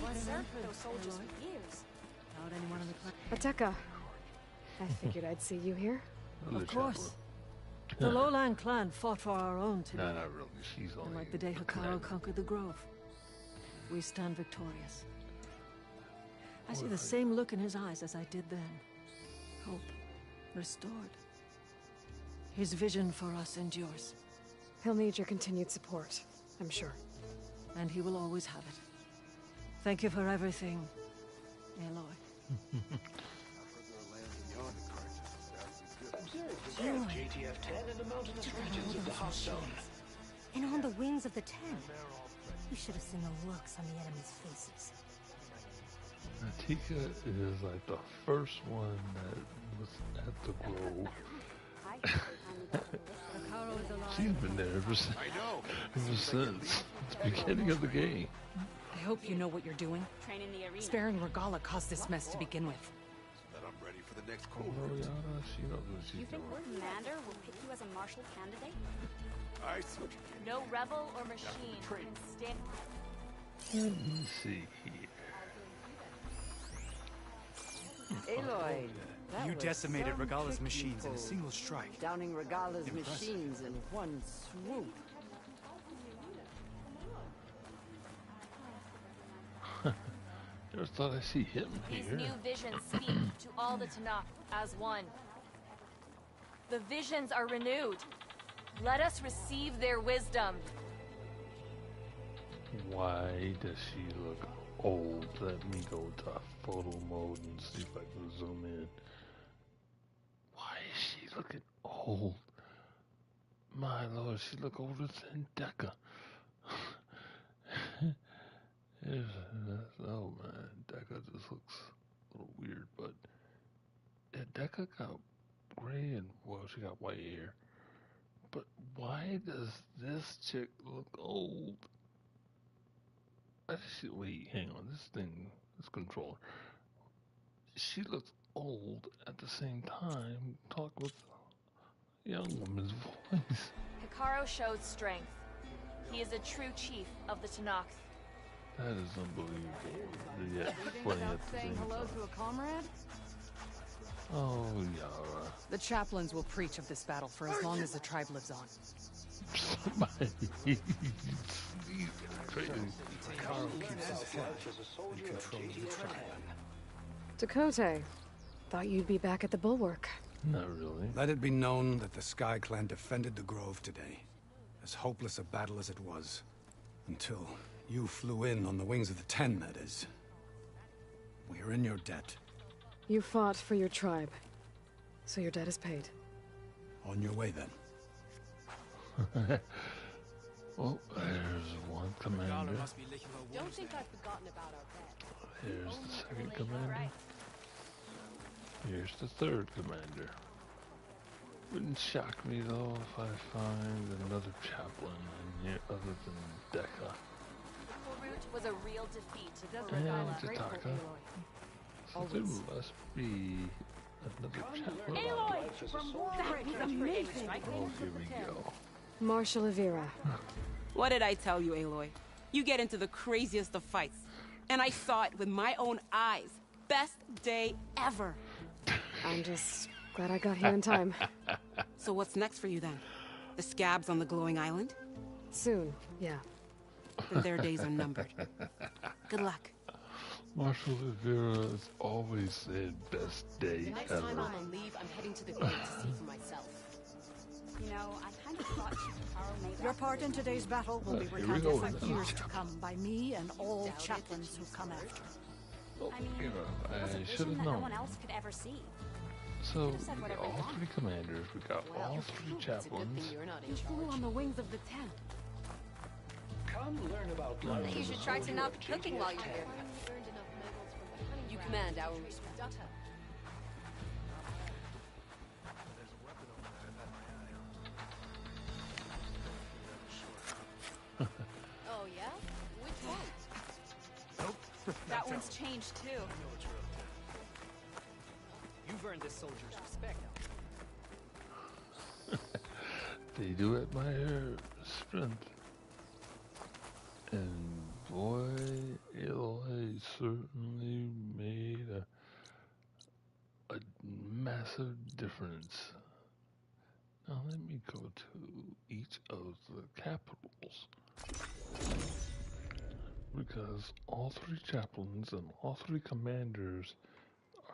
But he'd served those soldiers for years. Not anyone in the clan. Ateka. I figured I'd see you here. Of course. The Lowland clan fought for our own today. No, not really. She's only... And like the day Hikaru conquered the Grove. We stand victorious. I see the same look in his eyes as I did then. Hope. Restored. His vision for us endures. He'll need your continued support, I'm sure. And he will always have it. Thank you for everything, Aloy. Aloy. ATF-10 in the mountainous regions of the hot zone. And on the wings of the 10. You should have seen the looks on the enemy's faces. Natika is like the first one that was at the Grove. She's been there ever since the beginning of the game. I hope you know what you're doing. Sparing Regala caused this mess to begin with. So that I'm ready for the next Oh, Rihanna, she knows what she's You think doing. Commander will pick you as a marshal candidate? I see what you No rebel or machine can stand. Let me see here. Aloy, that You was decimated some Regala's trick machines you in a pulled. single strike. Downing Regala's Impressive. machines in one swoop. Never thought I'd see him These here. new visions speak to all the Tanakh as one. The visions are renewed. Let us receive their wisdom. Why does she look old? Let me go to photo mode and see if I can zoom in. Why is she looking old? My lord, she look older than Deca. Oh man, Deca just looks a little weird, but yeah, Deca got gray and, well, she got white hair. But why does this chick look old? Wait, hang on, this controller. She looks old at the same time, talk with a young woman's voice. Hikaru showed strength. He is a true chief of the Tanakh. That is unbelievable. Yeah, funny at the Saying same hello time. to a comrade? Oh, Yara. The chaplains will preach of this battle for as long as the tribe lives on. Somebody. Crazy. Carl keeps his head and controls the tribe. Dakota, thought you'd be back at the Bulwark. Not really. Let it be known that the Sky Clan defended the Grove today. As hopeless a battle as it was. Until you flew in on the wings of the 10, that is. We are in your debt. You fought for your tribe, so your debt is paid. On your way, then. Well, there's one commander. Don't think I've forgotten about our bet. Here's the second commander. Here's the third commander. Wouldn't shock me though if I find another chaplain in here other than Deca. Farouk was a real defeat for And Regala. Jataka. So there must be another chaplain. Aloy! From That was amazing! Oh, here we go. Marshal Avira. What did I tell you, Aloy? You get into the craziest of fights. And I saw it with my own eyes. Best day ever. I'm just glad I got here in time. So what's next for you then? The scabs on the glowing island? Soon, yeah. Then their days are numbered. Good luck. Marshal Rivera has always said best day Next ever. time I'm on leave, I'm heading to the grave to see for myself. You know, I kind of thought Hikaru made Your up part for in it. today's battle will be Here we recounted go, for another years to chapter. come by me and all chaplains who come after. Oh, I mean, you it know, was a I vision should have that no known. one else could ever see. So, could've said we got whatever you all wanted. three commanders, we got all three chaplains. You're not in You flew on the wings of the 10. Come learn about life You as a should try soldier Tanakh at cooking while you're ATF-10. here. You command our respect. Oh yeah? Which one? That one's changed too. You've earned this soldier's respect. They do admire strength. And boy, Eloy certainly made a massive difference. Now let me go to each of the capitals. Because all three chaplains and all three commanders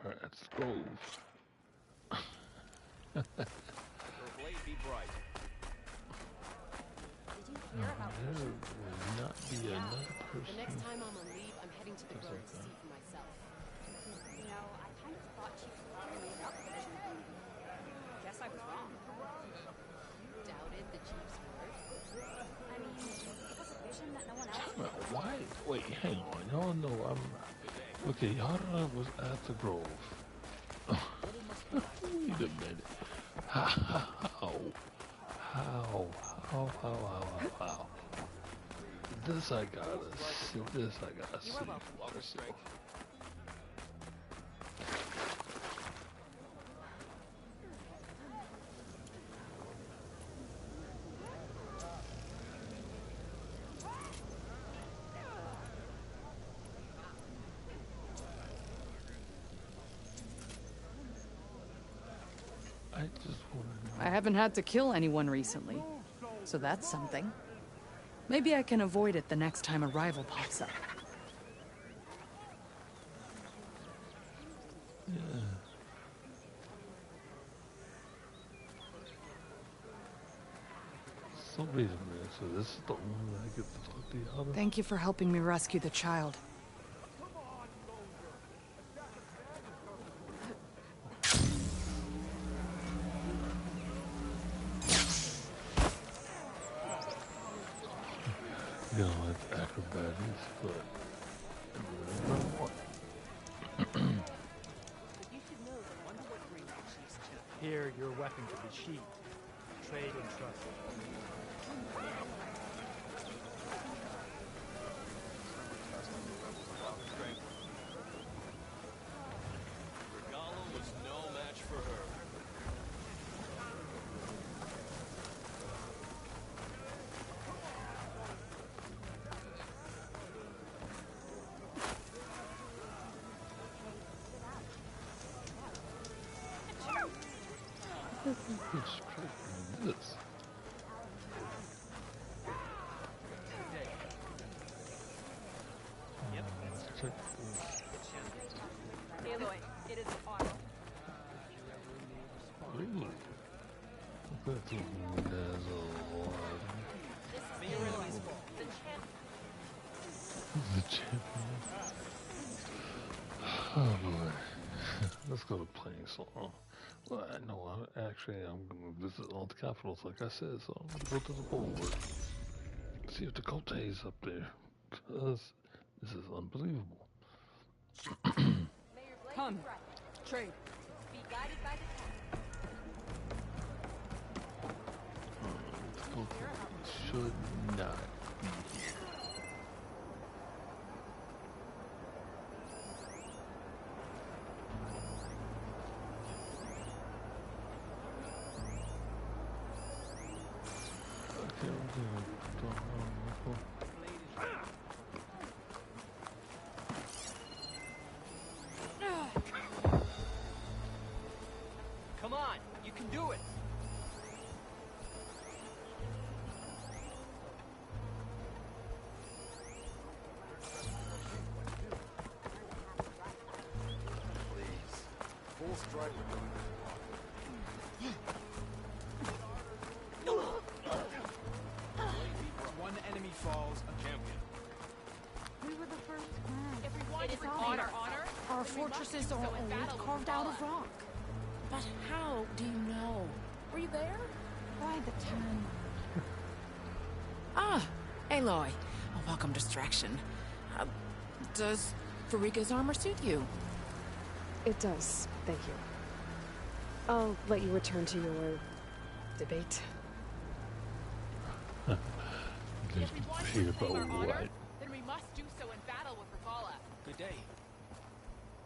are at the Grove. Your blade be bright. There will not be another person. The next time I'm on leave, I'm heading to the grove to see for myself. You know, I kind of thought Hikaru made up for it. Guess I was wrong. hang on, y'all know I'm. Okay, Yara was at the Grove. Wait a minute. How? This I gotta see. This I gotta see. I just want to know. I haven't had to kill anyone recently, so that's something. Maybe I can avoid it the next time a rival pops up. Yeah. So wait a minute, so this is the one that I get to talk to Yara? Thank you for helping me rescue the child. You know, it's acrobatics, but Here, your weapon can be sheathed. Trade and trust. Regalo was no match for her. this. Let's check this. Aloy, it is an honor. Really? That's a the champion. Oh boy. Let's go to playing song. Well, I know. I'm going to visit all the capitals, like I said, so I'm going to go to the boulevard. See if the Cote's up there. Because this is unbelievable. Come, trade. Be guided by the The Cote should not be here. Come on, you can do it. Please. Full strike with One enemy falls, a champion. We were the first clan. Everyone It is is honor. Our fortresses are old, carved out of rock. But how do you know? Were you there? By the time. Ah, Aloy. A welcome distraction. Does Farika's armor suit you? It does, thank you. I'll let you return to your debate. Debate about what? Then we must do so in battle with Regala. Good day.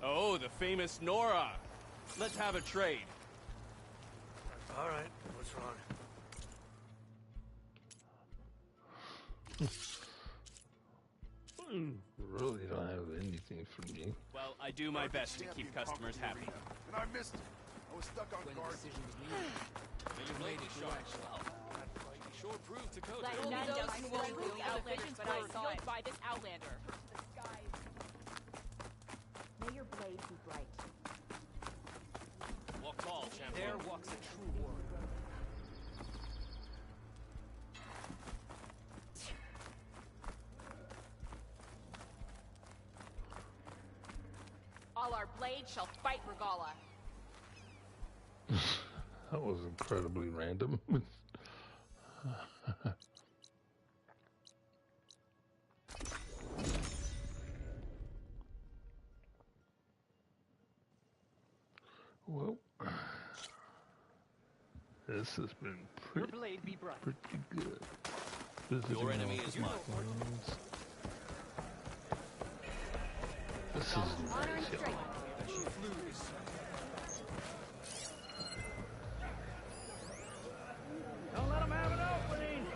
Oh, the famous Nora. Let's have a trade. All right, what's wrong? Really don't have anything for me. Well, I do my best to keep customers happy. And I missed it. I was stuck on guard. Your blade is sharp. Sure proved to code. Let none know who will rule the Outlanders, but I saw it. By this Outlander. May your blade be bright. Walk tall, champion. There walks a true warrior. All our blades shall fight Regala. That was incredibly random. Well, this has been pretty good. Your enemy is mine. This is nice, y'all. Don't let him have an opening!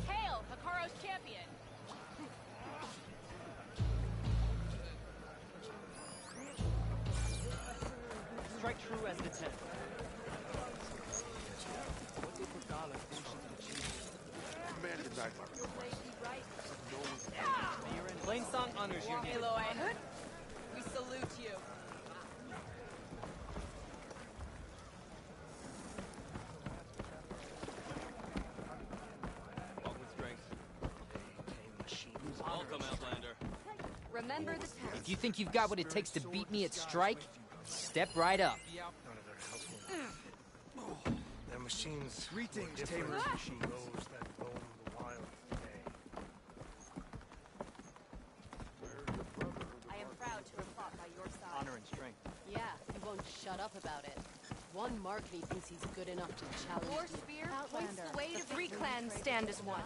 Hail, Hikaru's champion! Strike true as the 10. What did Regala finish to achieve? Man denied my request. Plain song honors your name. Aloy, we salute you. Walk with strength. Welcome, Outlander. Remember the task. If you think you've got what it takes to beat me at Strike, step right up. Their machines. Greetings, Tamer's machine. Those that roam the wild today. I am proud to have fought by your side. Honor and strength. Yeah, he won't shut up about it. One mark and he thinks he's good enough to challenge Your the spear Outlander. points the way to three clans stand as one.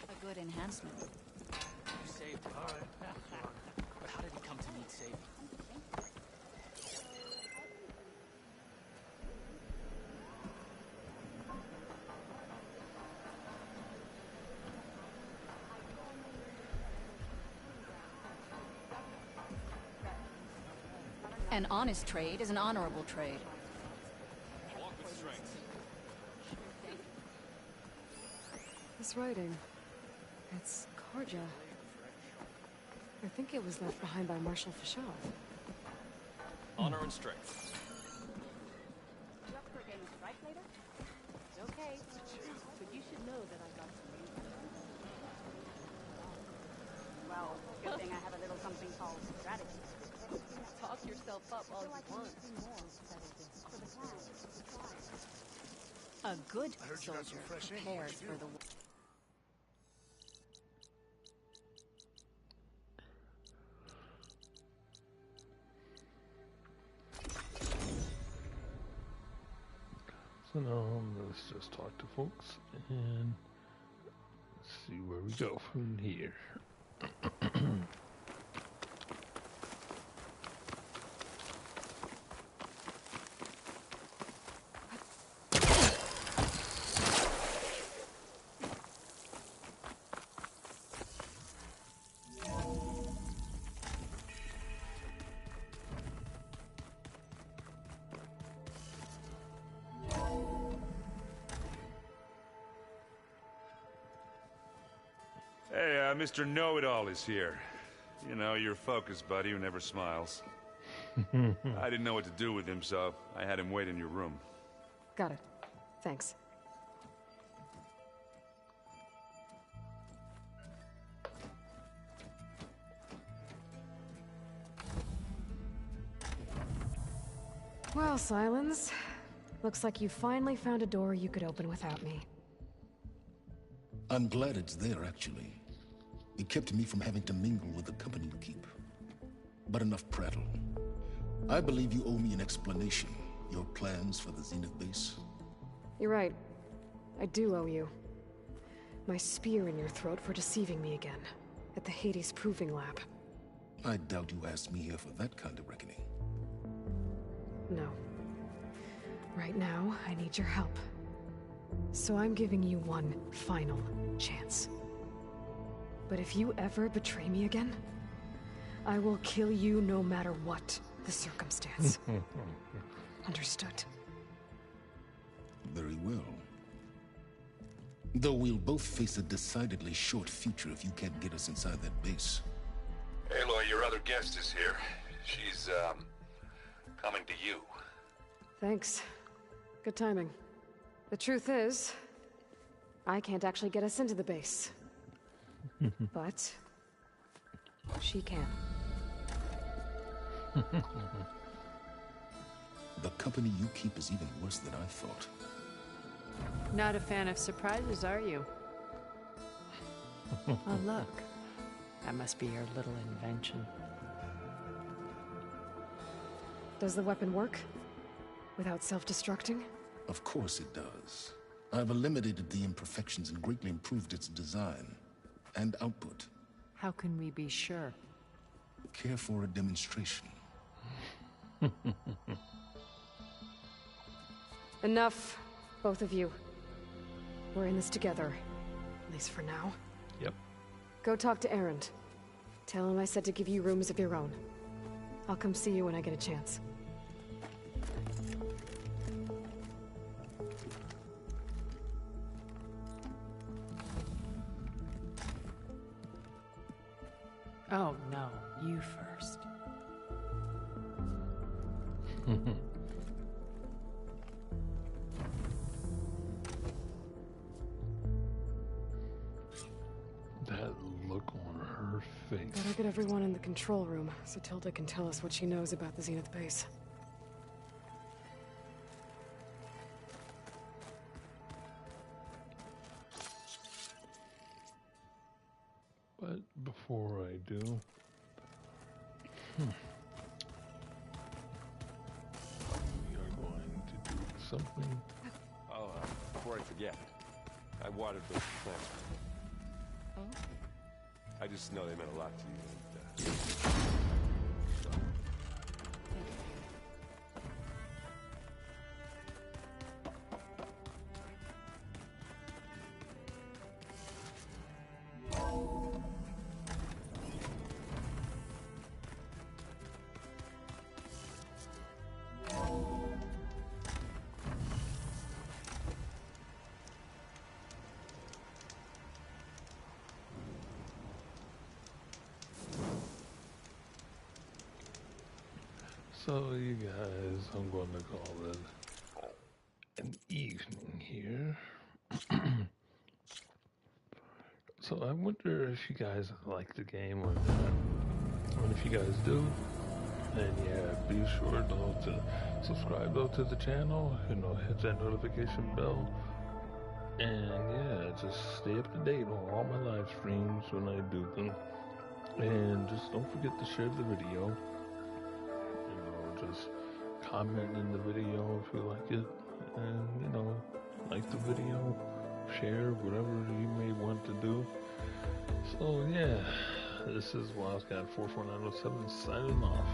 A good enhancement. You saved him. All right. But how did he come to need saving? An honest trade is an honorable trade. Walk with strength. This writing. It's Karja. I think it was left behind by Marshal Fashov. Honor and strength. You up for a game of Strike later? It's okay, but you should know that I got some news. Well, good thing I have a little something called strategy. Talk yourself up all you want. A good soldier prepares for the war. So now let's just talk to folks and see where we go from here. Hey, Mr. Know-It-All is here. You know, your focus buddy who never smiles. I didn't know what to do with him, so I had him wait in your room. Got it. Thanks. Well, Silence. Looks like you finally found a door you could open without me. I'm glad it's there, actually. It kept me from having to mingle with the company you keep. But enough prattle. I believe you owe me an explanation. Your plans for the Zenith base? You're right. I do owe you. My spear in your throat for deceiving me again. At the Hades Proving Lab. I doubt you asked me here for that kind of reckoning. No. Right now, I need your help. So I'm giving you one final chance. But if you ever betray me again, I will kill you no matter what the circumstance. Understood? Very well. Though we'll both face a decidedly short future if you can't get us inside that base. Aloy, your other guest is here. She's, coming to you. Thanks. Good timing. The truth is, I can't actually get us into the base. But she can. The company you keep is even worse than I thought. Not a fan of surprises, are you? Oh, look. That must be your little invention. Does the weapon work? Without self-destructing? Of course it does. I've eliminated the imperfections and greatly improved its design and output. How can we be sure? Care for a demonstration? Enough, both of you. We're in this together, at least for now. Yep. Go talk to Erend. Tell him I said to give you rooms of your own. I'll come see you when I get a chance. Oh, no. You first. That look on her face. Better get everyone in the control room so Tilda can tell us what she knows about the Zenith base. But before I do, we are going to do something. Oh, before I forget, I watered those plants. Oh? I just know they meant a lot to you. So you guys, I'm going to call it an evening here. So I wonder if you guys like the game or not. And if you guys do, then yeah, be sure though to subscribe though to the channel, hit that notification bell. And yeah, just stay up to date on all my live streams when I do them. And just don't forget to share the video. Just comment in the video if you like it, and like the video, share whatever you may want to do. So yeah, this is Wildcat 44907 signing off.